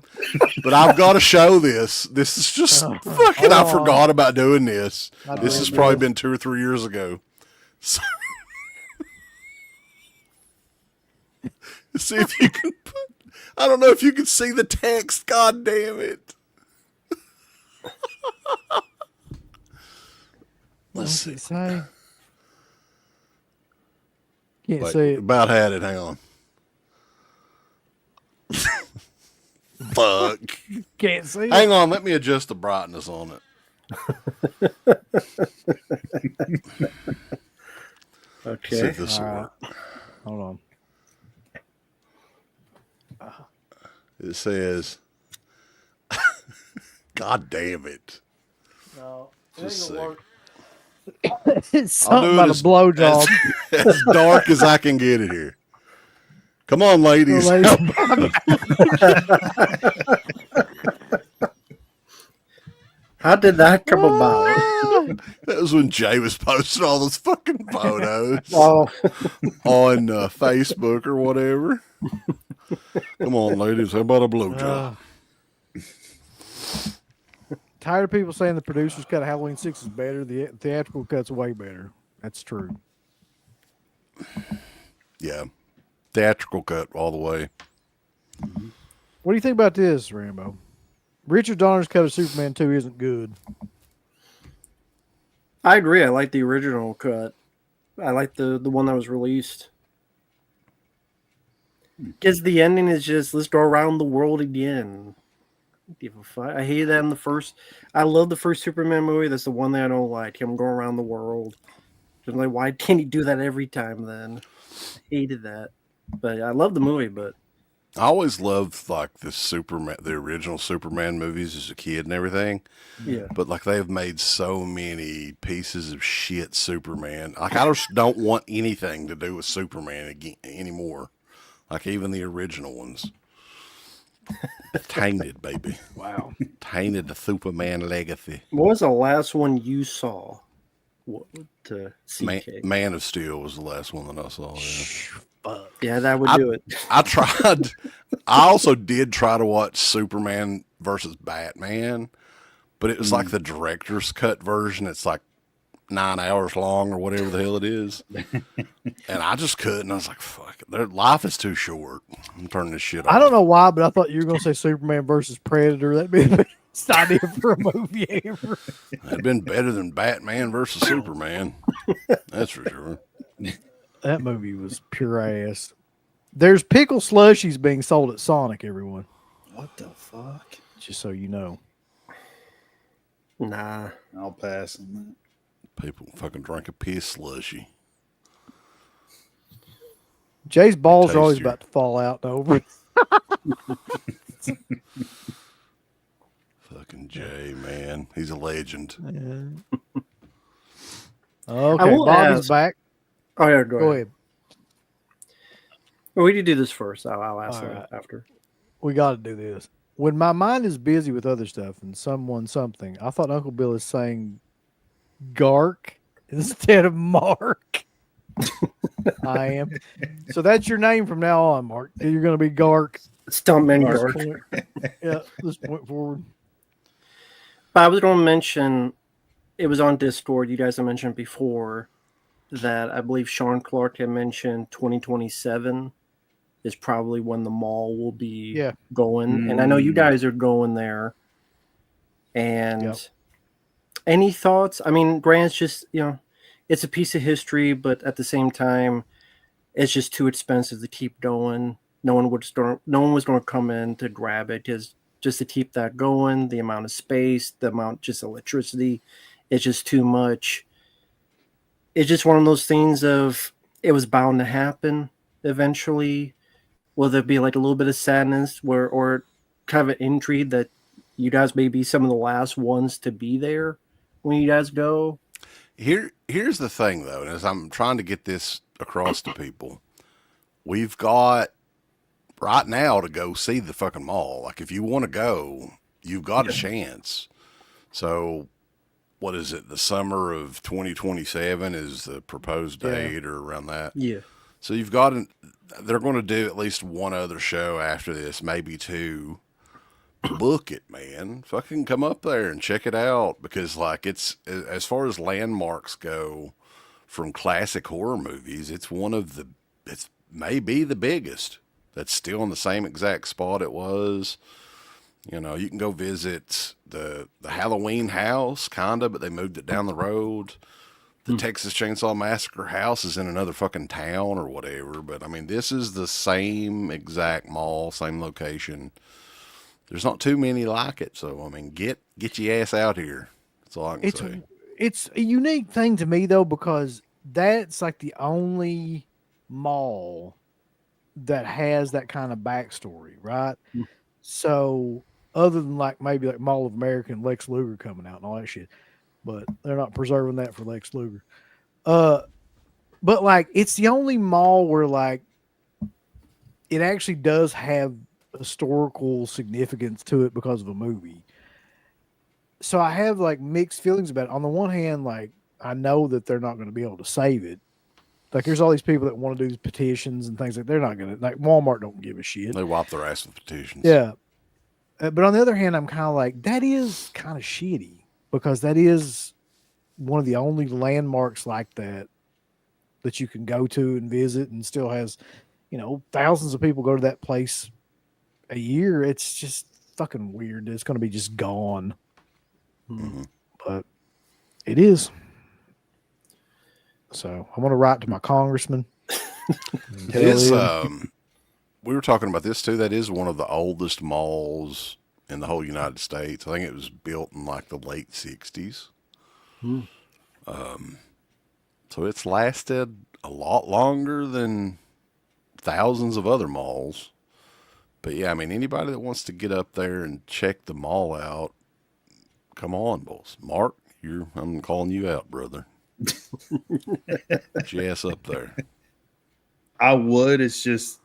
but I've got to show this. This is just fucking. I forgot about doing this. This has probably been 2 or 3 years ago. So, see if you can put. I don't know if you can see the text. God damn it. Let's see. Say? Can't Wait, see it. about had it. Hang on. Fuck. Can't see it. Hang on. Let me adjust the brightness on it. Okay. See if this will work. Hold on. It says, God damn it. No, Just a sec. It's something about a blowjob. As dark as I can get it here. Come on, ladies. How did that come about? That was when Jay was posting all those fucking photos Oh, on Facebook or whatever. Come on, ladies. How about a blowjob? Tired of people saying the producer's cut of Halloween 6 is better. The theatrical cut's way better. That's true. Yeah. Theatrical cut all the way. What do you think about this, Rambo? Richard Donner's cut of Superman 2 isn't good. I agree. I like the original cut. I like the one that was released. Because the ending is just, let's go around the world again. Give a fuck. I hate that in the first. I love the first Superman movie. That's the one that I don't like. Him going around the world. I'm like, why can't he do that every time then? I hated that. But I love the movie, but I always loved like the original Superman movies as a kid and everything. yeah. But like they've made so many pieces of shit Superman. Like I just don't want anything to do with Superman anymore. Like even the original ones. Tainted, baby. Wow. Tainted the Superman legacy. What was the last one you saw? What to CK? Man of Steel was the last one that I saw. Yeah. Yeah, that would do it. I tried. I also did try to watch Superman versus Batman, but it was like the director's cut version. It's like 9 hours long or whatever the hell it is. And I just couldn't. I was like, fuck it. Their life is too short. I'm turning this shit off. I don't know why, but I thought you were going to say Superman versus Predator. That'd be the best idea for a movie ever. It'd been better than Batman versus Superman. That's for sure. That movie was pure ass. There's pickle slushies being sold at Sonic, everyone. What the fuck? Just so you know. Nah. I'll pass on that. People fucking drink a piss slushy. Jay's balls are always Tastier. about to fall out and over. Fucking Jay, man. He's a legend. Okay, will Bobby's ask- back. Oh yeah, Go ahead. Well, we need to do this first. I'll ask All that right. after. We got to do this. When my mind is busy with other stuff and something, I thought Uncle Bill is saying Gark instead of Mark. I am. So that's your name from now on, Mark. You're going to be Gark. Stuntman This Gark. point. Yeah, this point forward. But I was going to mention, it was on Discord. You guys have mentioned before that I believe Sean Clark had mentioned 2027 is probably when the mall will be going. And I know you guys are going there. And any thoughts? I mean, Grant's just, it's a piece of history, but at the same time, it's just too expensive to keep going. No one was going to come in to grab it because just to keep that going, the amount of space, the amount just electricity, it's just too much. It's just one of those things of it was bound to happen eventually. Will there be like a little bit of sadness or kind of an intrigue that you guys may be some of the last ones to be there when you guys go? Here's the thing though, and as I'm trying to get this across to people, we've got right now to go see the fucking mall. Like if you want to go, you've got a chance. So what is it? The summer of 2027 is the proposed date, or around that. Yeah. So they're going to do at least one other show after this, maybe two. Book it, man. Fucking come up there and check it out, because like it's, as far as landmarks go from classic horror movies, it's maybe the biggest that's still in the same exact spot it was. You know, you can go visit the Halloween house, kinda, but they moved it down the road. The Texas Chainsaw Massacre house is in another fucking town or whatever. But I mean, this is the same exact mall, same location. There's not too many like it. So, I mean, get your ass out here. That's all I can say. It's a unique thing to me, though, because that's like the only mall that has that kind of backstory, right? So, other than like maybe like Mall of America and Lex Luger coming out and all that shit, but they're not preserving that for Lex Luger. But like it's the only mall where like it actually does have historical significance to it because of a movie. So I have like mixed feelings about it. On the one hand, like I know that they're not going to be able to save it. Like there's all these people that want to do these petitions and things like they're not going to, like Walmart don't give a shit. They wipe their ass with petitions. Yeah. But on the other hand, I'm kind of like, that is kind of shitty, because that is one of the only landmarks like that you can go to and visit, and still has, you know, thousands of people go to that place a year. It's just fucking weird. It's going to be just gone. Mm-hmm. But it is. So I'm going to write to my congressman. It is, we were talking about this too. That is one of the oldest malls in the whole United States. I think it was built in like the late 60s. So it's lasted a lot longer than thousands of other malls. But yeah, I mean, anybody that wants to get up there and check the mall out, come on, boss. Mark, I'm calling you out, brother. Get your ass up there. I would. It's just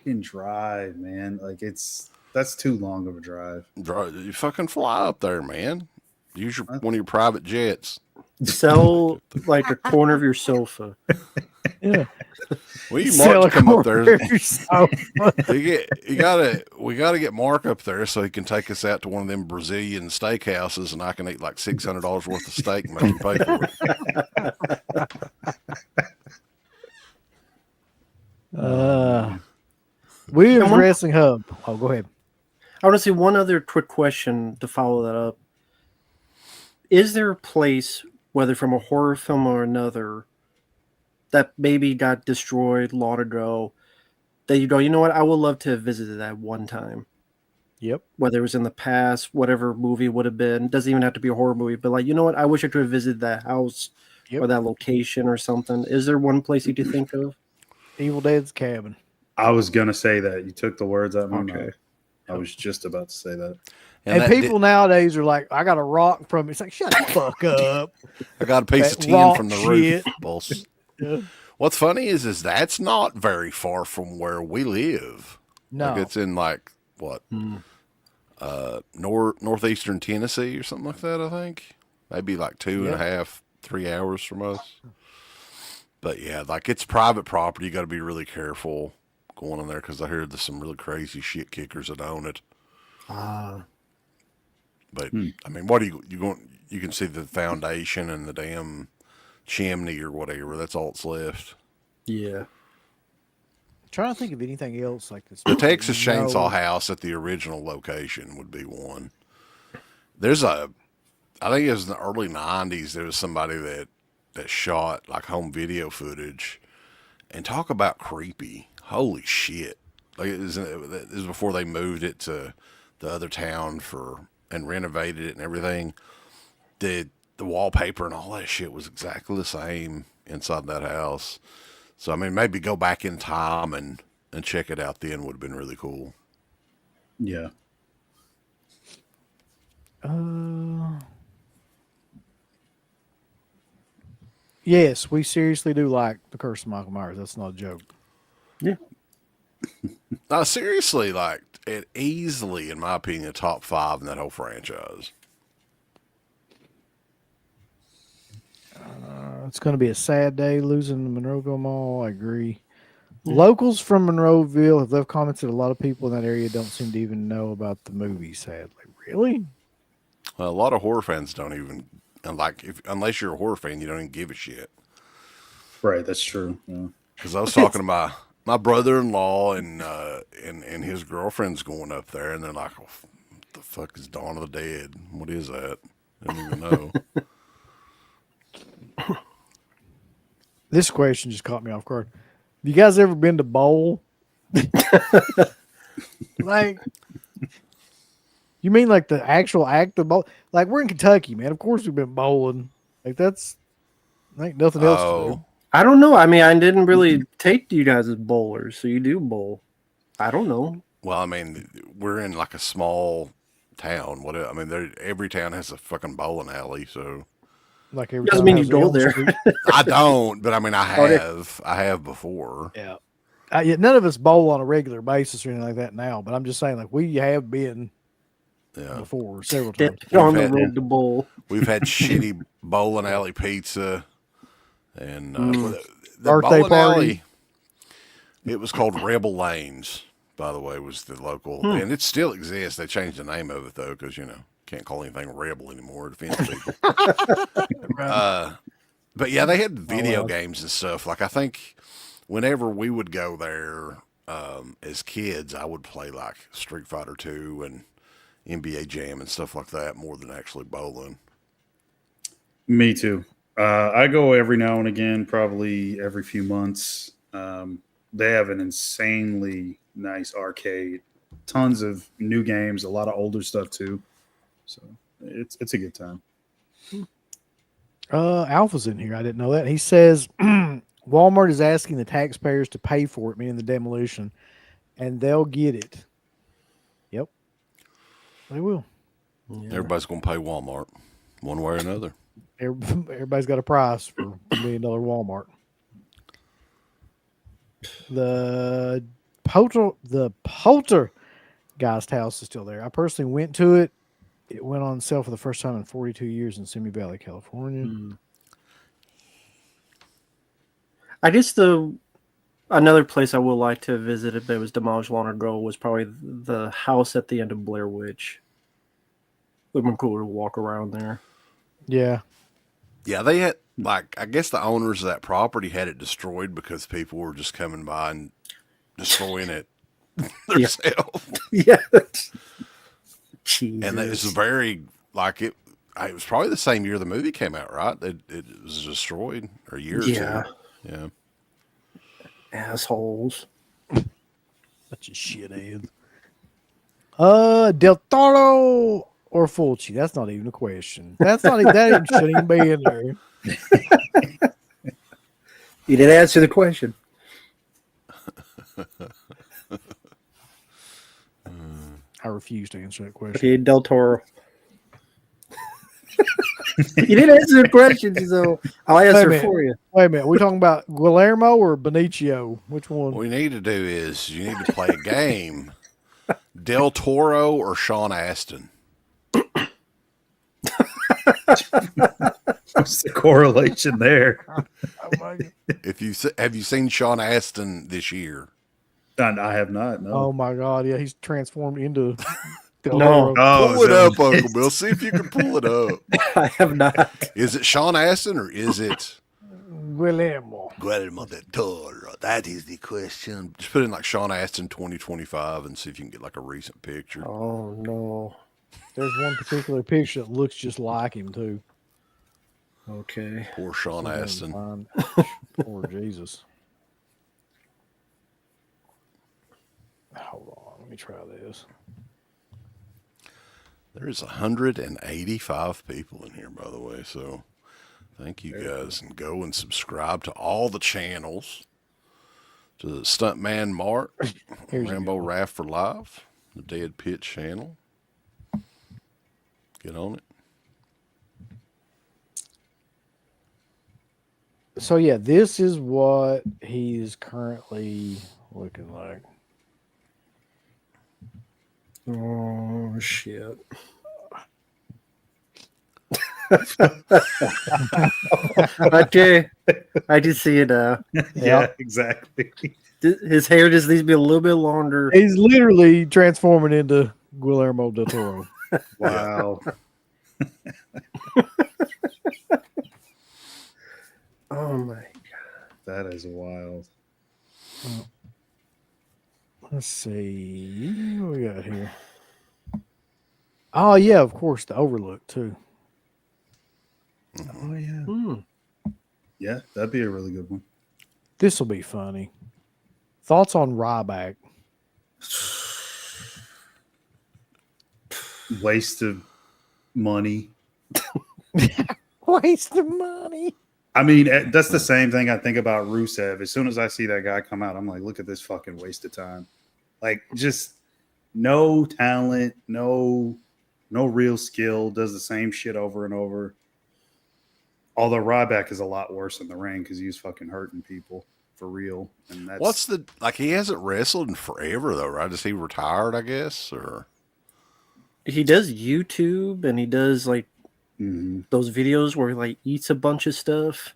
in drive, man. Like that's too long of a drive. You fucking fly up there, man. Use one of your private jets. Sell like a corner of your sofa. Yeah. Well, you Mark to come up there. We gotta get Mark up there so he can take us out to one of them Brazilian steakhouses, and I can eat like $600 worth of steak and make him pay for it. Williams Wrestling Hub. Oh, go ahead. I want to say one other quick question to follow that up. Is there a place, whether from a horror film or another, that maybe got destroyed long ago, that you go, you know what, I would love to have visited that one time? Yep. Whether it was in the past, whatever movie it would have been, doesn't even have to be a horror movie, but like, you know what, I wish I could have visited that house or that location or something. Is there one place you could think of? Evil Dead's cabin. I was gonna say that. You took the words out of my mouth. I was just about to say that. And people nowadays are like, I got a rock from it. It's like, shut the fuck up. I got a piece of tin from the roof, boss. Yeah. What's funny is that's not very far from where we live. No. Like it's in like what? Northeastern Tennessee or something like that, I think. Maybe like 2.5, 3 hours from us. But yeah, like it's private property. You got to be really careful going in there, because I heard there's some really crazy shit kickers that own it. But I mean, what you going? You can see the foundation and the damn chimney or whatever. That's all that's left. Yeah. I'm trying to think of anything else like this. The Texas Chainsaw House at the original location would be one. I think it was in the early 90s. There was somebody that shot like home video footage, and talk about creepy. Holy shit. Like it was before they moved it to the other town and renovated it and everything. The wallpaper and all that shit was exactly the same inside that house. So I mean, maybe go back in time and check it out then would have been really cool. Yeah. Yes, we seriously do like The Curse of Michael Myers. That's not a joke. Yeah. No, seriously, like it easily, in my opinion, top 5 in that whole franchise. It's going to be a sad day losing the Monroeville Mall. I agree. Locals from Monroeville have left comments that a lot of people in that area don't seem to even know about the movie, sadly. Really? Well, a lot of horror fans don't even, unless you're a horror fan, you don't even give a shit. Right, that's true. Yeah. Because I was talking to my brother-in-law and his girlfriend's going up there, and they're like, "What the fuck is Dawn of the Dead? What is that?" I don't even know. This question just caught me off guard. Have you guys ever been to bowl? Like, you mean like the actual act of bowl? Like, we're in Kentucky, man. Of course we've been bowling. Like, that's ain't nothing else to do. I don't know. I mean, I didn't really take you guys as bowlers, so you do bowl. I don't know. Well, I mean, we're in like a small town. I mean, every town has a fucking bowling alley, so. Like every Doesn't time mean I you was go on the there. street. I don't, but I mean, I have before. Yeah. Yeah, none of us bowl on a regular basis or anything like that now, but I'm just saying, like, we have been before several times. On the road to bowl. We've had shitty bowling alley pizza and the Birthday bowling party. alley. It was called Rebel Lanes, by the way, was the local, and it still exists. They changed the name of it though, because can't call anything Rebel anymore. It offends people. But yeah, they had video games and stuff. Like I think whenever we would go there as kids, I would play like Street Fighter 2 and NBA Jam and stuff like that more than actually bowling. Me too. I go every now and again, probably every few months. They have an insanely nice arcade, tons of new games, a lot of older stuff too. So it's a good time. Alpha's in here. I didn't know that. He says Walmart is asking the taxpayers to pay for it, meaning the demolition, and they'll get it. Yep, they will. Yeah. Everybody's going to pay Walmart one way or another. Everybody's got a price for $1 million Walmart. The Poltergeist house is still there. I personally went to it. It went on sale for the first time in 42 years in Simi Valley, California. I guess another place I would like to visit if it was demolished long ago was probably the house at the end of Blair Witch. Would have been cool to walk around there. Yeah. Yeah, they had, I guess the owners of that property had it destroyed because people were just coming by and destroying it themselves. Yeah. Jesus. And it was very, it was probably the same year the movie came out, right? It was destroyed, or a year or two. Yeah. Assholes. Such a shithead. Del Toro or Fulci? That's not even a question. That shouldn't even be in there. You didn't answer the question. I refuse to answer that question. Okay, Del Toro. You didn't answer the question, so I'll answer for you. Wait a minute. We're talking about Guillermo or Benicio? Which one? What you need to do is you need to play a game. Del Toro or Sean Astin? What's the correlation there? Oh my God. Have you seen Sean Astin this year? I have not. No. Oh my God! Yeah, he's transformed into. No. Pull it up, Uncle Bill. See if you can pull it up. I have not. Is it Sean Astin or is it Guillermo del Toro? That is the question. Just put in Sean Astin 2025 and see if you can get a recent picture. Oh no. There's one particular picture that looks just like him too. Okay. Poor Sean Astin. Poor Jesus. Hold on, let me try this. There's 185 people in here, by the way, so thank you guys. And go and subscribe to all the channels. To the Stuntman Mark, Rambo Raft for Life, the Dead Pit channel. Get on it. So yeah, this is what he's currently looking like. Oh shit. Okay, I just see it. Yeah, exactly. His hair just needs to be a little bit longer. He's literally transforming into Guillermo del Toro. Wow. Oh my! That is wild. Let's see. What we got here? Oh, yeah, of course, the Overlook, too. Oh, yeah. Hmm. Yeah, that'd be a really good one. This will be funny. Thoughts on Ryback? Waste of money. Waste of money. I mean, that's the same thing I think about Rusev. As soon as I see that guy come out, I'm like, look at this fucking waste of time. Like, just no talent, no real skill, does the same shit over and over. Although Ryback is a lot worse in the ring because he's fucking hurting people for real. And that's he hasn't wrestled in forever though, right? Is he retired, I guess, or He does YouTube and he does like those videos where he like eats a bunch of stuff.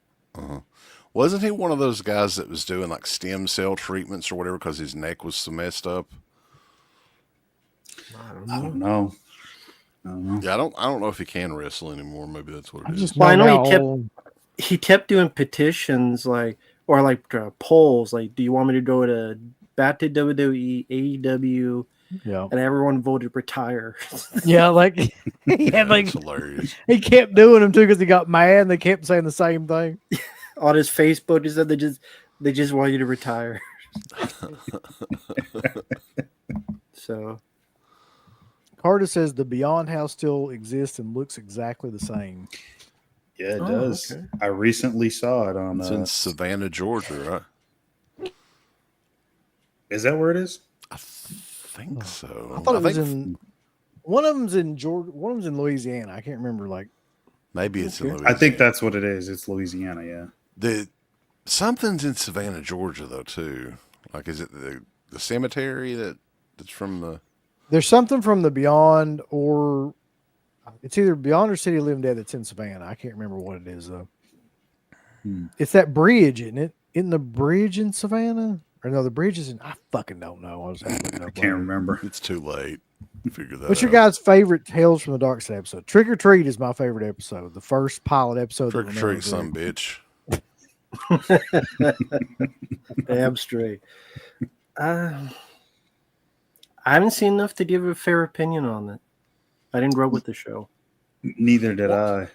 wasn't he one of those guys that was doing like stem cell treatments or whatever because his neck was so messed up? I don't know. Yeah, I don't know if he can wrestle anymore. Maybe that's what it is. Well, I know he kept doing petitions like polls like, do you want me to go back to WWE, AEW? Yeah, and everyone voted retire. Yeah, like That's hilarious. He kept doing them too because he got mad. And they kept saying the same thing On his Facebook. He said they just want you to retire. So Carter says the Beyond House still exists and looks exactly the same. Yeah, it does. Okay. I recently saw it on. It's in Savannah, Georgia, right? Is that where it is? I think so. I thought it was in one of them's in Georgia. One of them's in Louisiana. I can't remember. Like maybe it's in Louisiana. I think that's what it is. It's Louisiana. Yeah. Something's in Savannah, Georgia, though too. Like, is it the cemetery that's from the? There's something from the Beyond, or it's either Beyond or City of Living Dead that's in Savannah. I can't remember what it is though. It's that bridge, isn't it? Isn't the bridge in Savannah? Or no, the bridge is in. I fucking don't know. I can't remember. It's too late. Figure that. What's your guys' favorite Tales from the Dark Side episode? Trick or Treat is my favorite episode. The first pilot episode. Trick or Treat, some bitch. Damn straight. I haven't seen enough to give a fair opinion on it. I didn't grow up with the show. Neither did I.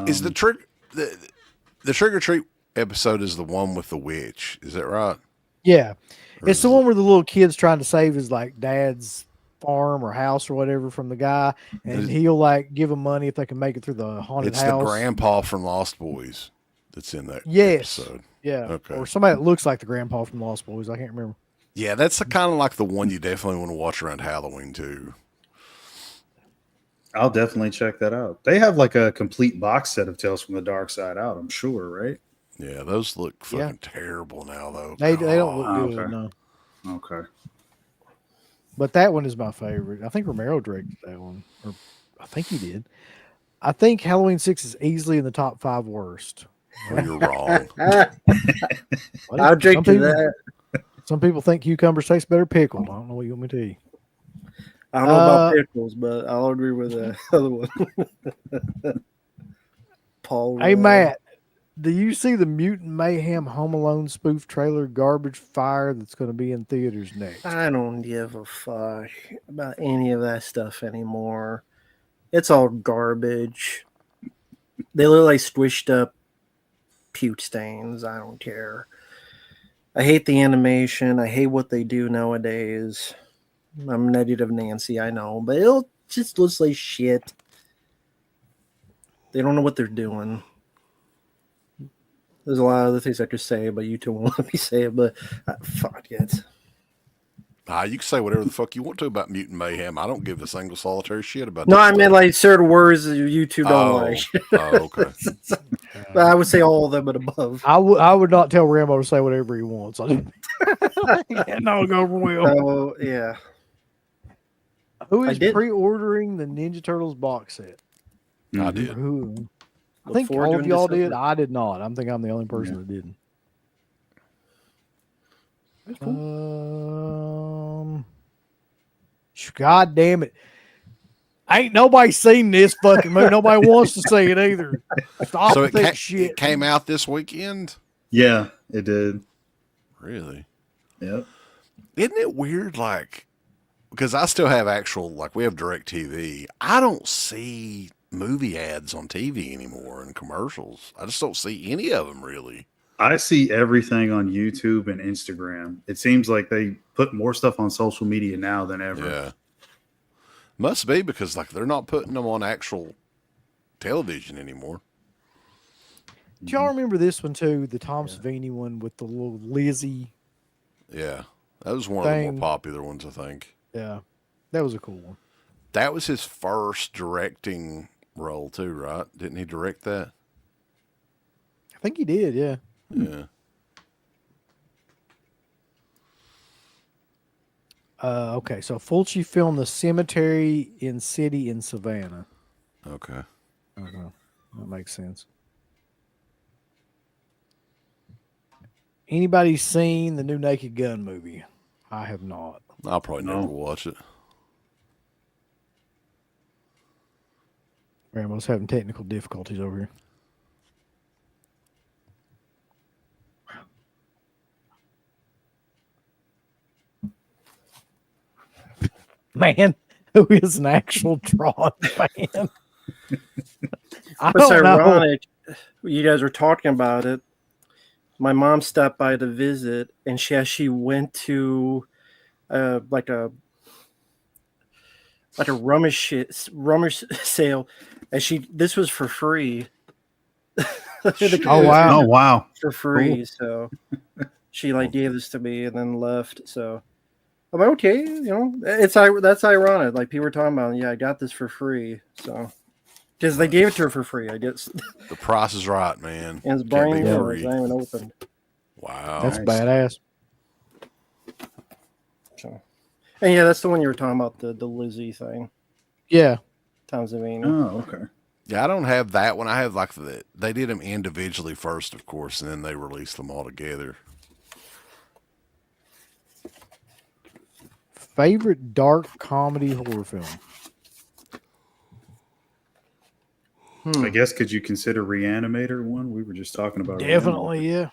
Is the Trick or Treat episode is the one with the witch? Is that right? Yeah, it's the one where the little kid's trying to save his like dad's farm or house or whatever from the guy, and he'll like give him money if they can make it through the haunted house. It's the grandpa from Lost Boys that's in that episode. Yeah, okay. Or somebody that looks like the grandpa from Lost Boys. I can't remember. Yeah, that's kind of like the one you definitely want to watch around Halloween too. I'll definitely check that out. They have like a complete box set of Tales from the Dark Side out, I'm sure, right? Yeah, those look fucking terrible now, though. They don't look good, no. Okay. But that one is my favorite. I think Romero directed that one. Or I think he did. I think Halloween 6 is easily in the top 5 worst. Well, you're wrong. I'll drink to that. Some people think cucumbers taste better pickled. I don't know what you want me to eat. I don't know about pickles, but I'll agree with the other one. Paul. Hey, Matt. Do you see the Mutant Mayhem Home Alone spoof trailer Garbage Fire that's going to be in theaters next? I don't give a fuck about any of that stuff anymore. It's all garbage. They look like squished up puke stains. I don't care. I hate the animation. I hate what they do nowadays. I'm negative Nancy, I know, but it just looks like shit. They don't know what they're doing. There's a lot of other things I could say, but you two won't let me say it, but fuck it. You can say whatever the fuck you want to about Mutant Mayhem. I don't give a single solitary shit about No, I mean like certain words that you two don't like. Oh, okay. But I would say all of them and above. I would not tell Rambo to say whatever he wants. No, go Will. Oh, yeah. Who is pre-ordering the Ninja Turtles box set? I did. Who? I think all of y'all did. I did not. I think I'm the only person that didn't. That's cool. God damn it. Ain't nobody seen this fucking movie. Nobody wants to see it either. Stop So shit. it came out this weekend? Yeah, it did. Really? Yep. Isn't it weird? Like, because I still have we have DirecTV. I don't see movie ads on TV anymore and commercials. I just don't see any of them really. I see everything on YouTube and Instagram. It seems like they put more stuff on social media now than ever. Yeah. Must be because like they're not putting them on actual television anymore. Do y'all remember this one too? The Tom Savini one with the little Lizzie. Yeah. That was one of the more popular ones, I think. Yeah. That was a cool one. That was his first directing role too, right? Didn't he direct that? I think he did, yeah. Yeah. Okay, so Fulci filmed The Cemetery in City in Savannah. Okay. That makes sense. Anybody seen the new Naked Gun movie? I have not. I'll probably never watch it. Rambo's having technical difficulties over here. Man, who is an actual Tron fan? It's ironic. You guys were talking about it. My mom stopped by to visit, and she went to like a rummage sale, and this was for free. Oh wow! For free, cool. So she gave this to me and then left. So I'm like, okay, that's ironic. Like people were talking about, yeah, I got this for free, so because they gave it to her for free, I guess. The price is right, man. And it's brand new. It's not even opened. Wow, that's badass. So, and yeah, that's the one you were talking about, the Lizzie thing. Yeah, Tom Savini. Oh, okay. Yeah, I don't have that one. I have they did them individually first, of course, and then they released them all together. Favorite dark comedy horror film? I guess could you consider Reanimator one? We were just talking about. Definitely, yeah.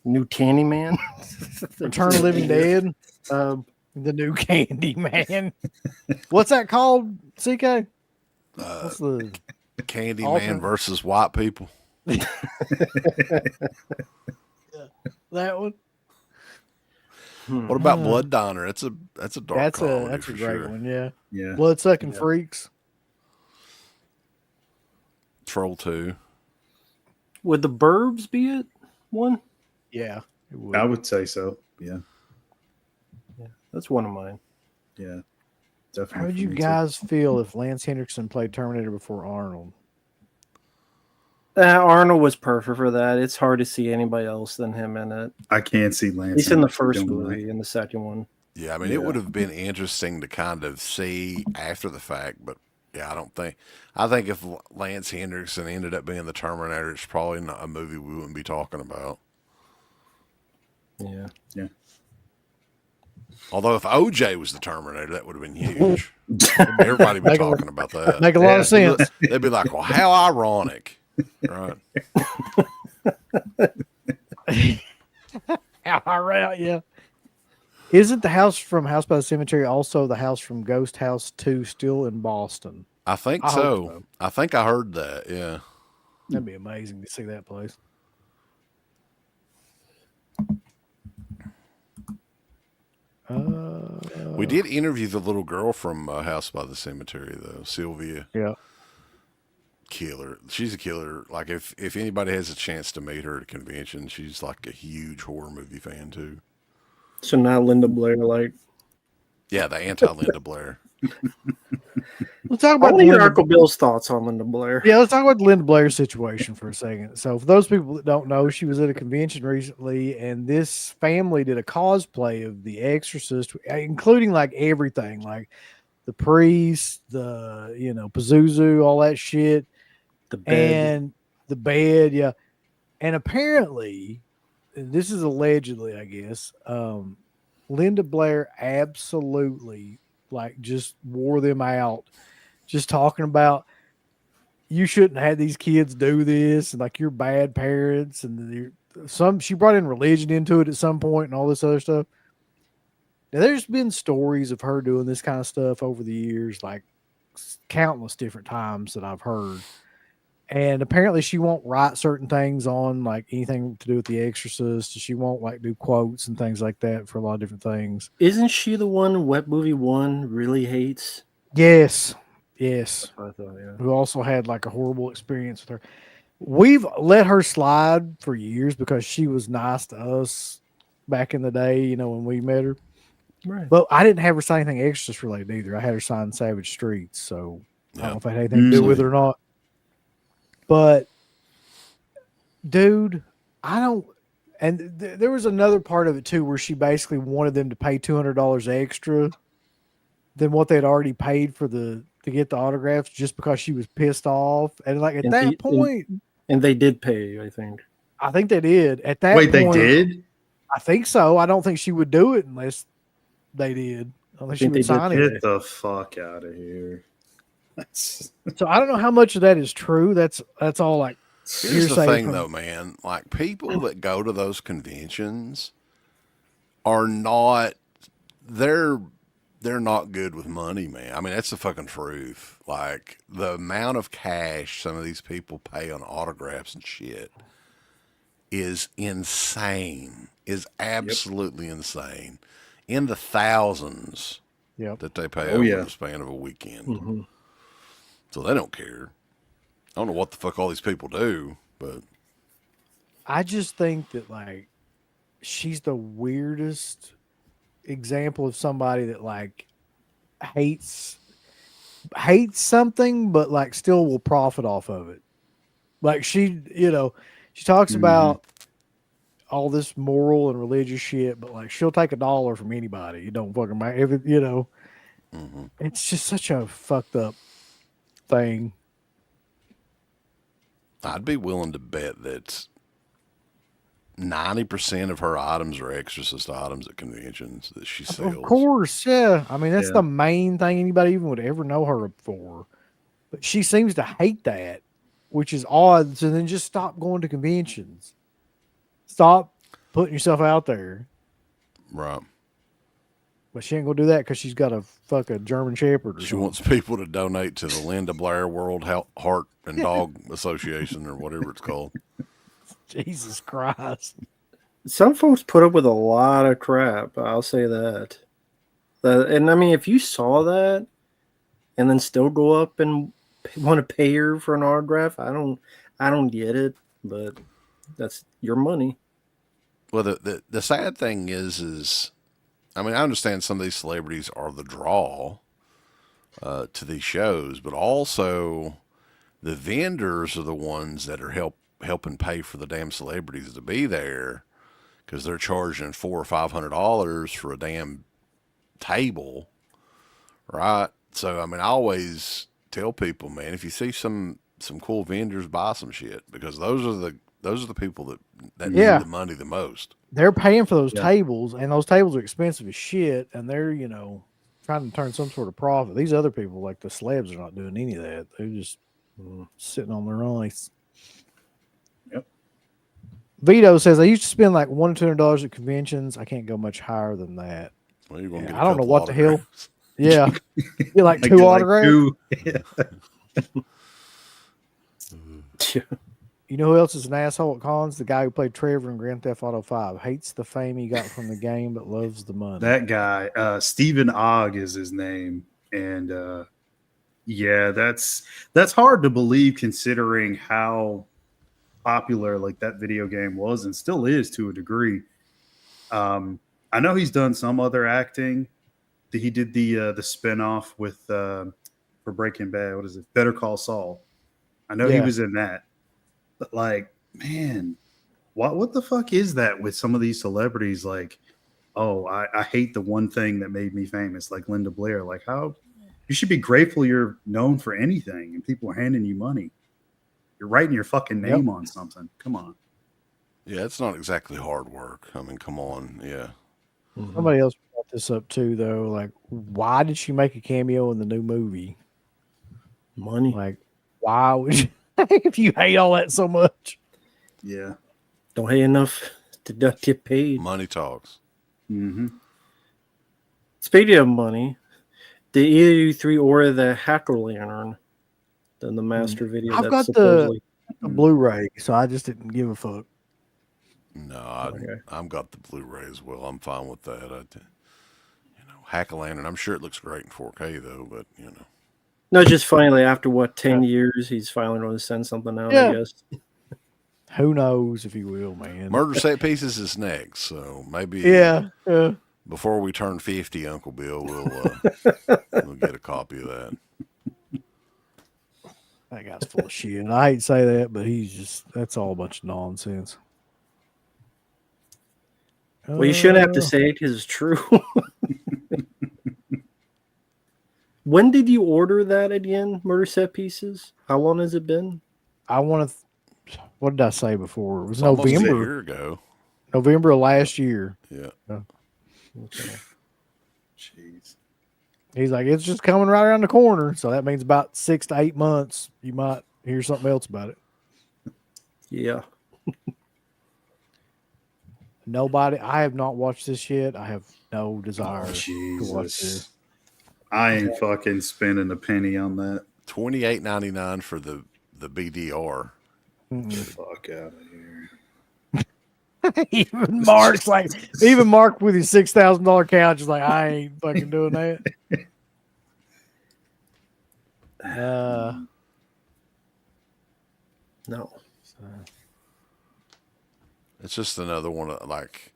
New Candyman. Return of the Living Dead. The new Candyman. What's that called, CK? What's the Candyman versus white people? Yeah, that one. What about Blood Diner? That's a dark comedy. That's a great one. Yeah. Yeah. Bloodsucking Freaks. Troll 2. Would The Burbs be it? One? Yeah, it would. I would say so. Yeah. Yeah, that's one of mine. Yeah, definitely. How would you guys feel if Lance Henriksen played Terminator before Arnold? Arnold was perfect for that. It's hard to see anybody else than him in it. I can't see Lance. He's in the first movie, in the second one. Yeah, I mean, it would have been interesting to kind of see after the fact, but yeah, I think if Lance Henriksen ended up being the Terminator, it's probably not a movie we wouldn't be talking about. Yeah. Yeah. Although if OJ was the Terminator, that would have been huge. Everybody would be talking about that. Make a lot of sense. They'd be like, well, how ironic. Right. All right, yeah. Isn't the house from House by the Cemetery also the house from Ghost House 2 still in Boston? I think so. I think I heard that, yeah. That'd be amazing to see that place. We did interview the little girl from House by the Cemetery, though, Sylvia. Yeah. Killer. She's a killer. Like, if anybody has a chance to meet her at a convention, she's like a huge horror movie fan, too. So not Linda Blair, like. Yeah, the anti-Linda Blair. Let's talk about Uncle Bill's thoughts on Linda Blair. Yeah, let's talk about the Linda Blair situation for a second. So, for those people that don't know, she was at a convention recently, and this family did a cosplay of The Exorcist, including like everything, like the priest, the Pazuzu, all that shit. The bed. And the bed, yeah. And apparently, this is allegedly, I guess, Linda Blair absolutely like just wore them out, just talking about you shouldn't have these kids do this, and like you're bad parents, and she brought in religion into it at some point and all this other stuff. Now, there's been stories of her doing this kind of stuff over the years, like countless different times that I've heard. And apparently she won't write certain things on like anything to do with The Exorcist. She won't like do quotes and things like that for a lot of different things. Isn't she the one Wet Movie 1 really hates? Yes. That's what I thought, yeah. Who also had like a horrible experience with her. We've let her slide for years because she was nice to us back in the day, you know, when we met her. Right. But I didn't have her sign anything Exorcist related either. I had her sign Savage Streets, so I don't know if that had anything to do with it or not. But, dude, I don't. And there was another part of it too, where she basically wanted them to pay $200 extra than what they'd already paid for to get the autographs, just because she was pissed off. And like at that point, and they did pay. I think they did at that. Wait, point, they did? I think so. I don't think she would do it unless they did. I don't think she would sign it. Get the fuck out of here. So I don't know how much of that is true. That's all like. Here's the thing, though, man. Like, people that go to those conventions are not. They're not good with money, man. I mean, that's the fucking truth. Like, the amount of cash some of these people pay on autographs and shit is insane. Is absolutely insane. In the thousands that they pay over the span of a weekend. Mm-hmm. So they don't care. I don't know what the fuck all these people do, but I just think that like she's the weirdest example of somebody that like hates something, but like still will profit off of it. Like she talks about all this moral and religious shit, but like she'll take $1 from anybody. You don't fucking matter if it, It's just such a fucked up thing. I'd be willing to bet that 90% of her items are Exorcist items at conventions that she sells. Of course, yeah. I mean, that's the main thing anybody even would ever know her for. But she seems to hate that, which is odd. So then just stop going to conventions. Stop putting yourself out there. Right. But she ain't gonna do that because she's got a fucking German Shepherd. She wants people to donate to the Linda Blair World Heart and Dog Association or whatever it's called. Jesus Christ. Some folks put up with a lot of crap. I'll say that. And I mean, if you saw that and then still go up and want to pay her for an autograph, I don't get it, but that's your money. Well, the sad thing is I mean, I understand some of these celebrities are the draw to these shows, but also the vendors are the ones that are helping pay for the damn celebrities to be there, because they're charging $400 or $500 for a damn table, right? So I mean, I always tell people, man, if you see some cool vendors, buy some shit, because those are the people that need the money the most. They're paying for those tables, and those tables are expensive as shit, and they're, trying to turn some sort of profit. These other people, like the celebs, are not doing any of that. They're just sitting on their rights. Yep. Vito says, I used to spend like $100 to $200 at conventions. I can't go much higher than that. Well, you're gonna get I don't know what autographs. the hell. Yeah. You're like two autographs? You know who else is an asshole at cons? The guy who played Trevor in Grand Theft Auto 5. Hates the fame he got from the game, but loves the money. That guy, Stephen Ogg is his name. And that's hard to believe, considering how popular like that video game was and still is to a degree. I know he's done some other acting. He did the spinoff with for Breaking Bad. What is it? Better Call Saul. I know he was in that. But like, man, what the fuck is that with some of these celebrities? Like, oh, I hate the one thing that made me famous, like Linda Blair. Like, how you should be grateful you're known for anything and people are handing you money. You're writing your fucking name on something. Come on. Yeah, it's not exactly hard work. I mean, come on. Yeah. Somebody else brought this up too, though. Like, why did she make a cameo in the new movie? Money. Like, why would you, if you hate all that so much? Yeah. Don't hate enough to not get paid. Money talks. Mm-hmm. Speaking of money, did either you three order the Hacker Lantern? Then the master video. I've got the Blu-ray, so I just didn't give a fuck. No, I've got the Blu-ray as well. I'm fine with that. Hack-A-Lantern. I'm sure it looks great in 4K though, but No, just finally after 10 years, he's finally going to send something out. I guess. Who knows if he will, man. Murder Set Pieces is next, so maybe before we turn 50, Uncle Bill, we'll get a copy of that. That guy's full of shit. I hate to say that, but that's all a bunch of nonsense. Well, you shouldn't have to say it because it's true. When did you order that again? Murder Set Pieces? How long has it been? What did I say before? It was Almost November. a year ago. November of last year. Yeah. Okay. Jeez. He's like, it's just coming right around the corner. So that means about 6 to 8 months, you might hear something else about it. Yeah. I have not watched this yet. I have no desire to watch this. I ain't fucking spending a penny on that. $28.99 for the BDR. Fuck out of here. Even Mark with his $6,000 couch is like, I ain't fucking doing that. No. It's just another one of like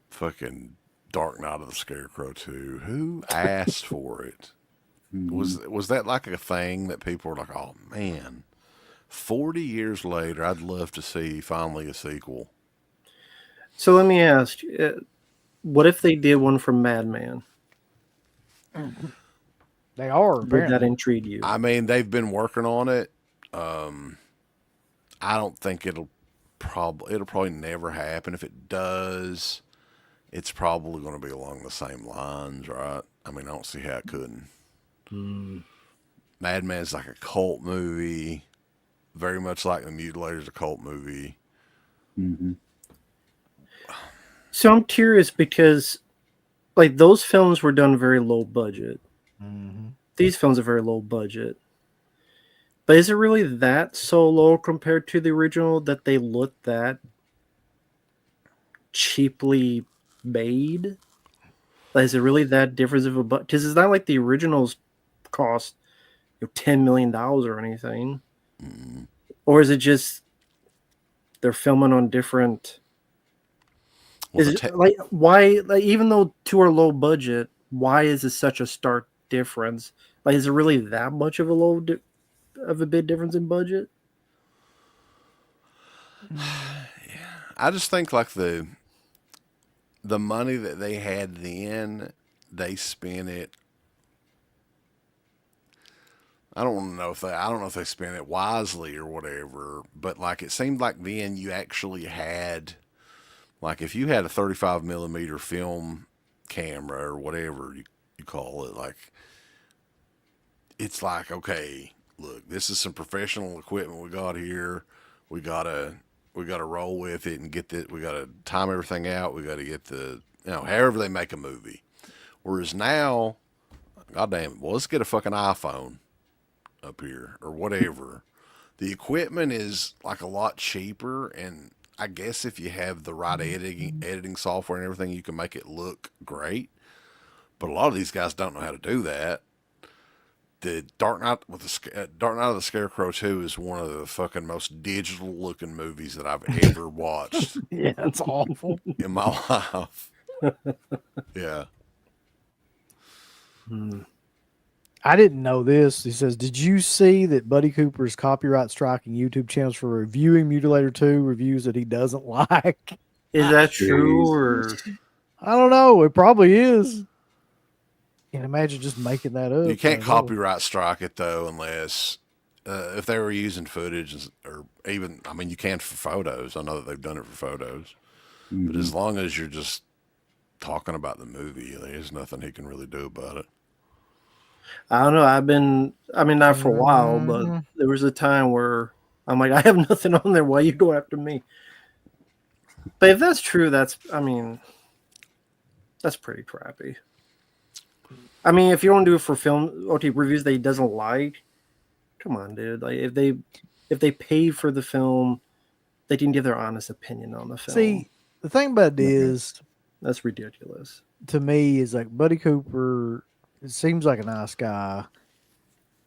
fucking Dark Knight of the Scarecrow 2. Who asked for it? Was that like a thing that people were like, oh man, 40 years later, I'd love to see finally a sequel. So let me ask you, what if they did one from Madman? They are. Would Apparently. that intrigue you? I mean, they've been working on it. I don't think it'll probably never happen. If it does, it's probably going to be along the same lines, right? I mean, I don't see how it couldn't. Madman's like a cult movie, very much like The Mutilator's a cult movie. Mm-hmm. So I'm curious because, like, those films were done very low budget. Mm-hmm. These films are very low budget. But is it really that so low compared to the original that they look that cheaply made? Like, is it really that difference of a budget? Because it's not like the originals cost $10 million or anything. Mm-hmm. Or is it just they're filming on different... Well, why, even though two are low budget, why is it such a stark difference? Like, is it really that much of a big difference in budget? I just think like the money that they had then, they spent it. I don't know if they spent it wisely or whatever, but like it seemed like then you actually had, like if you had a 35 millimeter film camera or whatever you call it, like it's like, okay, look, this is some professional equipment we got here. We gotta roll with it and get that. We gotta time everything out. We gotta get however they make a movie. Whereas now, goddamn, well, let's get a fucking iPhone up here or whatever. The equipment is like a lot cheaper, and I guess if you have the right editing software and everything, you can make it look great. But a lot of these guys don't know how to do that. The Dark Knight of the Scarecrow 2 is one of the fucking most digital looking movies that I've ever watched. Yeah, it's awful in my life. Yeah. I didn't know this. He says, did you see that Buddy Cooper is copyright striking YouTube channels for reviewing Mutilator 2 reviews that he doesn't like? Is that true? Or I don't know. It probably is. Can't imagine just making that up. You can't copyright strike it though, unless if they were using footage or even, I mean, you can for photos. I know that they've done it for photos, but as long as you're just talking about the movie, there's nothing he can really do about it. I don't know. Not for a while, but there was a time where I'm like, I have nothing on there. Why you go after me? But if that's true, that's pretty crappy. I mean, if you don't do it for film OT reviews that he doesn't like, come on, dude. Like if they pay for the film, they can give their honest opinion on the film. See, the thing about it is, that's ridiculous. To me, is like Buddy Cooper. It seems like a nice guy,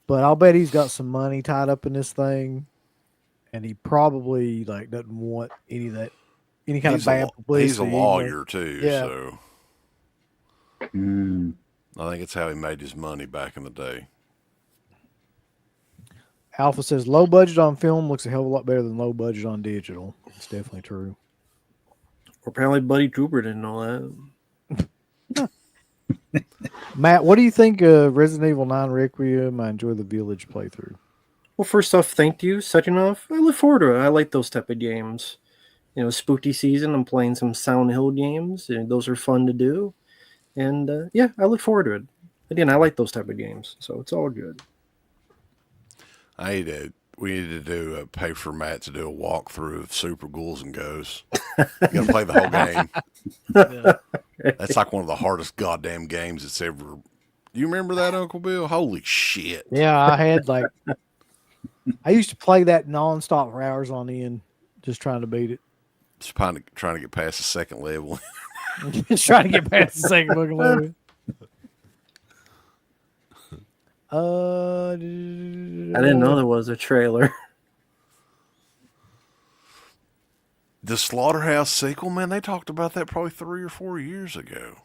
but I'll bet he's got some money tied up in this thing, and he probably like doesn't want any kind of bad publicity. He's a lawyer too, yeah. So I think it's how he made his money back in the day. Alpha says low budget on film looks a hell of a lot better than low budget on digital. It's definitely true. Apparently, Buddy Cooper didn't know that. Matt, what do you think of Resident Evil 9 Requiem? I enjoy the Village playthrough. Well, first off, thank you. Second off, I look forward to it. I like those type of games. You know, spooky season, I'm playing some Silent Hill games, and those are fun to do. And, yeah, I look forward to it. Again, I like those type of games, so it's all good. We need to do pay for Matt to do a walkthrough of Super Ghouls and Ghosts. You got to play the whole game. Yeah. That's like one of the hardest goddamn games that's ever. You remember that, Uncle Bill? Holy shit! Yeah, I used to play that nonstop for hours on end, just trying to beat it. Just trying to get past the second level. Just trying to get past the second fucking level. I didn't know there was a trailer. The Slaughterhouse sequel, man, they talked about that probably 3 or 4 years ago.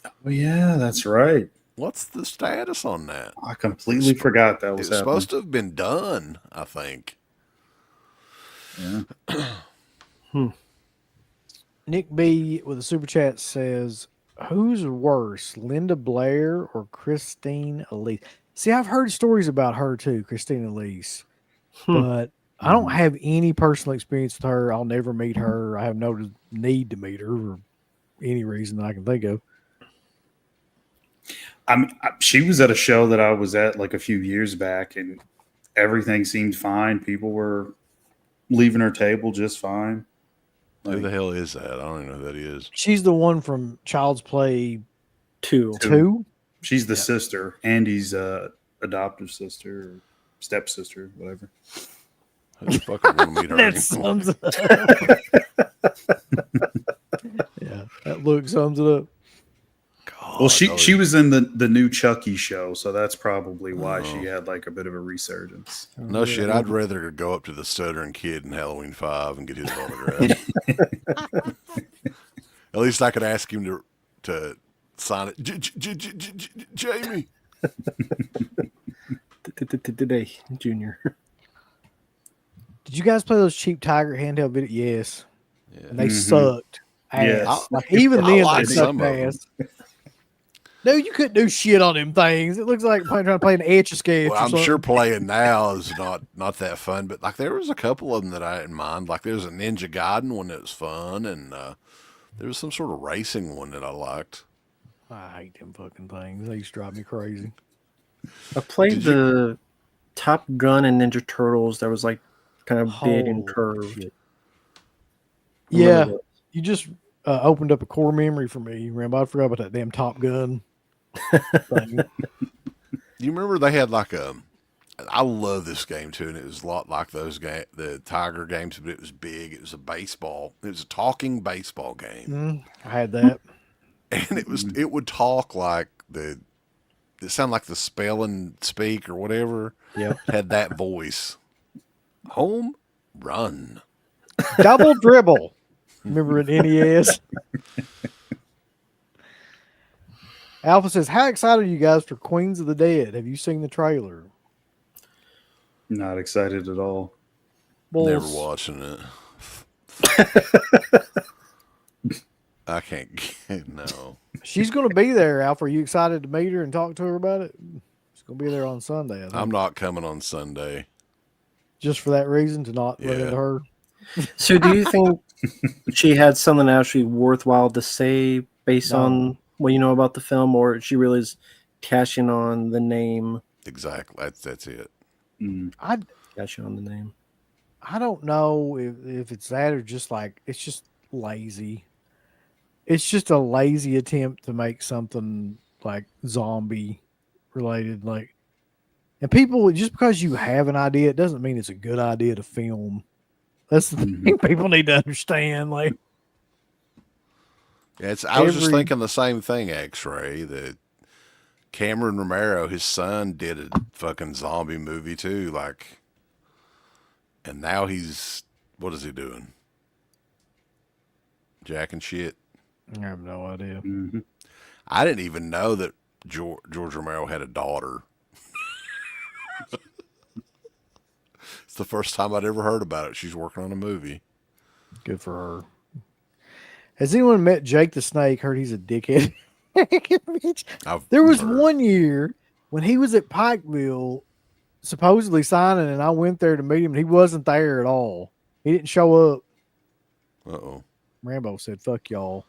Oh, yeah, that's right. What's the status on that? I completely forgot that was supposed to have been done, I think. Yeah. Nick B with a super chat says, who's worse, Linda Blair or Christine Elise? See, I've heard stories about her too, Christine Elise, but I don't have any personal experience with her. I'll never meet her. I have no need to meet her for any reason that I can think of. She was at a show that I was at like a few years back, and everything seemed fine. People were leaving her table just fine. Who the hell is that? I don't even know who that is. She's the one from Child's Play 2. She's the sister, Andy's adoptive sister or stepsister, whatever. Who the fuck would want to meet her? That sums it up. Yeah, that look sums it up. God, well, she was in the new Chucky show, so that's probably why she had like a bit of a resurgence. No shit, I'd rather go up to the stuttering kid in Halloween 5 and get his autograph. At least I could ask him to sign it. Jamie. Today, Junior. Did you guys play those cheap Tiger handheld videos? Yes. Yeah. And they sucked ass. Yes. Like even I then like they some sucked of them. ass. No, you couldn't do shit on them things. It looks like trying to play an Etch-a-Sketch. Well, I'm sure playing now is not that fun, but like there was a couple of them that I didn't mind. Like there was a Ninja Gaiden one that was fun, and there was some sort of racing one that I liked. I hate them fucking things. They used to drive me crazy. I played the Top Gun and Ninja Turtles that was like kind of big and curved. Shit. Yeah, you just opened up a core memory for me. Remember, I forgot about that damn Top Gun thing. You remember they had like I love this game too, and it was a lot like the Tiger games, but it was big. It was a talking baseball game. I had that. And it would talk like it sounded like the spell and speak or whatever. Yeah. Had that voice. Home run. Double dribble. Remember at NES? Alpha says, how excited are you guys for Queens of the Dead? Have you seen the trailer? Not excited at all. Well, Never watching it. I can't get no. she's going to be there, Alpha. Are you excited to meet her and talk to her about it? gonna be there on Sunday. I think. I'm not coming on Sunday. Just for that reason to not run Yeah. into her. So do you think she had something actually worthwhile to say based No. on what you know about the film, or she really is cashing on the name? Exactly. That's it. Cashing on the name. I don't know if it's that or just like it's just lazy. It's just a lazy attempt to make something like zombie related. Like, and people, just because you have an idea, it doesn't mean it's a good idea to film. That's the thing people need to understand. Like, Yeah, I was just thinking the same thing, X-Ray, that Cameron Romero, his son, did a fucking zombie movie too. Like, and now what is he doing? Jacking shit. I have no idea. I didn't even know that George Romero had a daughter. It's the first time I'd ever heard about it. She's working on a movie. Good for her. Has anyone met Jake the Snake? Heard he's a dickhead. There was one year when he was at Pikeville supposedly signing, and I went there to meet him, and he wasn't there at all. He didn't show up. Uh-oh. Rambo said, "Fuck y'all."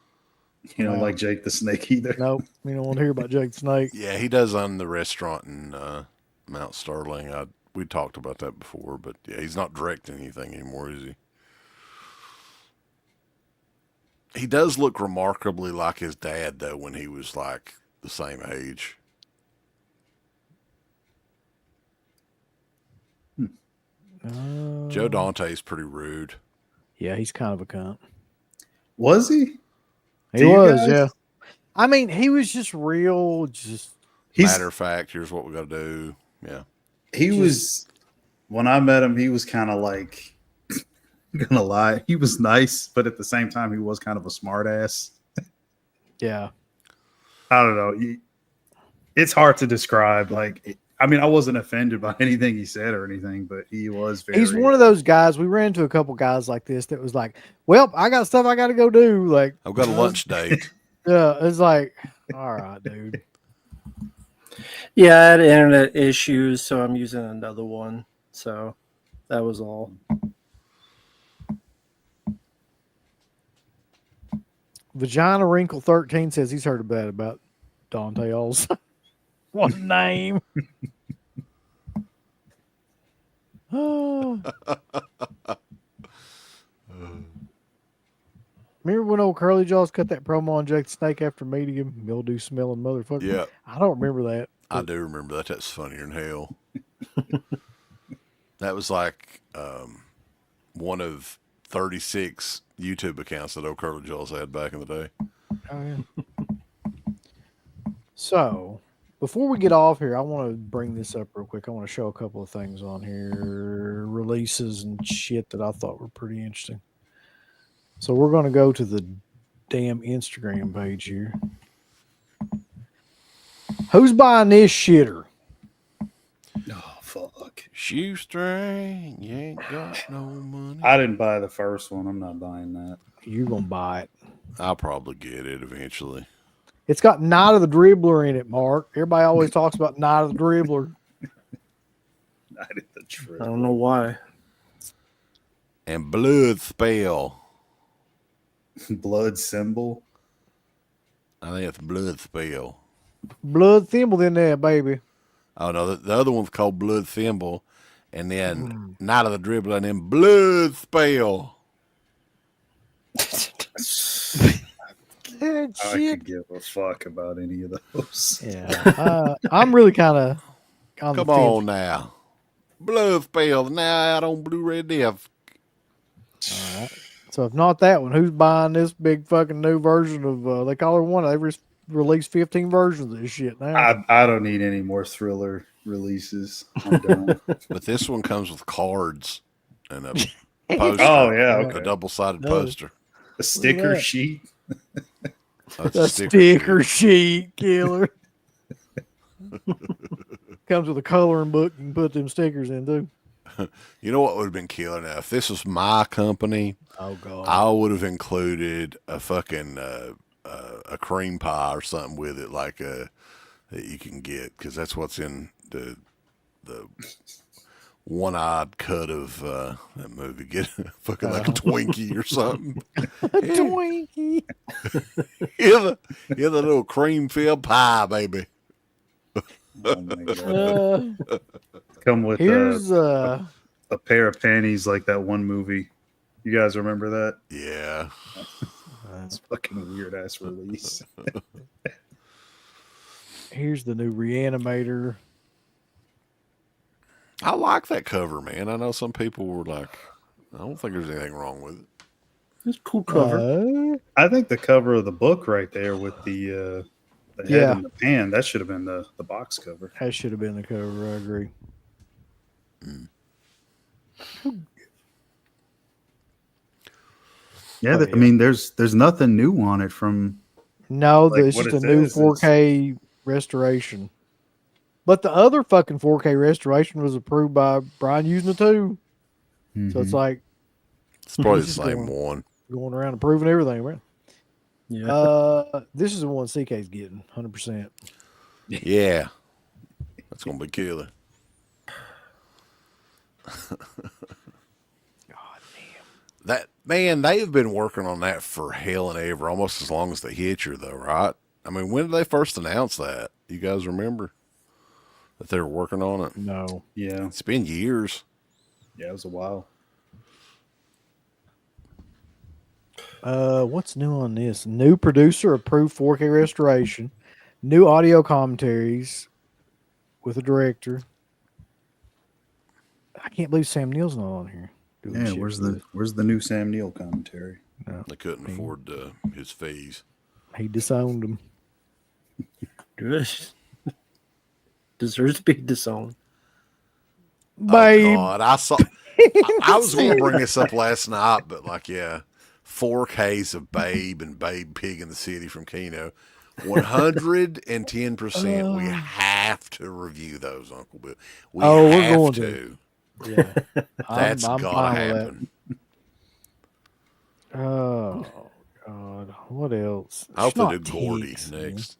You don't like Jake the Snake either. Nope. You don't want to hear about Jake the Snake. Yeah, he does own the restaurant in Mount Sterling. We talked about that before, but yeah, he's not directing anything anymore, is he? He does look remarkably like his dad, though, when he was like the same age. Joe Dante's pretty rude. Yeah, he's kind of a cunt. Was he? He was, yeah. I mean, he was just real. Matter of fact, here's what we got to do. Yeah. He was, when I met him, he was kind of like, I'm gonna lie, he was nice, but at the same time, he was kind of a smart ass. Yeah. I don't know. It's hard to describe. Like, I mean, I wasn't offended by anything he said or anything, but he was very. He's one of those guys. We ran into a couple guys like this that was like, well, I got stuff I got to go do. Like, I've got a lunch date. Yeah. It's like, all right, dude. Yeah, I had internet issues, so I'm using another one. So that was all. Vagina Wrinkle 13 says he's heard about Dante also. What name? Oh. Remember when old Curly Jaws cut that promo on Jake the Snake after meeting him? Mildew smelling motherfucker. Yeah. I don't remember that. I do remember that. That's funnier than hell. That was like one of 36 YouTube accounts that old Curly Jaws had back in the day. Oh, yeah. So, before we get off here, I want to bring this up real quick. I want to show a couple of things on here, releases and shit that I thought were pretty interesting. So, we're going to go to the damn Instagram page here. Who's buying this shitter? Oh, fuck. Shoestring, you ain't got no money. I didn't buy the first one. I'm not buying that. You're going to buy it. I'll probably get it eventually. It's got Night of the Dribbler in it, Mark. Everybody always talks about Night of the Dribbler. Night of the Dribbler. I don't know why. And Blood Spell. Blood Symbol. I think it's Blood Spell. Blood Thimble in there, baby. Oh, no, the other one's called Blood Thimble. And then Night of the Dribbler and then Blood Spell. Good I shit. could give a fuck about any of those. Yeah. I'm really kind of Come on now. Blood Spell now out on Blu-ray disc. All right. So if not that one, who's buying this big fucking new version of, they call her one, they've released 15 versions of this shit now. I don't need any more Thriller releases. I'm done. But this one comes with cards and a poster. Oh, yeah. A Okay. double-sided No. poster. A sticker that. sheet. That's A sticker sheet killer. Comes with a coloring book you can put them stickers in too. You know what would have been killer now? If this was my company, Oh god. I would have included a fucking a cream pie or something with it, like that you can get, because that's what's in the one-eyed cut of that movie. Get fucking like a Twinkie or something. Twinkie. Yeah, the little cream filled pie, baby. Oh my God. Come with Here's a pair of panties like that one movie. You guys remember that? Yeah. It's fucking weird ass release. here's the new Reanimator. I like that cover, man. I know some people were like, I don't think there's anything wrong with it. It's a cool cover. I think the cover of the book right there with the head and the pan, that should have been the box cover. That should have been the cover. I agree. Yeah, I mean, there's nothing new on it from. No, like, it's what just a it new is, 4K restoration. But the other fucking 4K restoration was approved by Brian using it too. So it's like It's probably the He's same going- one. going around approving everything, man. Yeah. This is the one CK's getting 100%. Yeah. That's going to be killer. That man, they've been working on that for hell and ever, almost as long as the Hitcher, though, right? I mean, when did they first announce that? You guys remember that they were working on it? No. Yeah, It's been years. yeah, it was a while. What's new on this? New producer approved 4K restoration. New audio commentaries with a director. I can't believe Sam Neill's not on here. doing Yeah, shit where's for the new Sam Neill commentary? this. They couldn't afford his fees. He disowned him. Good. Deserves to be disowned. Babe. Oh, God. I was going to bring this up last night, but like, yeah, 4Ks of Babe and Babe Pig in the City from Keno. 110%. We have to review those, Uncle Bill. We we're have going to. Yeah. That's I'm got to fine with that. happen. Oh, God. What else? I hope It's they not do Gordy Ticks, man. next.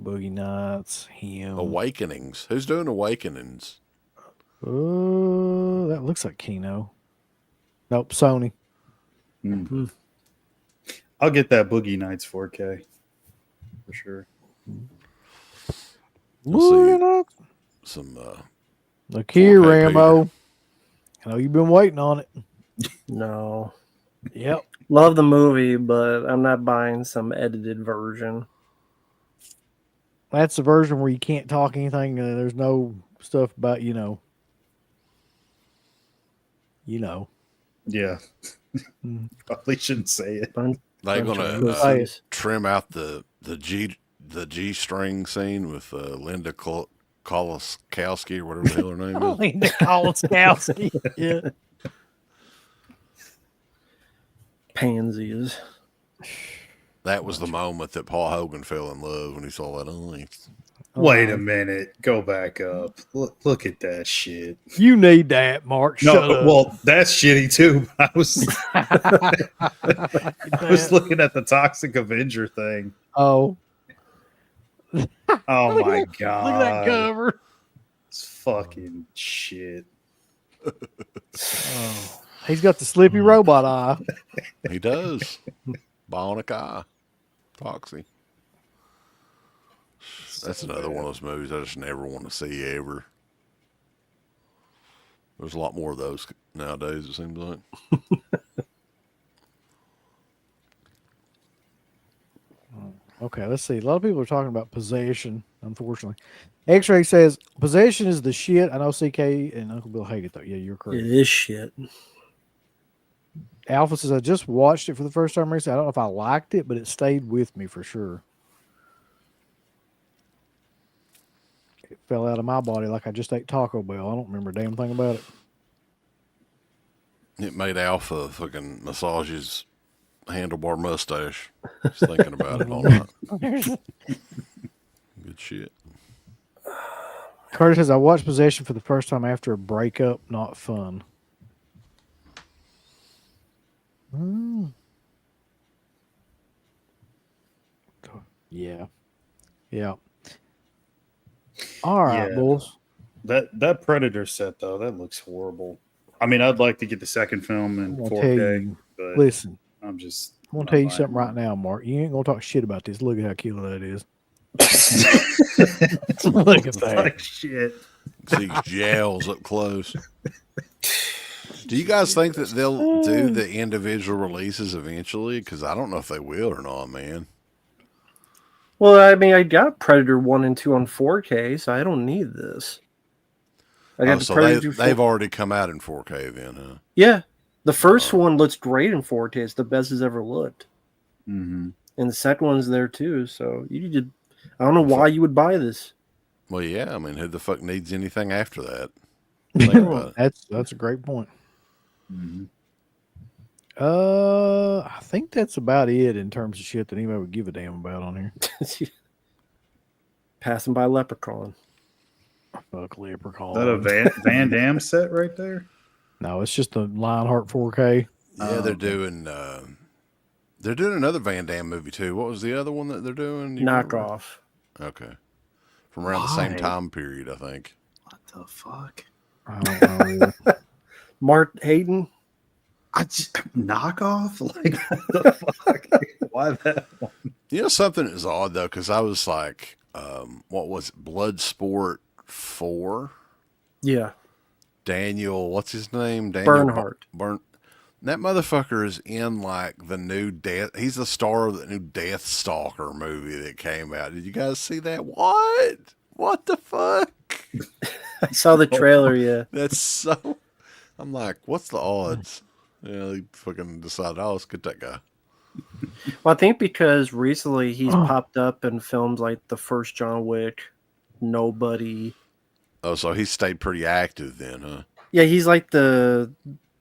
Boogie Nights, him. Awakenings. Who's doing Awakenings? That looks like Keno. Nope, Sony. I'll get that Boogie Nights 4K for sure. Boogie Nights. Some Look here, 4K Rambo. I know you've been waiting on it. No. Yep. Love the movie, but I'm not buying some edited version. That's the version where you can't talk anything. There's no stuff about, you know. Yeah, probably shouldn't say it. they're Bunch gonna of pussies. trim out the G string scene with Linda Koloskowski or whatever the hell her name is. Linda Koloskowski. Yeah. Pansies. That was the moment that Paul Hogan fell in love when he saw that on. Wait a minute. Go back up. Look at that shit. You need that, Mark. Shut No, up. well, that's shitty too. I was looking at the Toxic Avenger thing. Oh. Oh Look at my that- god. Look at that cover. It's fucking shit. Oh. He's got the slippy robot eye. He does. Bionic Eye. Foxy. That's another one of those movies I just never want to see ever. There's a lot more of those nowadays, it seems like. Okay, let's see. A lot of people are talking about Possession, unfortunately. X-Ray says, Possession is the shit. I know CK and Uncle Bill hate it, though. Yeah, you're correct. It is shit. Alpha says, I just watched it for the first time recently. I don't know if I liked it, but it stayed with me for sure. It fell out of my body like I just ate Taco Bell. I don't remember a damn thing about it. It made Alpha fucking massage his handlebar mustache. Just thinking about it all night. Good shit. Carter says, I watched Possession for the first time after a breakup. Not fun. Yeah. Yeah. All right, Yeah. boys. That Predator set though, that looks horrible. I mean, I'd like to get the second film in I'm gonna tell 4K, you. but Listen, I'm just. I'm gonna not tell you buying something it. right now, Mark. You ain't gonna talk shit about this. Look at how killer that is. It's Look at that. like shit. See gels up close. Do you guys think that they'll do the individual releases eventually? Because I don't know if they will or not, man. Well, I mean, I got Predator 1 and 2 on 4K, so I don't need this. I got the So Predator they've already come out in 4K then, huh? Yeah. The first one looks great in 4K. It's the best it's ever looked. Mm-hmm. And the second one's there too. So you need to. I don't know why you would buy this. Well, yeah. I mean, who the fuck needs anything after that? Think about it. That's a great point. Mm-hmm. I think that's about it in terms of shit that anybody would give a damn about on here. Passing by Leprechaun. Fuck Leprechaun. Is that a Van Damme set right there? No, it's just a Lionheart 4K. Yeah, they're doing another Van Damme movie too. What was the other one that they're doing? You remember? Knockoff. Okay. From around the same time period, I think. What the fuck? I don't know. Mark Hayden. Knockoff? Like, what the fuck? Why that one? You know, something is odd though, because I was like, what was it? Bloodsport 4? Yeah. Daniel, what's his name? Daniel Bernhardt. That motherfucker is in like the new Death. He's the star of the new Death Stalker movie that came out. Did you guys see that? What the fuck? I saw the trailer, yeah. That's so. I'm like, what's the odds? Yeah, they fucking decided, oh, let's get that guy. Well, I think because recently he's popped up in films like the first John Wick, Nobody. Oh, so he stayed pretty active then, huh? Yeah, he's like the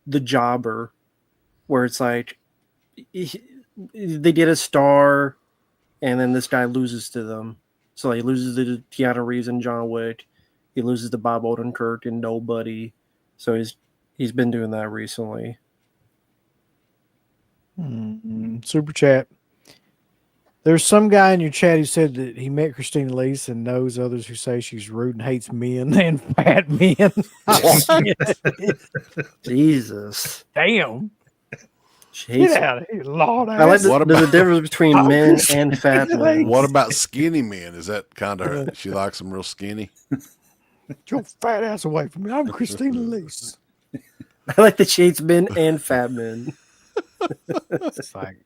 jobber, where it's like they get a star, and then this guy loses to them. So he loses to Keanu Reeves in John Wick. He loses to Bob Odenkirk in Nobody. So he's been doing that recently. Super chat. There's some guy in your chat who said that he met Christina Lease and knows others who say she's rude and hates men and fat men. Jesus. Damn. Get out of here, Lord. I like there's a difference between men and fat men. What about skinny men? Is that kind of she likes them real skinny? Get your fat ass away from me. I'm Christina Lease. I like that she hates men and fat men. It's like,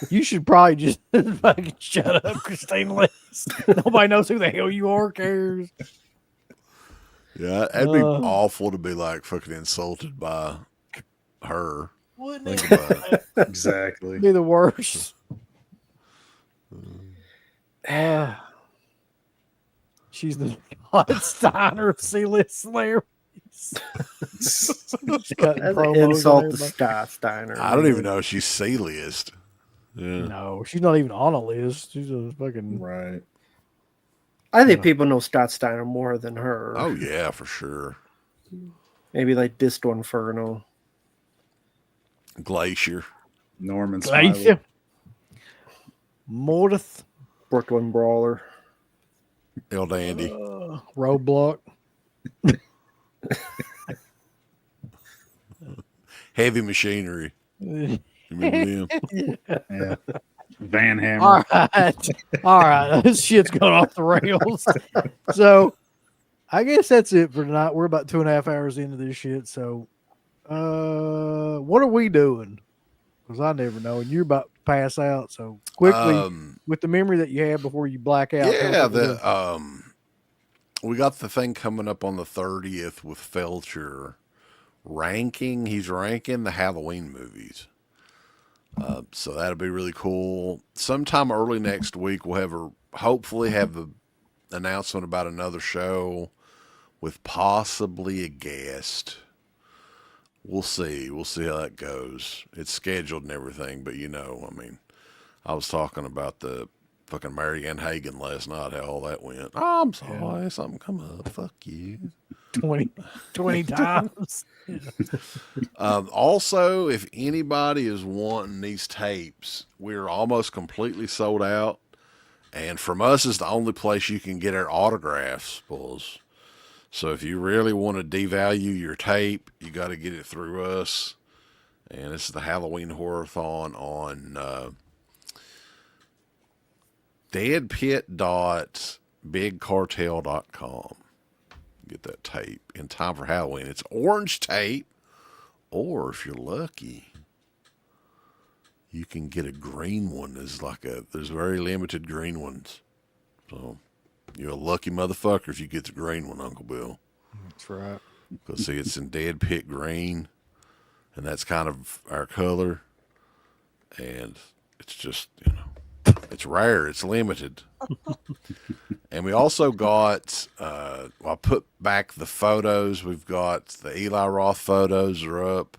you should probably just fucking shut up, Christina Lease. Nobody knows who the hell you are, cares. Yeah, it'd be awful to be like fucking insulted by her. Wouldn't Think about it. Exactly. be the worst? She's the Todd Steiner of C-list celebrities. That's an insult to Scott Steiner. I don't even know if she's C-list. Yeah. No, she's not even on a list. She's a fucking Right. I think people know Scott Steiner more than her. Oh yeah, for sure. Maybe like Disco Inferno. Glacier. Norman Smiley. Glacier. Mortith. Brooklyn Brawler. El Dandy. Roadblock. Heavy Machinery. You remember them? Yeah. Van Hammer. All right. This shit's going off the rails. So I guess that's it for tonight. We're about 2.5 hours into this shit. So what are we doing? Because I never know. And you're about to pass out. So quickly, with the memory that you have before you black out. Yeah, we got the thing coming up on the 30th with Felcher ranking. He's ranking the Halloween movies. So that'll be really cool. Sometime early next week, we'll hopefully have the announcement about another show with possibly a guest. We'll see. We'll see how that goes. It's scheduled and everything, but I mean, I was talking about the fucking Marianne Hagen last night, how all that went. Oh, I'm sorry. Something come up. Fuck you. 20 times. Also, if anybody is wanting these tapes, we're almost completely sold out. And from us is the only place you can get our autographs, bulls. So if you really want to devalue your tape, you got to get it through us. And this is the Halloween Horror-thon on deadpit.bigcartel.com. Get that tape in time for Halloween. It's orange tape, or if you're lucky, you can get a green one. There's very limited green ones. So you're a lucky motherfucker if you get the green one, Uncle Bill. That's right. Because see, it's in Dead Pit green, and that's kind of our color. And it's just, it's rare. It's limited. And we also got, I put back the photos. We've got the Eli Roth photos are up.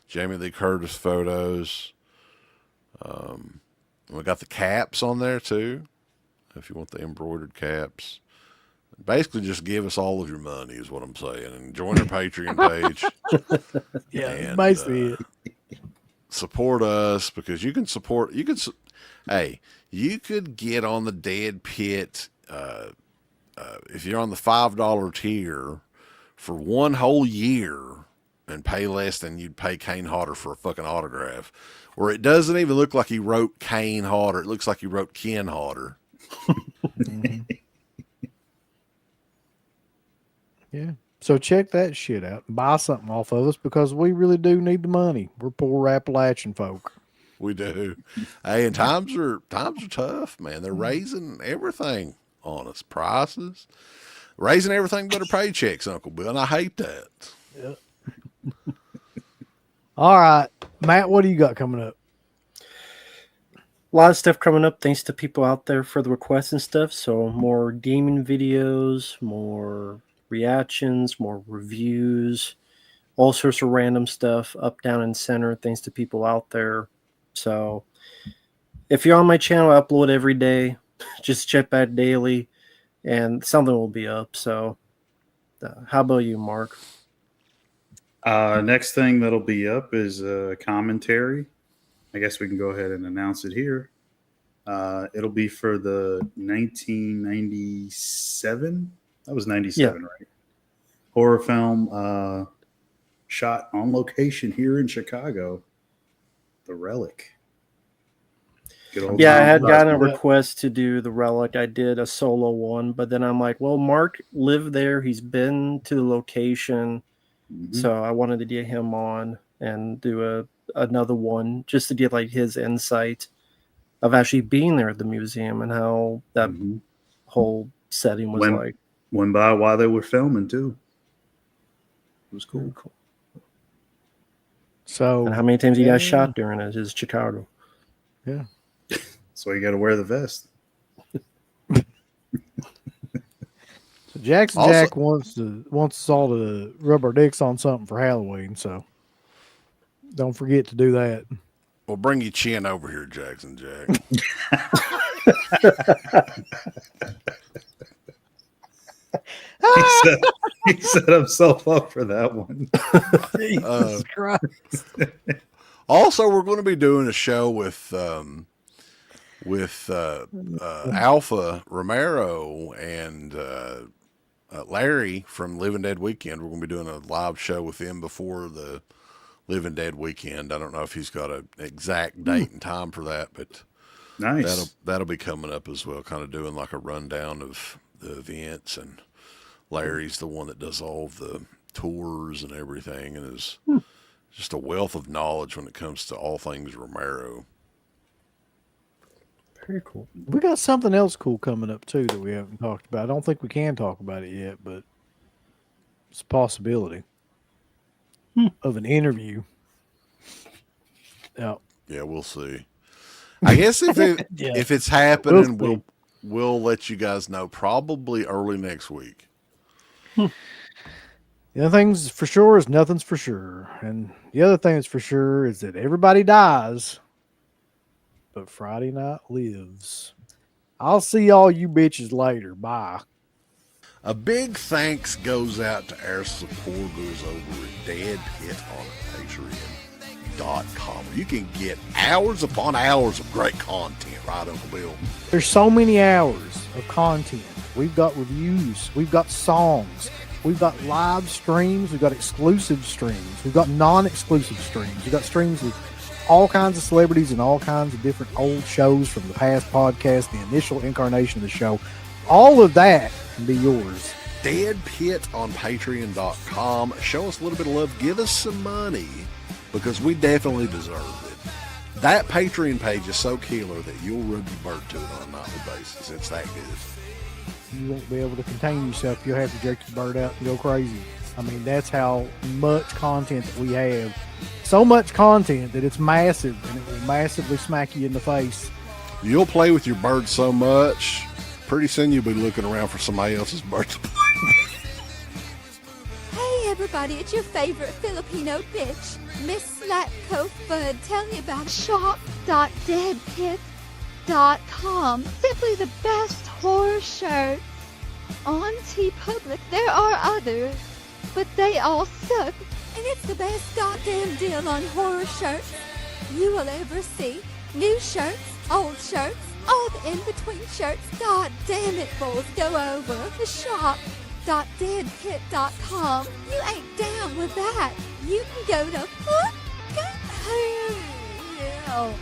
Jamie Lee Curtis photos. We got the caps on there too, if you want the embroidered caps. Basically, just give us all of your money is what I'm saying, and join our Patreon page. Yeah, and, basically it. Support us because you can support. You could get on the Dead Pit if you're on the $5 tier for one whole year and pay less than you'd pay Kane Hodder for a fucking autograph. Where it doesn't even look like he wrote Kane Hodder. It looks like he wrote Ken Hodder. Mm-hmm. Yeah. So check that shit out and buy something off of us because we really do need the money. We're poor Appalachian folk. We do. Hey, and times are tough, man. They're raising everything on us. Prices. Raising everything but our paychecks, Uncle Bill. And I hate that. Yeah. All right. Matt, what do you got coming up? A lot of stuff coming up thanks to people out there for the requests and stuff. So more gaming videos, more reactions, more reviews, all sorts of random stuff up, down, and center thanks to people out there. So if you're on my channel, I upload every day. Just check back daily and something will be up. So how about you, Mark? Next thing that'll be up is a commentary. I guess we can go ahead and announce it here. It'll be for the 1997. That was 97, yeah. Right? Horror film shot on location here in Chicago. The Relic. Yeah, I had gotten a request to do The Relic. I did a solo one, but then I'm like, well, Mark lived there. He's been to the location. Mm-hmm. So I wanted to get him on and do another one just to get like his insight of actually being there at the museum and how that whole setting was like. Went by while they were filming too. It was cool. So, and how many times you guys shot during it? Is Chicago? Yeah. So you got to wear the vest. So Jackson also, Jack wants us all to rub our dicks on something for Halloween. So don't forget to do that. Well, bring your chin over here, Jackson Jack. He set himself up for that one. Jesus Christ. Also, we're going to be doing a show with Alpha Romero and Larry from Living Dead Weekend. We're going to be doing a live show with him before the Living Dead Weekend. I don't know if he's got an exact date and time for that, but nice. That'll be coming up as well, kind of doing like a rundown of the events. And Larry's the one that does all of the tours and everything and is just a wealth of knowledge when it comes to all things Romero. Very cool. We got something else cool coming up too that we haven't talked about. I don't think we can talk about it yet, but it's a possibility of an interview. Yeah, we'll see. I guess if it's happening, we'll let you guys know probably early next week. The other thing's for sure is nothing's for sure, and the other thing that's for sure is that everybody dies. But Friday night lives. I'll see all you bitches later. Bye. A big thanks goes out to our supporters over at Dead Pit on Patreon. DeadPitRadio.com. You can get hours upon hours of great content, right, Uncle Bill? There's so many hours of content. We've got reviews. We've got songs. We've got live streams. We've got exclusive streams. We've got non-exclusive streams. We've got streams with all kinds of celebrities and all kinds of different old shows from the past podcast, the initial incarnation of the show. All of that can be yours. Dead Pit on Patreon.com. Show us a little bit of love. Give us some money because we definitely deserve it. That Patreon page is so killer that you'll rub your bird to it on a nightly basis. It's that good. You won't be able to contain yourself. You'll have to jerk your bird out and go crazy. I mean, that's how much content that we have. So much content that it's massive, and it will massively smack you in the face. You'll play with your bird so much, pretty soon you'll be looking around for somebody else's bird to play. Hey everybody, it's your favorite Filipino bitch, Miss Slatko Fudd, telling you about shop.deadpit.com. Simply the best horror shirts on TeePublic. There are others, but they all suck. And it's the best goddamn deal on horror shirts you will ever see. New shirts, old shirts, all the in-between shirts. God damn it, bulls, go over to shop.deadpit.com. You ain't down with that. You can go to fucking hell.